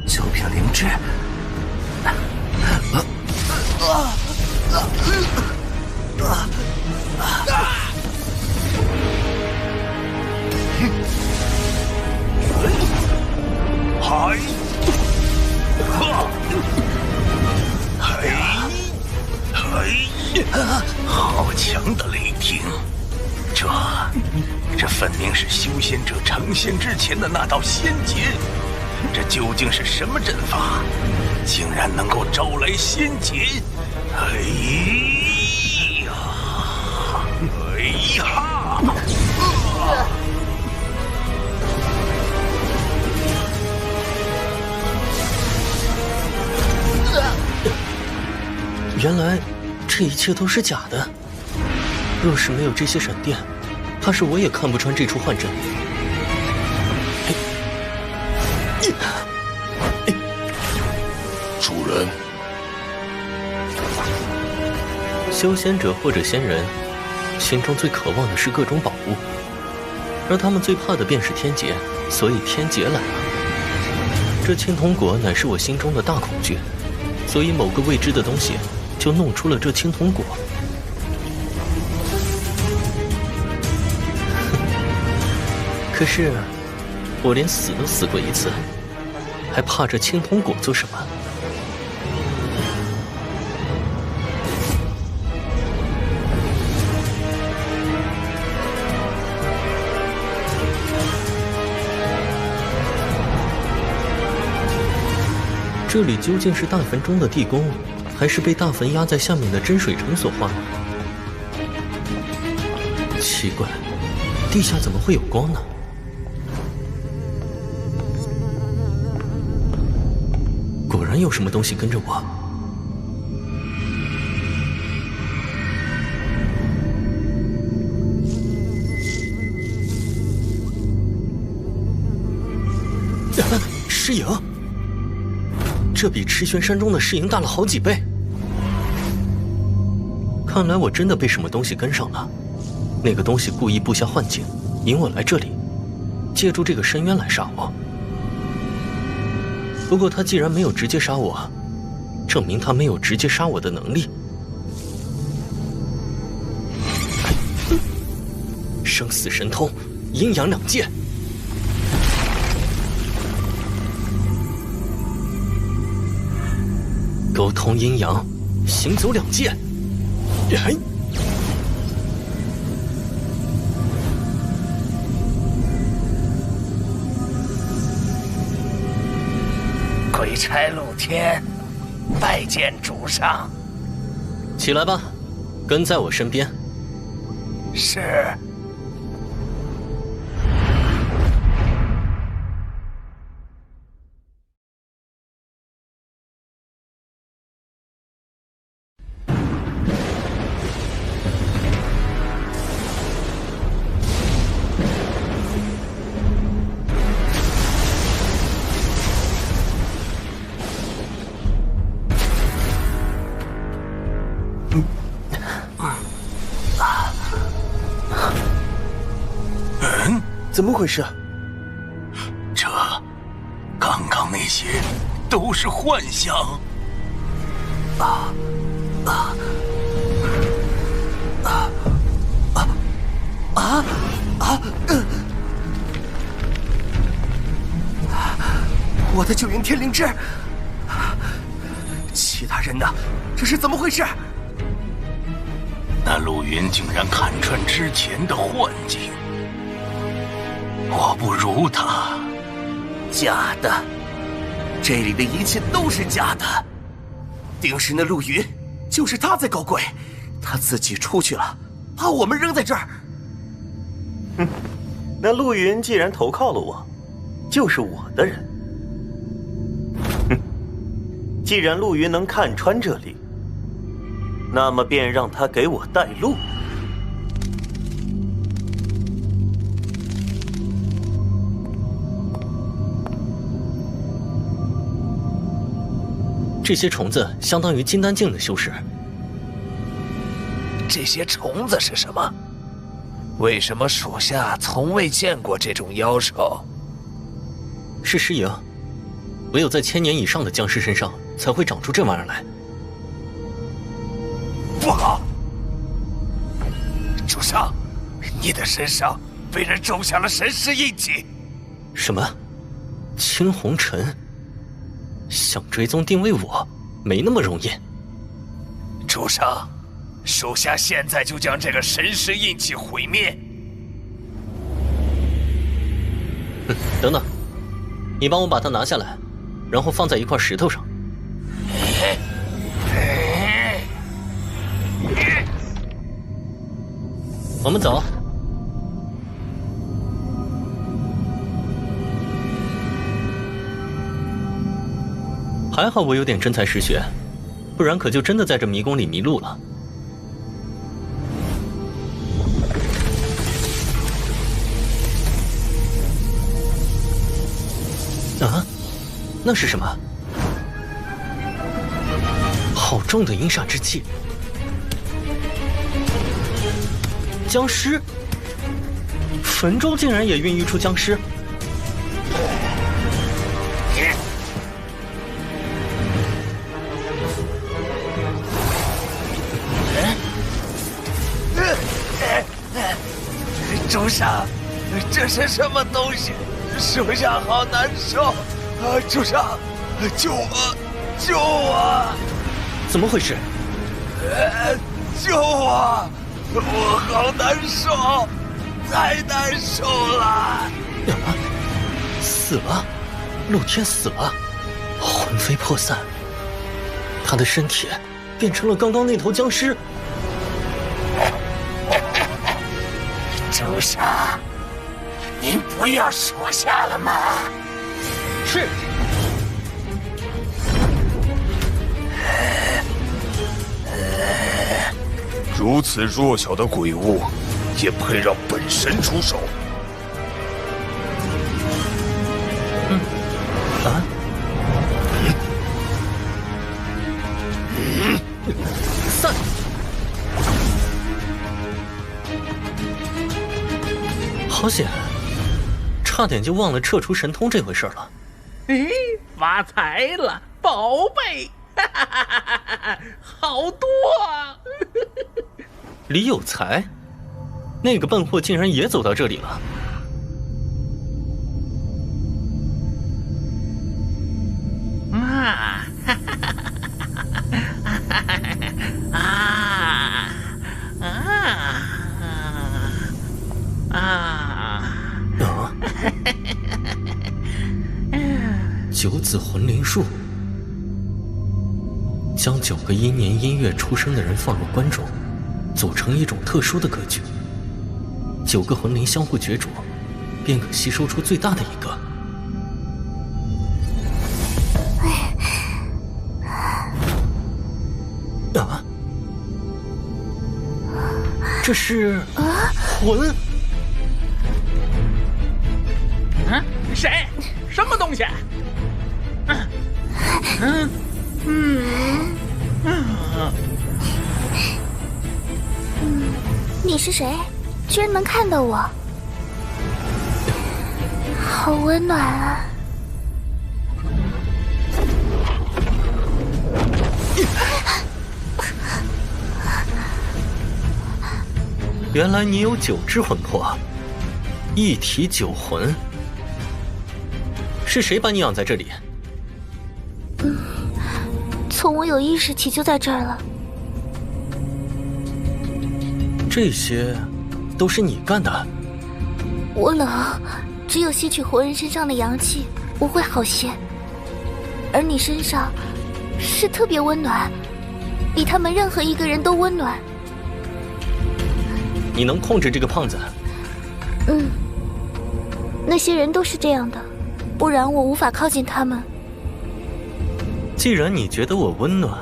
九品灵芝。好强的雷霆！这分明是修仙者成仙之前的那道仙劫。这究竟是什么阵法？竟然能够招来仙劫！原来这一切都是假的。若是没有这些闪电，怕是我也看不穿这出幻阵。主人，修仙者或者仙人，心中最渴望的是各种宝物，而他们最怕的便是天劫，所以天劫来了。这青铜果乃是我心中的大恐惧，所以某个未知的东西就弄出了这青铜果。可是，我连死都死过一次，还怕这青铜果做什么？这里究竟是大坟中的地宫，还是被大坟压在下面的真水城所化？奇怪，地下怎么会有光呢？果然有什么东西跟着我。尸影，这比赤玄山中的尸影大了好几倍。看来我真的被什么东西跟上了。那个东西故意布下幻境，引我来这里，借助这个深渊来杀我。不过他既然没有直接杀我，证明他没有直接杀我的能力。生死神通，阴阳两界。沟通阴阳，行走两界。鬼差露天，拜见主上。起来吧，跟在我身边。是。怎么回事？这，刚刚那些都是幻象。我的救援天灵芝，其他人呢？这是怎么回事？那陆云竟然看穿之前的幻境，我不如他。假的，这里的一切都是假的。定是那陆云，就是他在搞鬼，他自己出去了，把我们扔在这儿。哼，那陆云既然投靠了我，就是我的人。哼，既然陆云能看穿这里，那么便让他给我带路。这些虫子相当于金丹境的修士。这些虫子是什么？为什么属下从未见过这种妖兽？是尸蝇，唯有在1000年以上的僵尸身上才会长出这玩意儿来。不好！主上，你的身上被人种下了神识印记。什么？青红尘？想追踪定位我，没那么容易。主上，属下现在就将这个神识印记毁灭。等等，你帮我把它拿下来，然后放在一块石头上。我们走。还好我有点真才实学，不然可就真的在这迷宫里迷路了。啊，那是什么？好重的阴煞之气！僵尸？坟中竟然也孕育出僵尸？主上，这是什么东西？属下好难受！主上，救我！救我！怎么回事？救我！我好难受，太难受了！死了，陆天死了，魂飞魄散，他的身体变成了刚刚那头僵尸。主上，您不要属下了吗？是。如此弱小的鬼物，也配让本神出手？散！好险，差点就忘了撤除神通这回事了。咦，发财了，宝贝！哈哈哈哈哈！好多啊！李有才，那个笨货竟然也走到这里了。啊！九子魂灵术，将9个阴年阴月出生的人放入棺中，组成一种特殊的格局。9个魂灵相互角逐，便可吸收出最大的一个。啊！这是魂？嗯，谁？什么东西？是谁？居然能看到我，好温暖啊！原来你有9只魂魄，一体9魂。是谁把你养在这里？从我有意识起就在这儿了。这些都是你干的？我冷，只有吸取活人身上的阳气，我会好些。而你身上是特别温暖，比他们任何一个人都温暖。你能控制这个胖子？那些人都是这样的，不然我无法靠近他们。既然你觉得我温暖，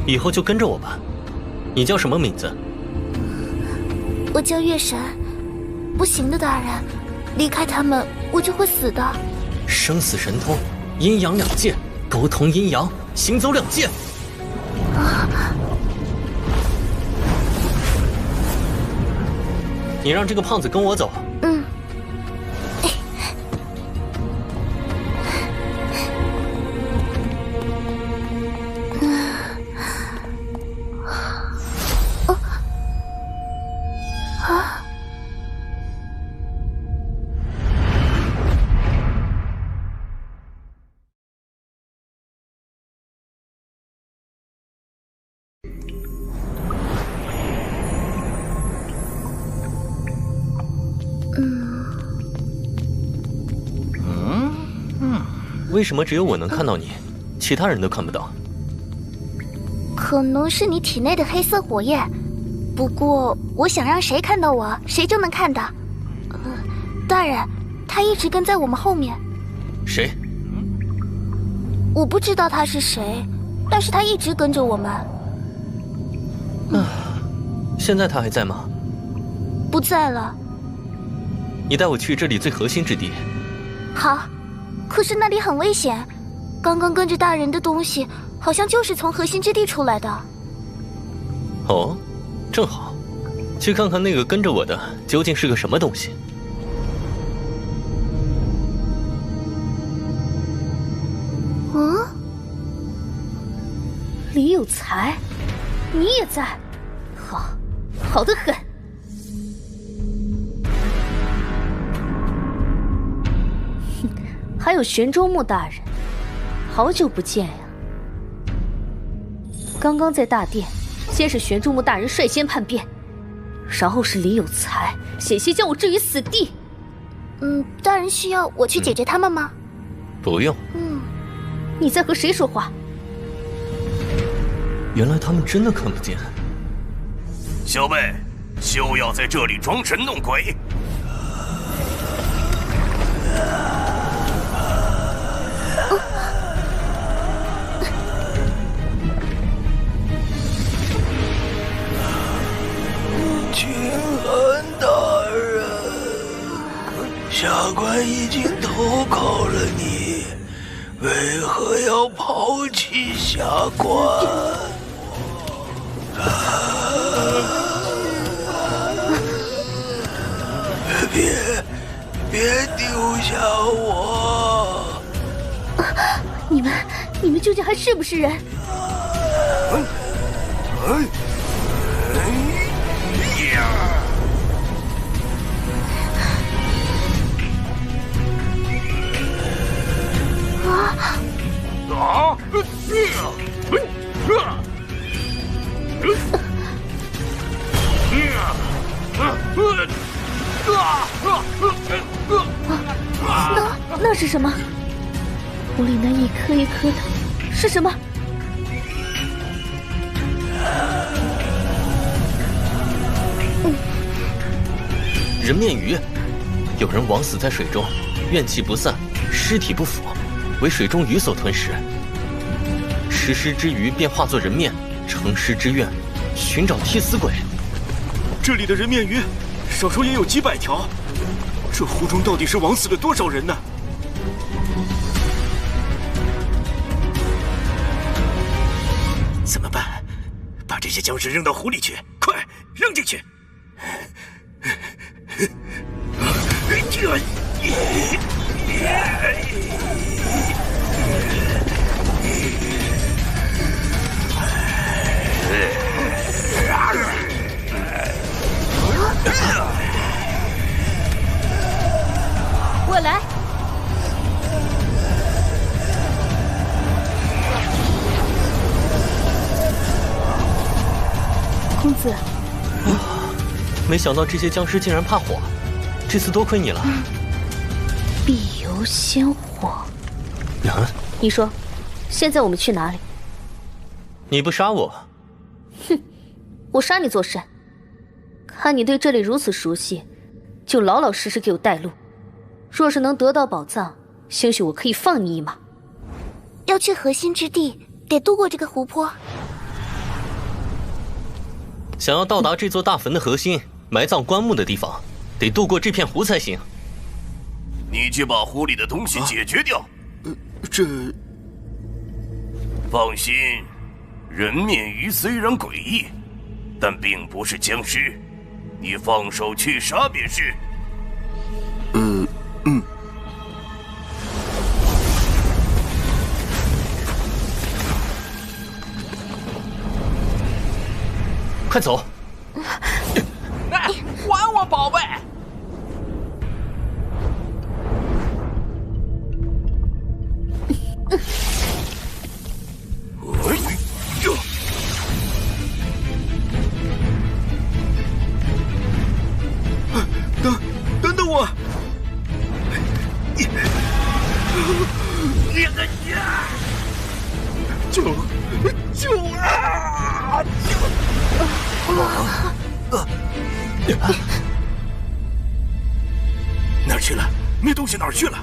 以后就跟着我吧。你叫什么名字？我叫月神。不行的，大人，离开他们，我就会死的。生死神通，阴阳2界，沟通阴阳，行走2界。你让这个胖子跟我走。为什么只有我能看到你，其他人都看不到？可能是你体内的黑色火焰，不过我想让谁看到我，谁就能看到。大人，他一直跟在我们后面。谁？我不知道他是谁，但是他一直跟着我们。现在他还在吗？不在了。你带我去这里最核心之地。好。可是那里很危险，刚刚跟着大人的东西好像就是从核心之地出来的。哦，正好，去看看那个跟着我的究竟是个什么东西。李有才，你也在？好得很。还有玄州木大人，好久不见呀！刚刚在大殿，先是玄州木大人率先叛变，然后是李有才险些将我置于死地。大人需要我去解决他们吗？不用。你在和谁说话？原来他们真的看不见。小辈，休要在这里装神弄鬼！清寒大人，下官已经投靠了你，为何要抛弃下官？别丢下我！你们究竟还是不是人？那是什么？湖里那一颗一颗的，是什么？人面鱼，有人枉死在水中，怨气不散，尸体不腐，为水中鱼所吞噬。食尸之鱼便化作人面，成尸之愿，寻找替死鬼。这里的人面鱼，少说也有几百条。这湖中到底是枉死了多少人呢？怎么办？把这些僵尸扔到湖里去，快扔进去！我来。公子，没想到这些僵尸竟然怕火，这次多亏你了。碧游仙火。啊？你说，现在我们去哪里？你不杀我？哼，我杀你做甚？看你对这里如此熟悉，就老老实实给我带路。若是能得到宝藏，兴许我可以放你一马。要去核心之地，得渡过这个湖泊。想要到达这座大坟的核心，埋葬棺木的地方，得渡过这片湖才行。你去把湖里的东西解决掉。这……放心，人面鱼虽然诡异，但并不是僵尸，你放手去杀便是。快走！哎，还我宝贝！等等我！救啊！哪儿去了？那东西哪儿去了？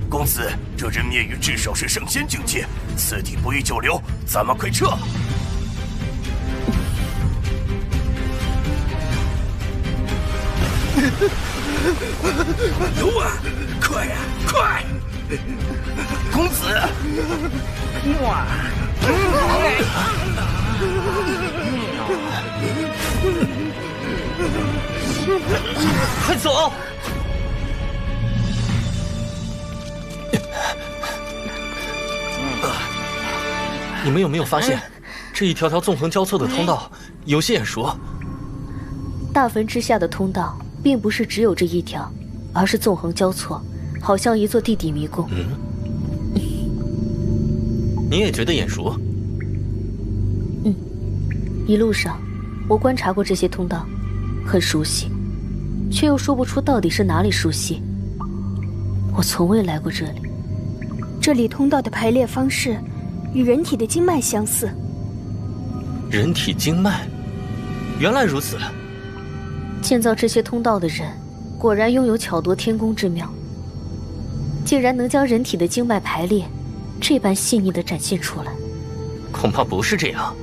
公子，这人面鱼至少是圣仙境界，此地不宜久留，咱们快撤！游啊！快呀，快！公子，哇！快走！你们有没有发现，这一条条纵横交错的通道有些眼熟？大坟之下的通道并不是只有这一条，而是纵横交错，好像一座地底迷宫。你也觉得眼熟？一路上，我观察过这些通道，很熟悉，却又说不出到底是哪里熟悉。我从未来过这里。这里通道的排列方式与人体的经脉相似。人体经脉，原来如此。建造这些通道的人，果然拥有巧夺天工之妙，竟然能将人体的经脉排列这般细腻地展现出来。恐怕不是这样，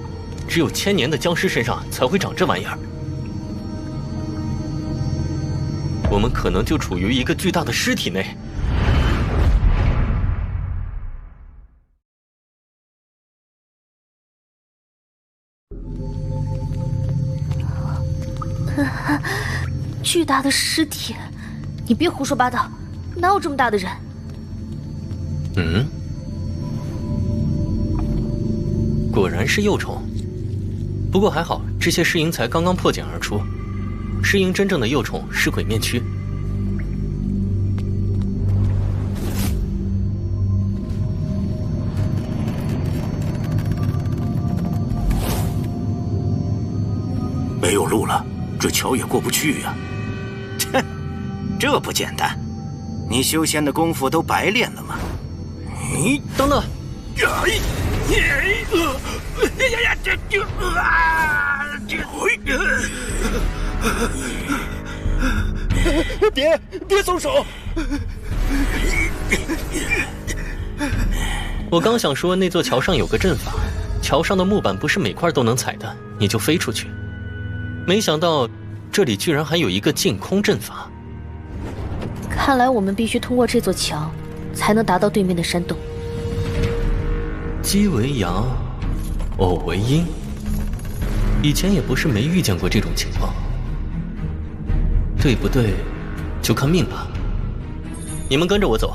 只有1000年的僵尸身上才会长这玩意儿。我们可能就处于一个巨大的尸体内。巨大的尸体，你别胡说八道，哪有这么大的人？果然是幼虫。不过还好，这些尸蝇才刚刚破茧而出。尸蝇真正的幼虫是鬼面蛆。没有路了，这桥也过不去呀。切，这不简单，你修仙的功夫都白练了吗？等等！别松手！我刚想说那座桥上有个阵法，桥上的木板不是每块都能踩的，你就飞出去。没想到这里居然还有一个净空阵法。看来我们必须通过这座桥，才能达到对面的山洞。鸡为阳，偶为阴。以前也不是没遇见过这种情况。对不对，就看命吧。你们跟着我走，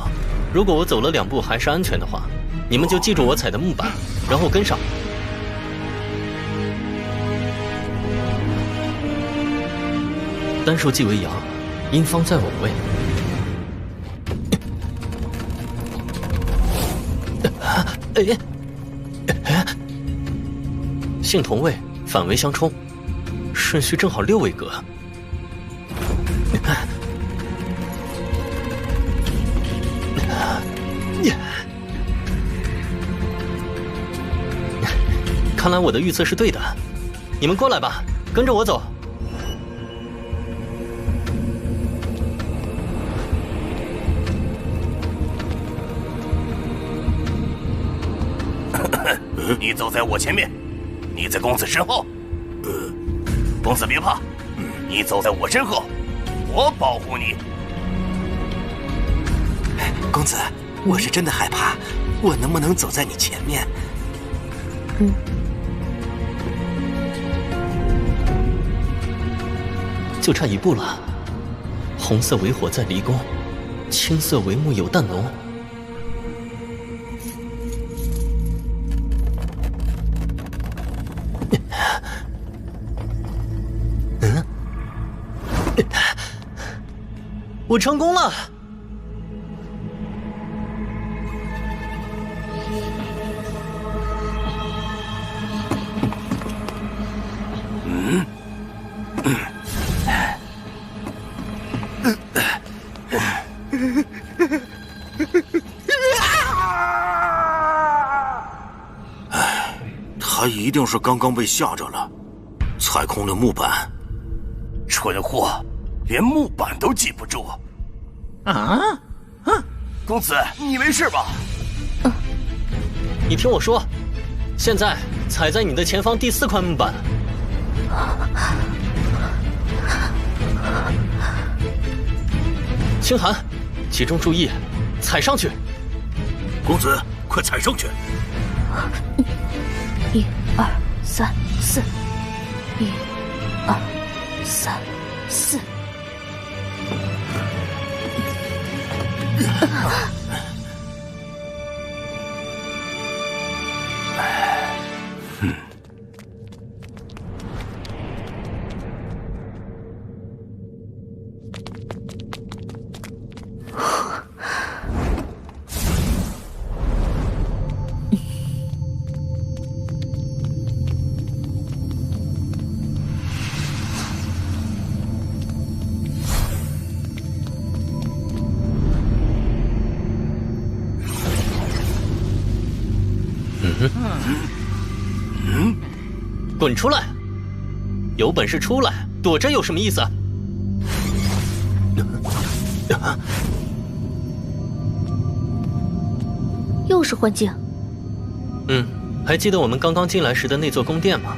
如果我走了2步还是安全的话，你们就记住我踩的木板，然后跟上。单数即为阳，阴方在我位。姓同位，反为相冲，顺序正好6位格。看来我的预测是对的，你们过来吧，跟着我走。你走在我前面，你在公子身后。公子别怕，你走在我身后，我保护你。公子，我是真的害怕，我能不能走在你前面？就差1步了。红色为火在离宫，青色为木有淡浓。我成功了！他一定是刚刚被吓着了，踩空了木板。蠢货，连木板都记不住。公子，你没事吧？你听我说，现在踩在你的前方第4块木板。清寒，集中注意，踩上去。公子，快踩上去！1、2、3、4，1、2、3、4。滚出来！有本事出来，躲着有什么意思？又是幻境。还记得我们刚刚进来时的那座宫殿吗？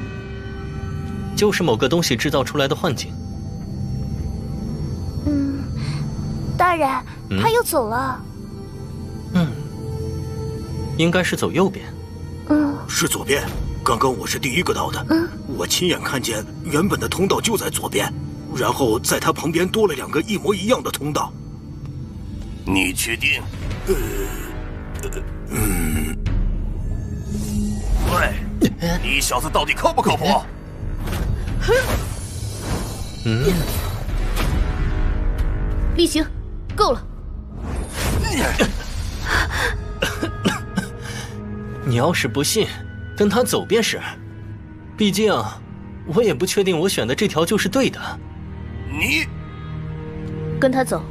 就是某个东西制造出来的幻境。大人，他又走了。应该是走右边。是左边。刚刚我是第1个到的，我亲眼看见原本的通道就在左边，然后在它旁边多了2个一模一样的通道。你确定？喂，你小子到底靠不靠谱？厉行，够了。你要是不信，跟他走便是。毕竟，我也不确定我选的这条就是对的。你跟他走。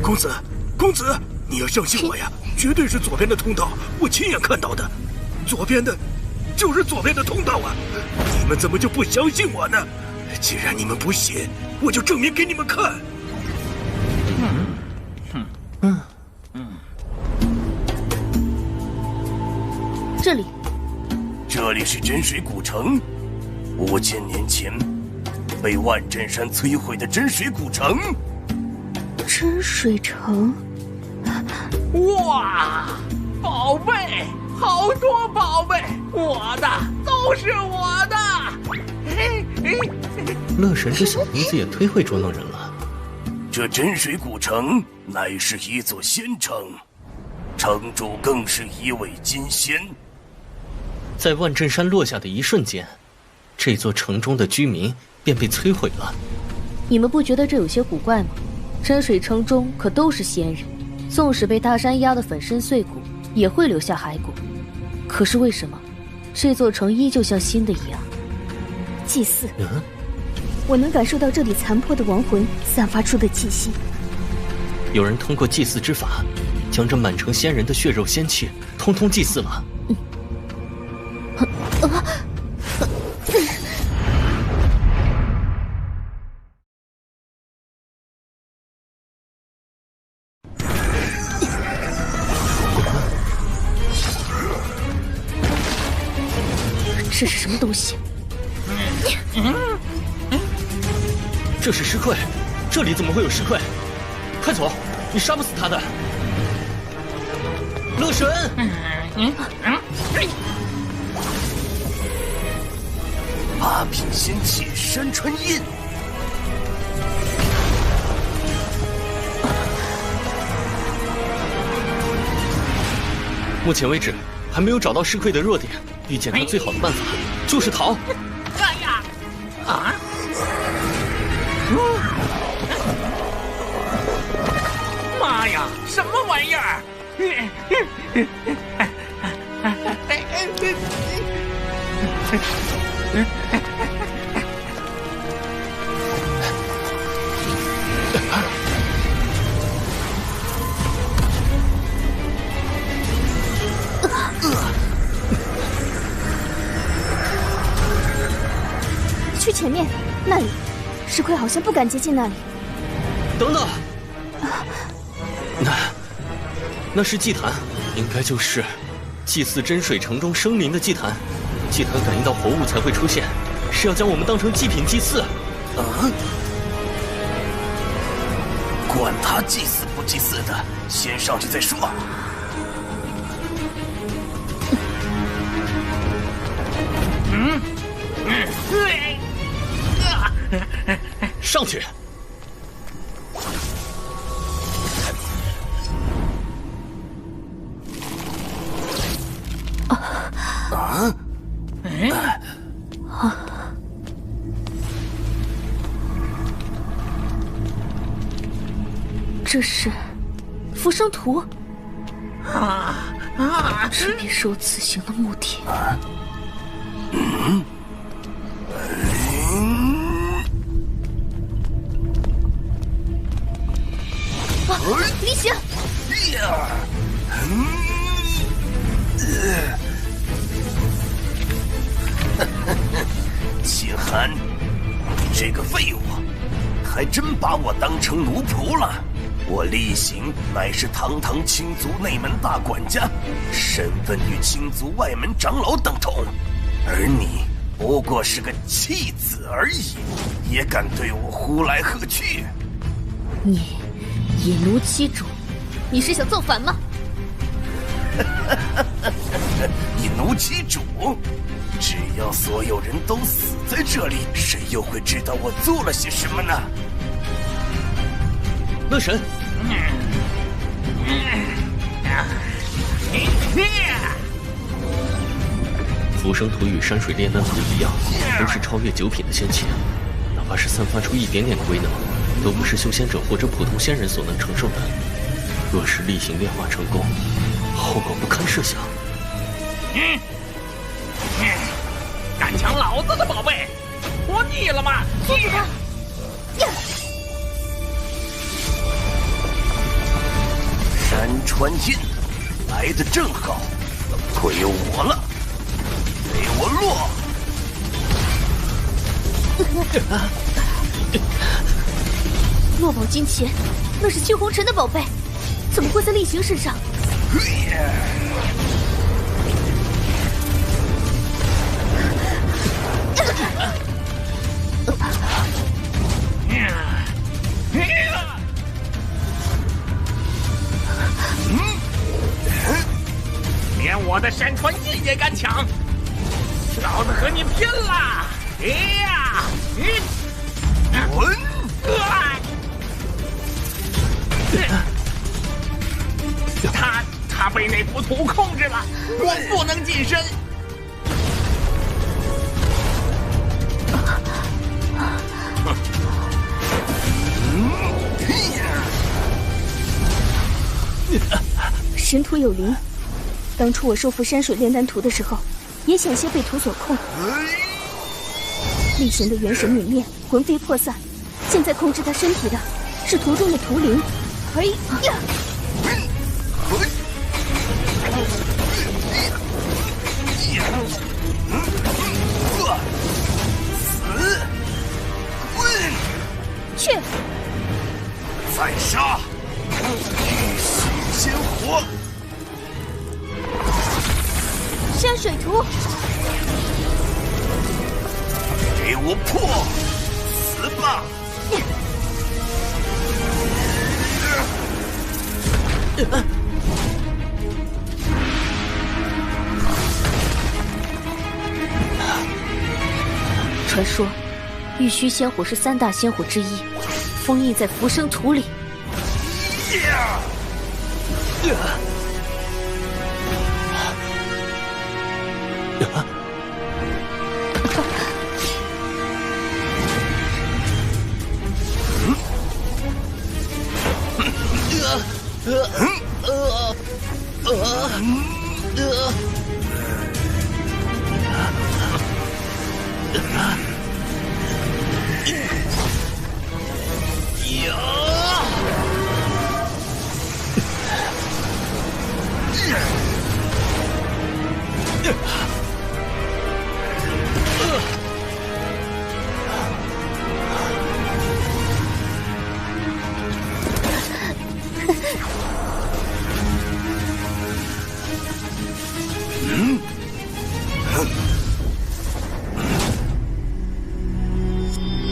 公子，公子，你要相信我呀，绝对是左边的通道，我亲眼看到的。左边的，就是左边的通道啊！你们怎么就不相信我呢？既然你们不信，我就证明给你们看。这里，这里是真水古城，5000年前被万镇山摧毁的真水古城。真水城，哇，宝贝，好多宝贝，我的都是我的。乐神这小妮子也忒会捉弄人了。这真水古城乃是一座仙城，城主更是一位金仙。在万镇山落下的一瞬间，这座城中的居民便被摧毁了。你们不觉得这有些古怪吗？真水城中可都是仙人，纵使被大山压得粉身碎骨，也会留下骸骨。可是为什么这座城依旧像新的一样？祭祀。我能感受到这里残破的亡魂散发出的气息。有人通过祭祀之法，将这满城仙人的血肉仙气通通祭祀了。这是什么东西？这是尸块，这里怎么会有尸块？快走，你杀不死他的。乐神，八品仙器山川印。目前为止还没有找到尸块的弱点，遇见他最好的办法就是逃。哎呀！啊！妈呀！什么玩意儿？去前面，那里，石块好像不敢接近那里。等等，那是祭坛，应该就是祭祀真水城中生灵的祭坛。祭坛感应到活物才会出现，是要将我们当成祭品祭祀。管他祭祀不祭祀的，先上去再说。上去！这是浮生图。这便是我此行的目的。离行！秦寒，你这个废物，还真把我当成奴仆了。我厉行乃是堂堂青族内门大管家，身份与青族外门长老等同，而你不过是个弃子而已，也敢对我呼来喝去？你野奴欺主，你是想造反吗？以奴欺主？只要所有人都死在这里，谁又会知道我做了些什么呢？乐神，浮生图与山水炼丹图一样，都是超越9品的仙器，哪怕是散发出一点点的威能，都不是修仙者或者普通仙人所能承受的。若是厉行炼化成功，后果不堪设想。敢抢老子的宝贝，活腻了吗？阻止他！山川印来得正好，亏我了，给我落！落宝金钱，那是青红尘的宝贝，怎么会在厉行身上？连我的山川印也敢抢，老子和你拼了！他被那幅图控制了，我不能近身。神图有灵，当初我收服山水炼丹图的时候，也险些被图所控。厉贤的元神泯灭，魂飞魄散，现在控制他身体的是图中的图灵。哎呀！去！再杀！浴血鲜活！山水图！给我破！死吧！传说，玉虚仙火是3大仙火之一，封印在浮生图里。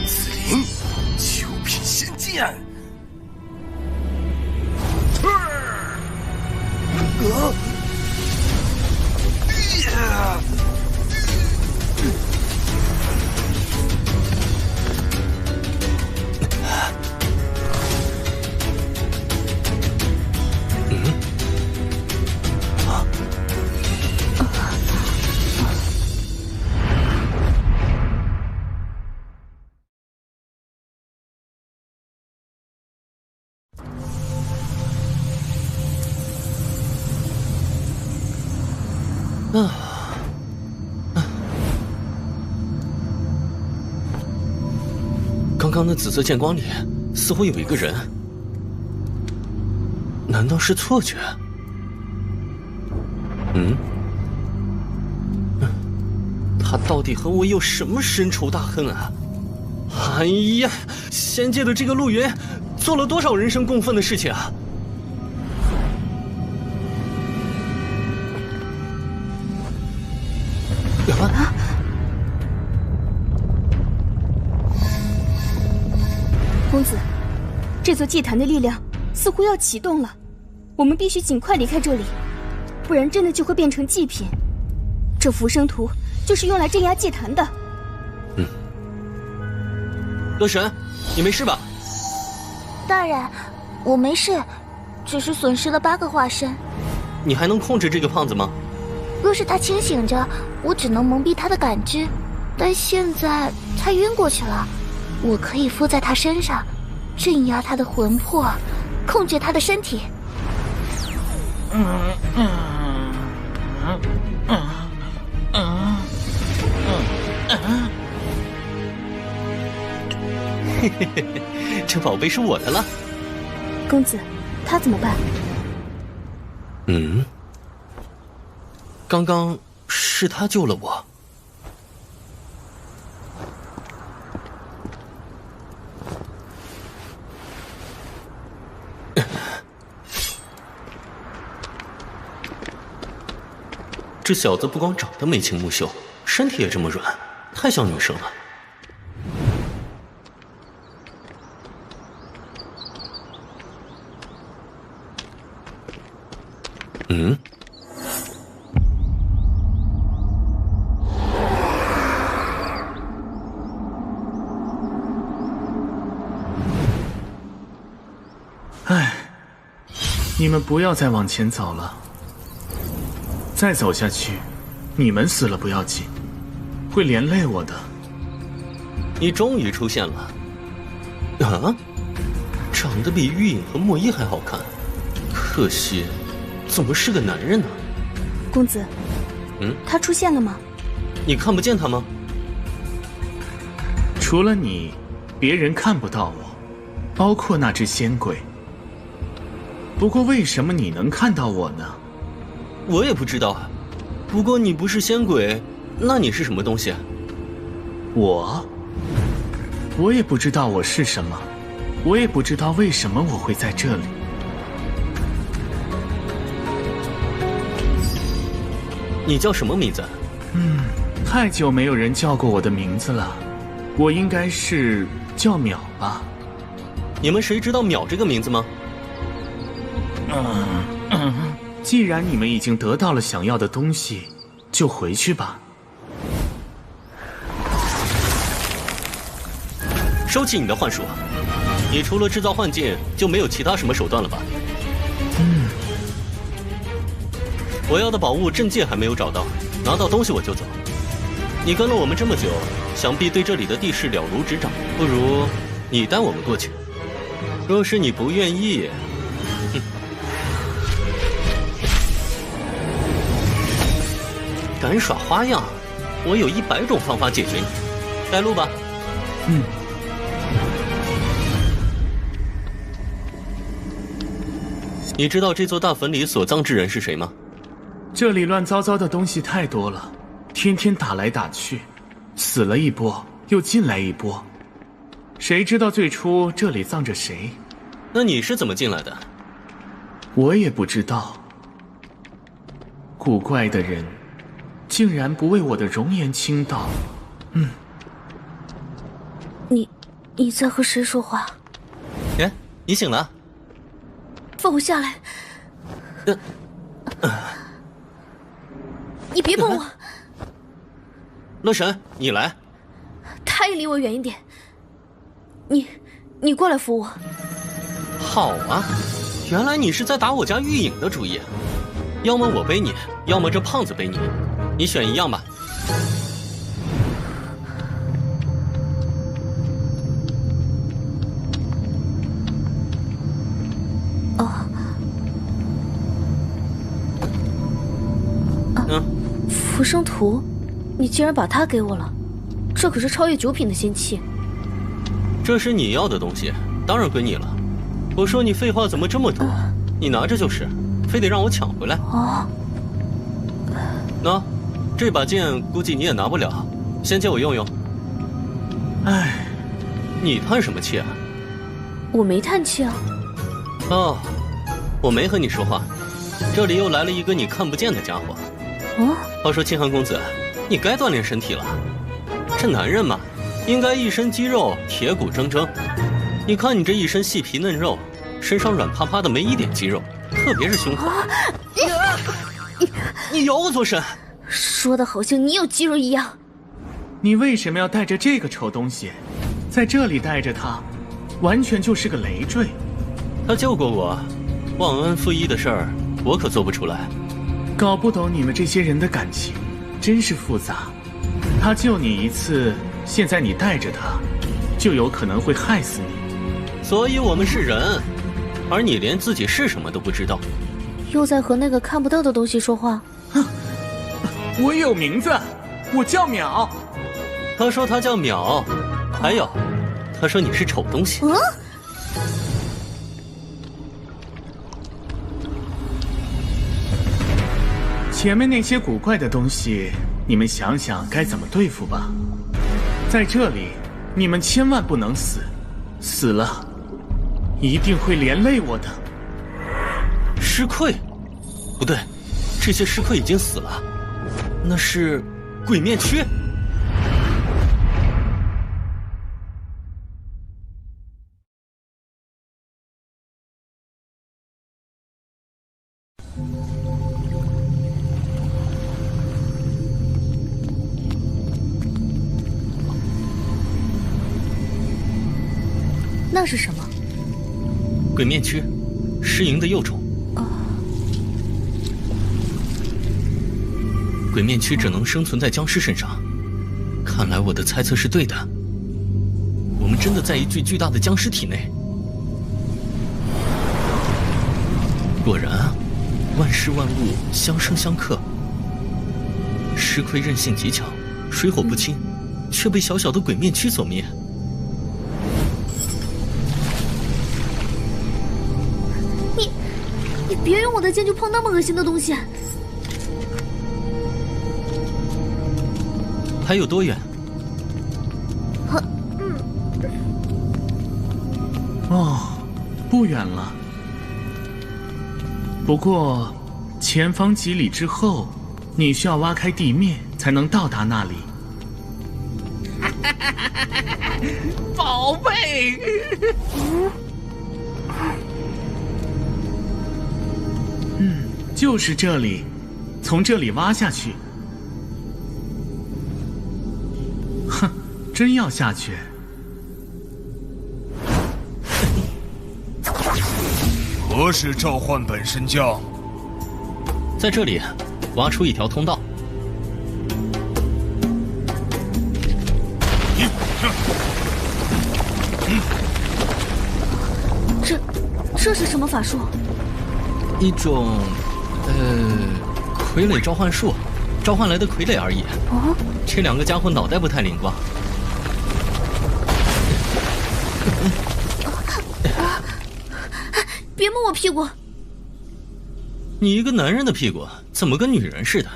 紫灵，九品仙剑。刚刚的紫色剑光里，似乎有一个人，难道是错觉？他到底和我有什么深仇大恨啊？哎呀，仙界的这个陆云，做了多少人生共愤的事情啊！公子，这座祭坛的力量似乎要启动了，我们必须尽快离开这里，不然真的就会变成祭品。这浮生图就是用来镇压祭坛的。乐神，你没事吧？大人，我没事，只是损失了8个化身。你还能控制这个胖子吗？若是他清醒着，我只能蒙蔽他的感知，但现在他晕过去了，我可以附在他身上，镇压他的魂魄，控制他的身体。嘿嘿嘿，这宝贝是我的了。公子，他怎么办？刚刚是他救了我。这小子不光长得眉清目秀，身体也这么软，太像女生了。唉，你们不要再往前走了。再走下去，你们死了不要紧，会连累我的。你终于出现了。啊？长得比玉影和莫一还好看，可惜，怎么是个男人呢？公子，他出现了吗？你看不见他吗？除了你，别人看不到我，包括那只仙鬼。不过为什么你能看到我呢？我也不知道。不过你不是仙鬼，那你是什么东西？我也不知道我是什么，我也不知道为什么我会在这里。你叫什么名字？太久没有人叫过我的名字了，我应该是叫淼吧。你们谁知道淼这个名字吗？既然你们已经得到了想要的东西，就回去吧。收起你的幻术，你除了制造幻境，就没有其他什么手段了吧？我要的宝物镇界还没有找到，拿到东西我就走。你跟了我们这么久，想必对这里的地势了如指掌，不如你带我们过去。若是你不愿意，敢耍花样，我有100种方法解决你。带路吧。你知道这座大坟里所葬之人是谁吗？这里乱糟糟的东西太多了，天天打来打去，死了一波又进来一波，谁知道最初这里葬着谁？那你是怎么进来的？我也不知道。古怪的人竟然不为我的容颜倾倒。你在和谁说话？哎，你醒了？放我下来！你别碰我！乐神，你来。他也离我远一点。你过来扶我。好啊，原来你是在打我家玉影的主意。要么我背你，要么这胖子背你，你选一样吧。浮生图，你竟然把它给我了，这可是超越9品的仙器。这是你要的东西，当然归你了。我说你废话怎么这么多？你拿着就是，非得让我抢回来。喏，这把剑估计你也拿不了，先借我用用。唉，你叹什么气啊？我没叹气啊。哦，我没和你说话。这里又来了一个你看不见的家伙。话说清寒公子，你该锻炼身体了。这男人嘛，应该一身肌肉，铁骨铮铮。你看你这一身细皮嫩肉，身上软趴趴的，没一点肌肉，特别是胸口。你咬我做甚？说的好像你有肌肉一样。你为什么要带着这个丑东西？在这里带着它，完全就是个累赘。他救过我，忘恩负义的事儿，我可做不出来。搞不懂你们这些人的感情，真是复杂。他救你一次，现在你带着他，就有可能会害死你。所以我们是人，而你连自己是什么都不知道。又在和那个看不到的东西说话。我有名字，我叫淼。他说他叫淼，还有，他说你是丑东西。前面那些古怪的东西，你们想想该怎么对付吧。在这里，你们千万不能死，死了，一定会连累我的。尸溃？不对，这些尸溃已经死了，那是鬼面躯。那是什么？鬼面躯。尸蝇的幼种。鬼面躯只能生存在僵尸身上，看来我的猜测是对的。我们真的在一具巨大的僵尸体内。果然啊，万事万物相生相克。石奎韧性极强，水火不侵，却被小小的鬼面躯所灭。你别用我的剑去碰那么恶心的东西。还有多远？哦，不远了。不过，前方几里之后，你需要挖开地面才能到达那里。宝贝！就是这里，从这里挖下去。哼，真要下去？何时召唤本神将？在这里，挖出一条通道。这是什么法术？一种，傀儡召唤术，召唤来的傀儡而已。哦，这两个家伙脑袋不太灵光。别摸我屁股！你一个男人的屁股怎么跟女人似的？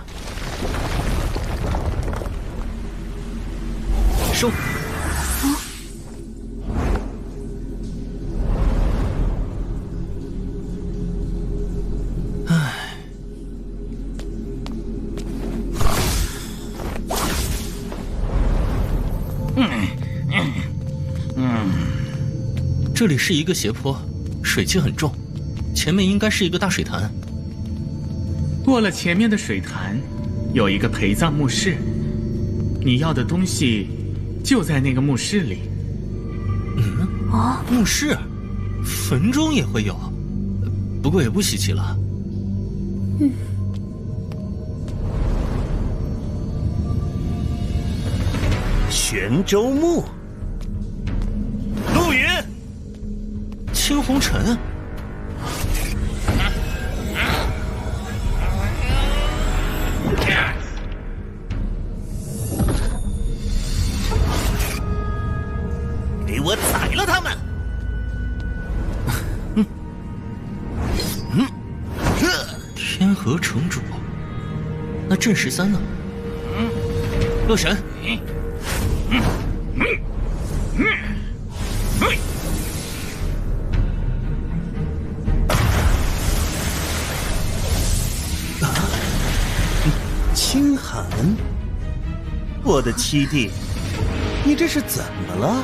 收。这里是一个斜坡，水气很重，前面应该是一个大水潭。过了前面的水潭，有一个陪葬墓室，你要的东西就在那个墓室里。墓室，坟中也会有，不过也不稀奇了。玄州墓，陆云，青红尘。给我宰了他们！天河城主，那镇13呢？洛神。清寒，我的七弟，你这是怎么了？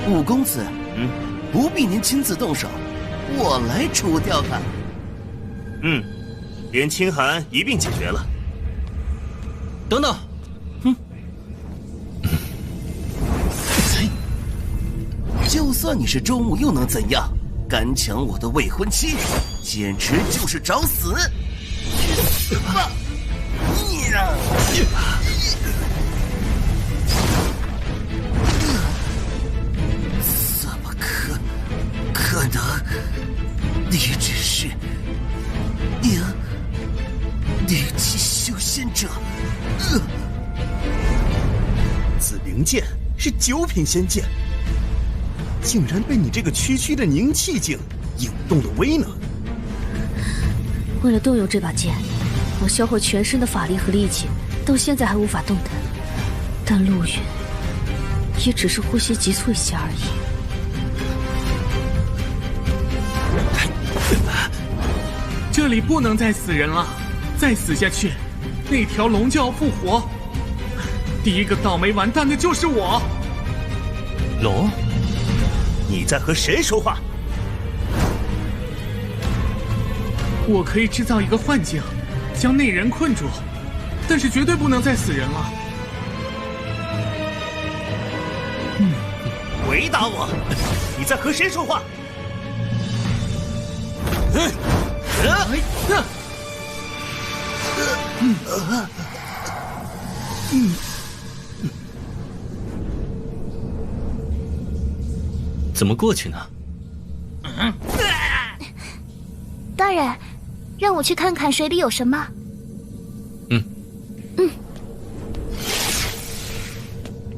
五公子，不必您亲自动手，我来除掉他。连清寒一并解决了。等等，就算你是周牧，又能怎样？敢抢我的未婚妻，简直就是找死！吧！怎么可能？你只是灵气修仙者。紫灵剑是9品仙剑，竟然被你这个区区的凝气境引动了威能。为了动用这把剑，我消耗全身的法力和力气，到现在还无法动弹。但陆云也只是呼吸急促一些而已。这里不能再死人了，再死下去，那条龙就要复活。第一个倒霉完蛋的就是我。龙，你在和谁说话？我可以制造一个幻境，将那人困住，但是绝对不能再死人了。回答我，你在和谁说话？怎么过去呢？大人，让我去看看水里有什么。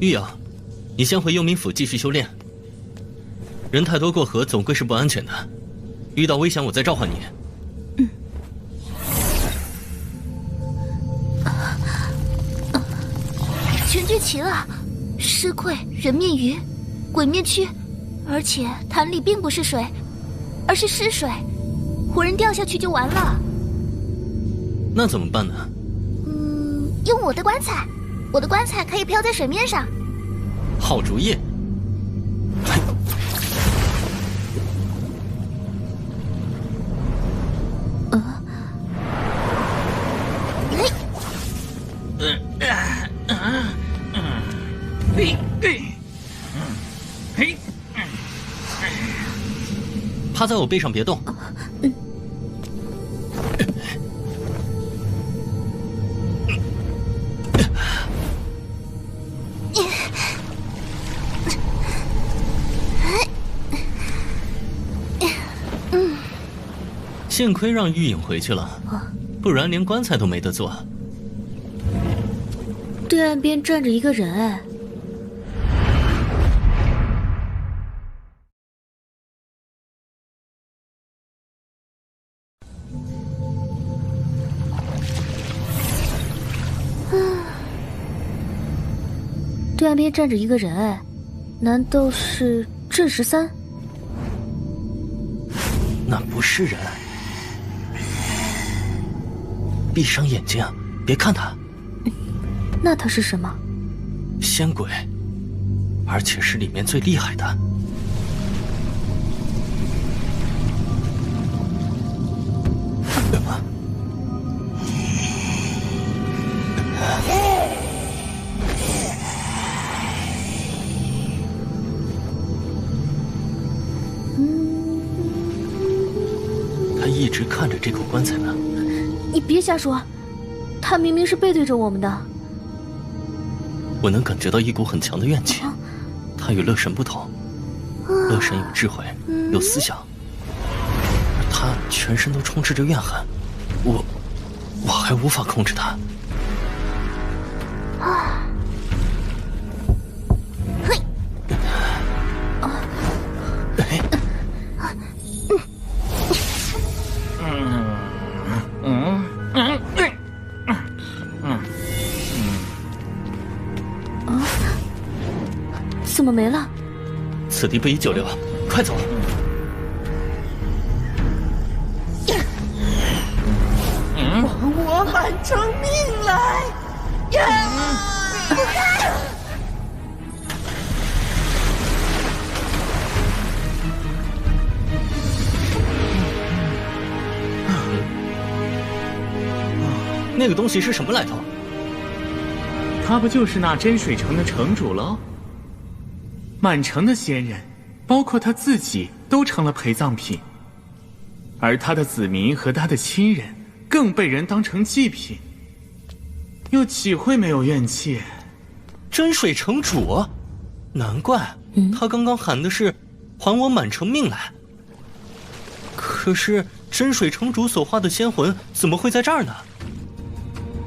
玉瑶，你先回幽冥府继续修炼。人太多过河总归是不安全的，遇到危险我再召唤你。全聚齐了，尸溃、人面鱼、鬼面蛆，而且潭里并不是水，而是湿水，活人掉下去就完了。那怎么办呢？用我的棺材，我的棺材可以漂在水面上。好主意。趴在我背上别动。幸亏让玉影回去了，不然连棺材都没得做。对岸边站着一个人哎。对岸边站着一个人哎，难道是郑13？那不是人。闭上眼睛，别看他。那他是什么？仙鬼，而且是里面最厉害的。他一直看着这口棺材呢。你别瞎说，他明明是背对着我们的。我能感觉到一股很强的怨气。他与乐神不同，乐神有智慧，有思想，而他全身都充斥着怨恨。我还无法控制他。怎么没了？此地不宜久留，快走！还我满城命来！那个东西是什么来头？他不就是那真水城的城主喽？满城的仙人，包括他自己，都成了陪葬品，而他的子民和他的亲人，更被人当成祭品，又岂会没有怨气？真水城主，难怪他刚刚喊的是“还我满城命来”。可是真水城主所化的仙魂怎么会在这儿呢？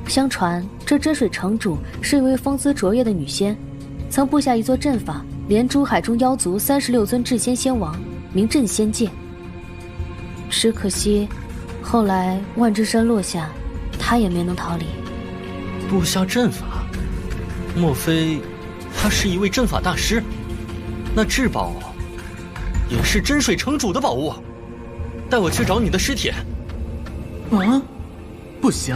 相传这真水城主是一位风姿卓越的女仙，曾布下一座阵法，连珠海中妖族36尊至仙仙王，名震仙界。只可惜后来万之山落下，他也没能逃离。布下阵法，莫非他是一位阵法大师？那至宝也是真水城主的宝物。带我去找你的尸体。不行，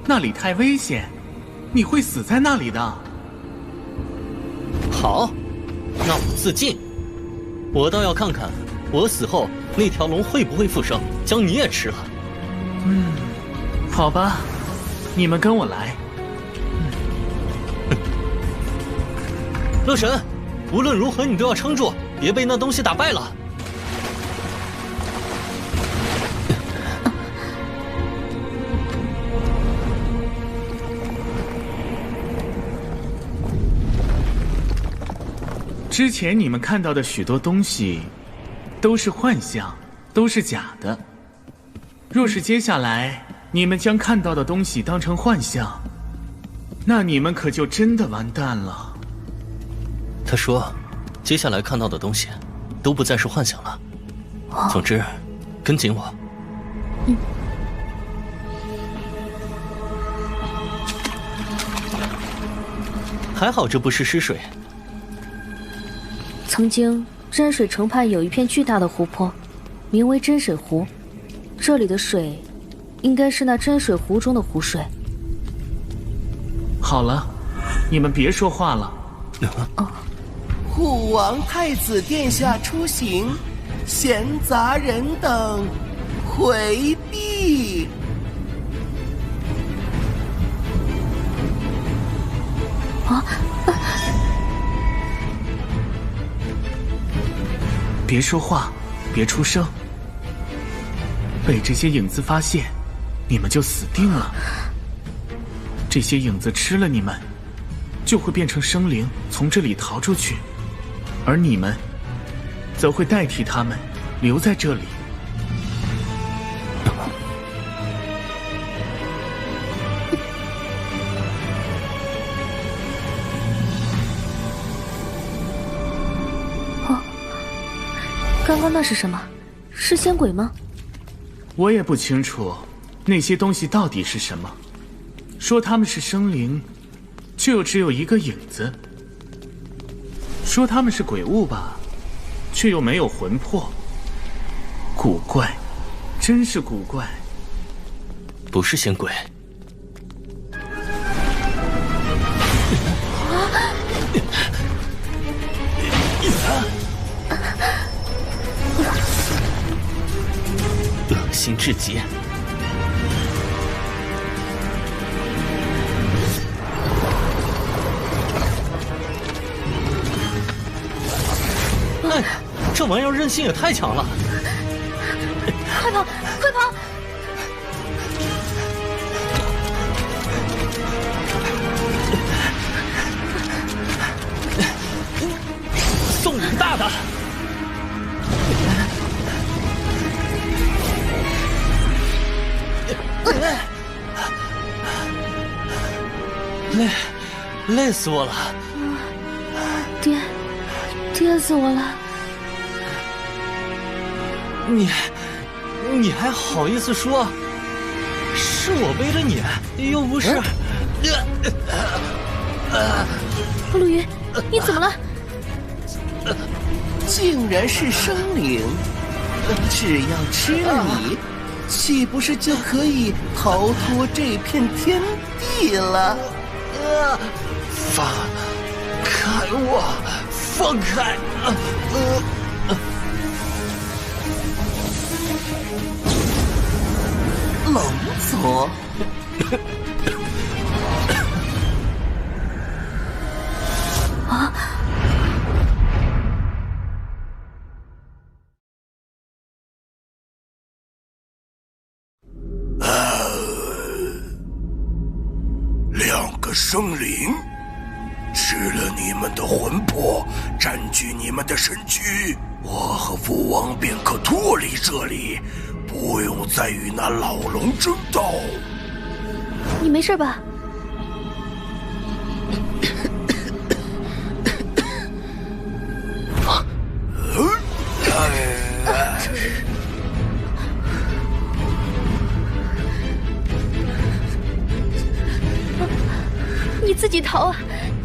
那里太危险，你会死在那里的。好，那我自尽。我倒要看看，我死后那条龙会不会复生，将你也吃了。好吧，你们跟我来。乐神，无论如何你都要撑住，别被那东西打败了。之前你们看到的许多东西，都是幻象，都是假的。若是接下来你们将看到的东西当成幻象，那你们可就真的完蛋了。他说，接下来看到的东西，都不再是幻想了。总之，跟紧我。还好这不是湿水。曾经真水城畔有一片巨大的湖泊，名为真水湖。这里的水，应该是那真水湖中的湖水。好了，你们别说话了。护王太子殿下出行，闲杂人等回避。别说话，别出声。被这些影子发现，你们就死定了。这些影子吃了你们，就会变成生灵，从这里逃出去，而你们则会代替他们留在这里。刚刚那是什么？是仙鬼吗？我也不清楚那些东西到底是什么。说他们是生灵，却又只有一个影子；说他们是鬼物吧，却又没有魂魄。古怪，真是古怪。不是仙鬼。恶心至极！哎，这玩意儿韧性也太强了！快跑，快跑！送你大的！累死我了！跌死我了！你还好意思说？是我背了你，又不是。陆云，你怎么了？竟然是生灵！只要吃了你，岂不是就可以逃脱这片天地了？放开我！放开！龙族。两个生灵吃了你们的魂魄，占据你们的身躯，我和父王便可脱离这里，不用再与那老龙争斗。你没事吧？你自己逃啊！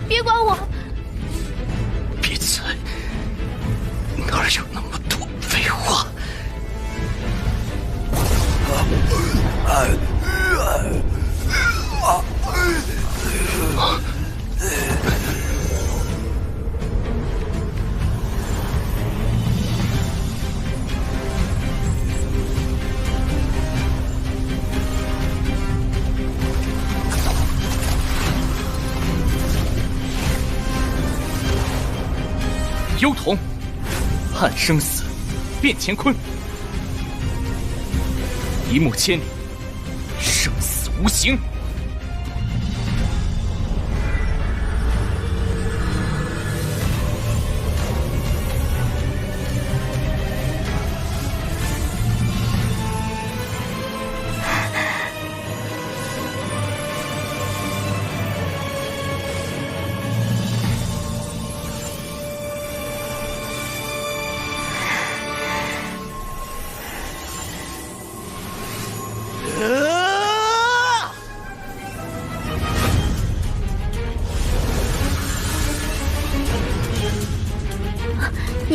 别管我！闭嘴！哪有那么多废话？幽童，撼生死，变乾坤，一目千里，生死无形。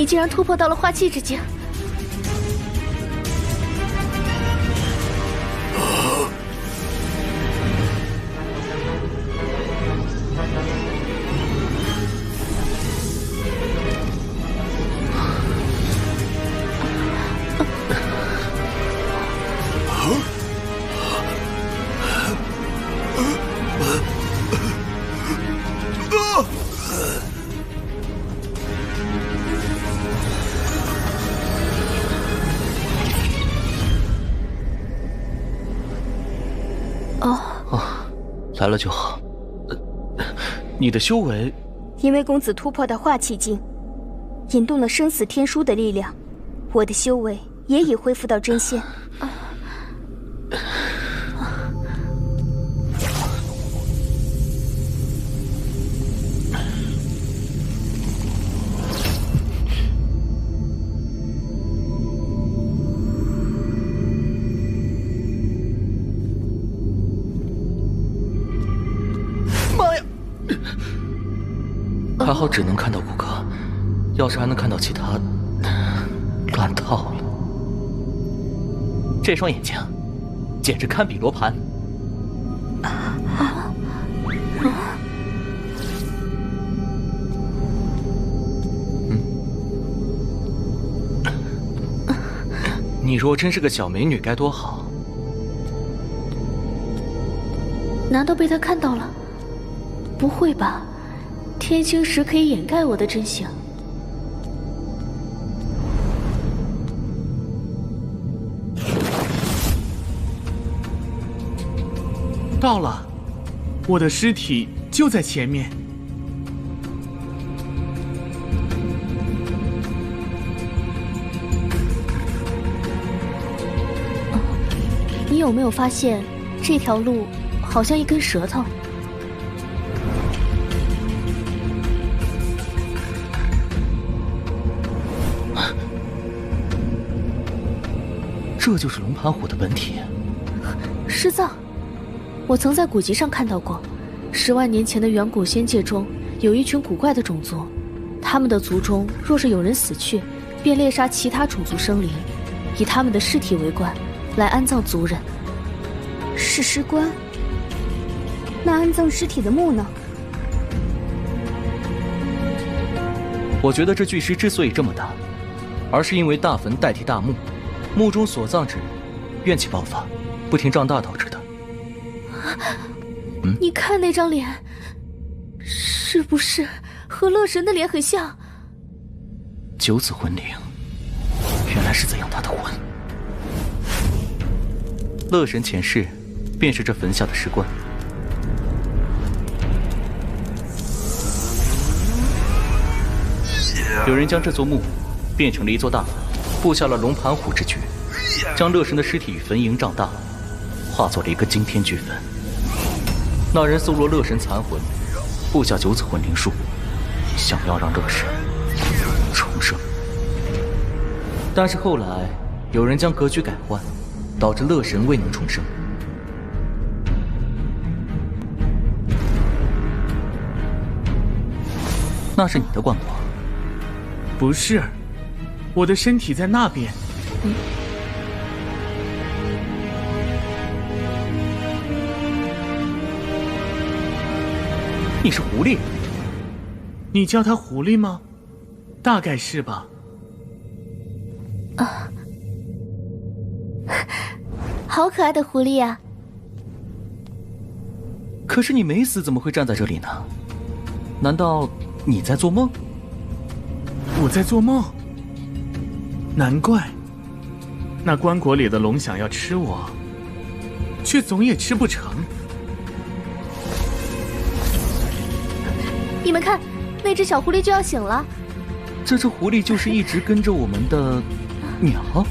你竟然突破到了化气之境！来了就好。你的修为，因为公子突破到化气境，引动了生死天书的力量，我的修为也已恢复到真仙。还好只能看到骨骼，要是还能看到其他，乱套了。这双眼睛，简直堪比罗盘。你若真是个小美女，该多好。难道被他看到了？不会吧？天青石可以掩盖我的真形。到了，我的尸体就在前面。你有没有发现，这条路好像一根舌头？这就是龙盘虎的本体。尸葬，我曾在古籍上看到过，10万年前的远古仙界中有一群古怪的种族，他们的族中若是有人死去，便猎杀其他种族生灵，以他们的尸体为棺，来安葬族人。是尸棺？那安葬尸体的墓呢？我觉得这巨尸之所以这么大，而是因为大坟代替大墓。墓中所葬之人，怨气爆发，不停胀大导致的。你看那张脸，是不是和乐神的脸很像？九子魂灵，原来是在养他的魂。乐神前世便是这坟下的尸棺。有人将这座墓变成了一座大坟，布下了龙盘虎之局，将乐神的尸体与坟茔胀大，化作了一个惊天巨坟。那人搜罗乐神残魂，布下九子魂灵术，想要让乐神重生。但是后来有人将格局改换，导致乐神未能重生。那是你的棺椁？不是，我的身体在那边。你是狐狸？你叫它狐狸吗？大概是吧。啊，好可爱的狐狸呀！可是你没死，怎么会站在这里呢？难道你在做梦？我在做梦。难怪，那棺椁里的龙想要吃我，却总也吃不成。你们看，那只小狐狸就要醒了。这只狐狸就是一直跟着我们的鸟。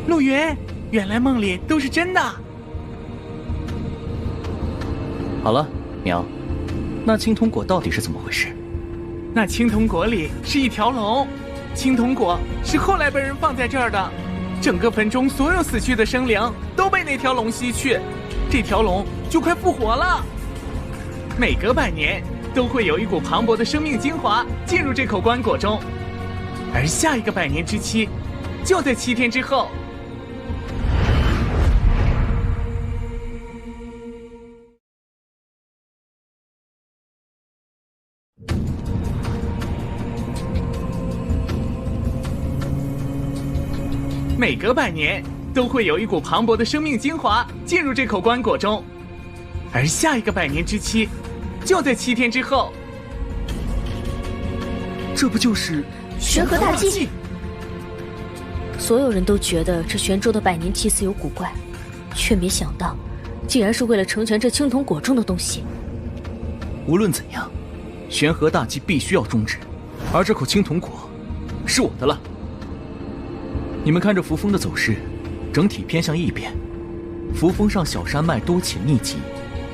陆云，原来梦里都是真的。好了，鸟，那青铜果到底是怎么回事？那青铜果里是一条龙，青铜果是后来被人放在这儿的。整个坟中所有死去的生灵都被那条龙吸去，这条龙就快复活了。每隔100年都会有一股磅礴的生命精华进入这口棺椁中，而下一个100年之期就在7天之后。每隔100年都会有一股磅礴的生命精华进入这口棺椁中，而下一个100年之期就在7天之后。这不就是玄河大祭？所有人都觉得这玄州的100年祭祀有古怪，却没想到，竟然是为了成全这青铜椁中的东西。无论怎样，玄河大祭必须要终止，而这口青铜椁是我的了。你们看这扶风的走势，整体偏向一边，扶风上小山脉多且密集，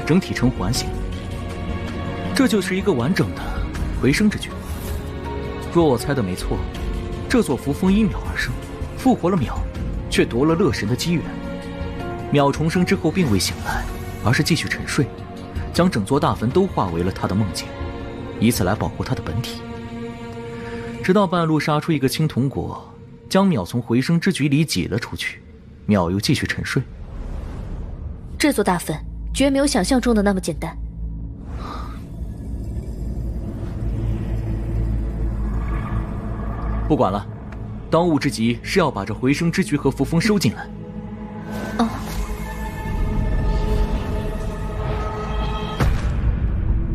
整体呈环形。这就是一个完整的回生之句。若我猜的没错，这座扶风因淼而生，复活了淼，却夺了乐神的机缘。淼重生之后并未醒来，而是继续沉睡，将整座大坟都化为了他的梦境，以此来保护他的本体。直到半路杀出一个青铜椁，将淼从回生之局里挤了出去，淼又继续沉睡。这座大坟绝没有想象中的那么简单。不管了，当务之急是要把这回生之局和扶风收进来。哦。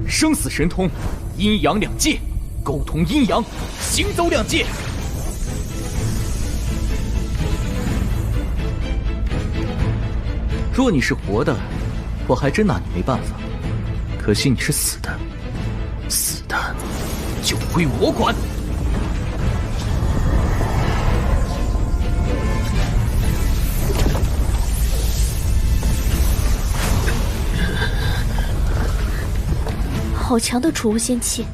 生死神通，阴阳两界，沟通阴阳，行走两界。若你是活的，我还真拿你没办法。可惜你是死的，死的就归我管。好强的储物仙气！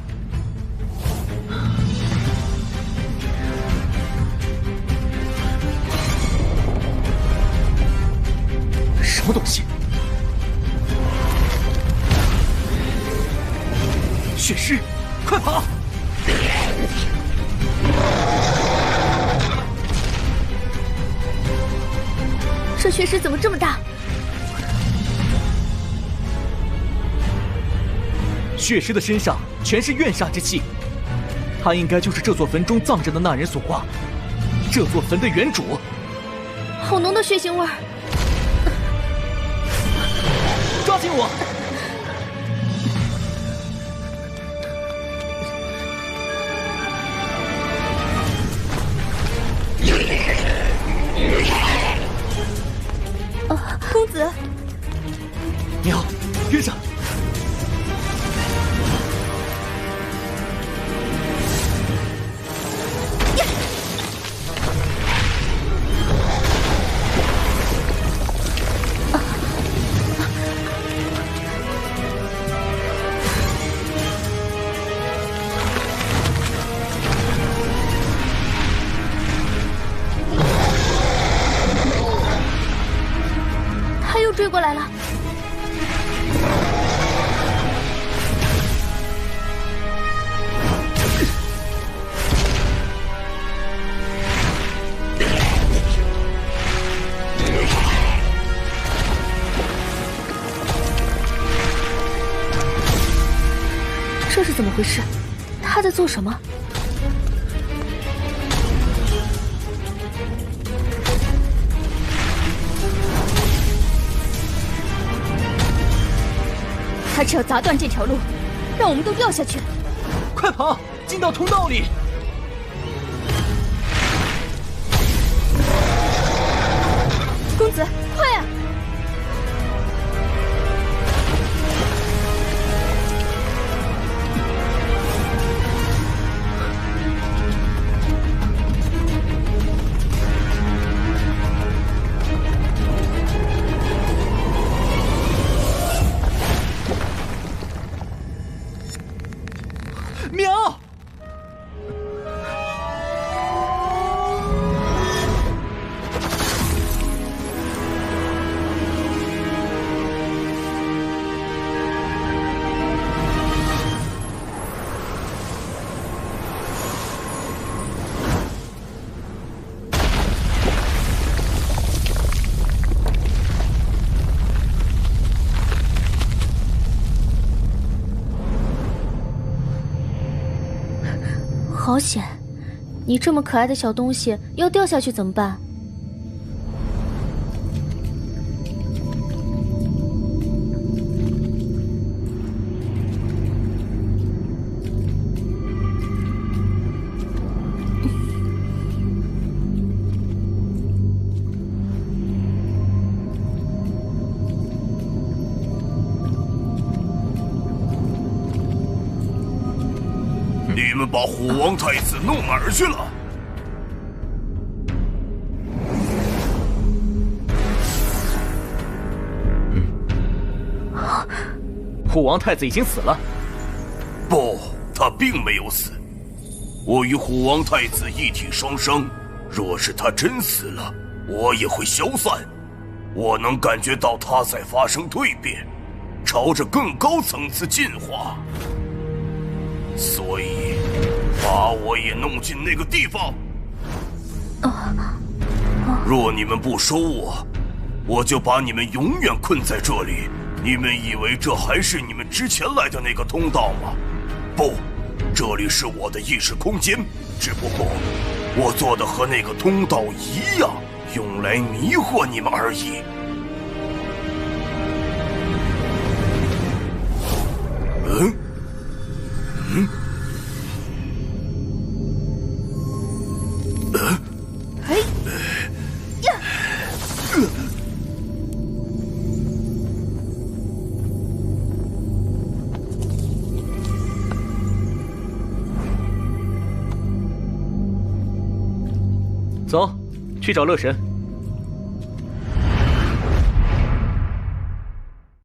什么东西？血尸，快跑！这血尸怎么这么大？血尸的身上全是怨煞之气，他应该就是这座坟中葬着的那人所化，这座坟的原主。好浓的血腥味儿！抓紧我！公子，淼，跟上！追过来了！这是怎么回事？他在做什么？他只要砸断这条路，让我们都掉下去。快跑，进到通道里！公子，快啊！淼，好险！你这么可爱的小东西，要掉下去怎么办？你们把虎王太子弄哪儿去了？虎王太子已经死了。不，他并没有死。我与虎王太子一体双生，若是他真死了，我也会消散。我能感觉到他在发生蜕变，朝着更高层次进化。所以，把我也弄进那个地方。若你们不收我，我就把你们永远困在这里。你们以为这还是你们之前来的那个通道吗？不，这里是我的意识空间，只不过我做的和那个通道一样，用来迷惑你们而已。走，去找乐神。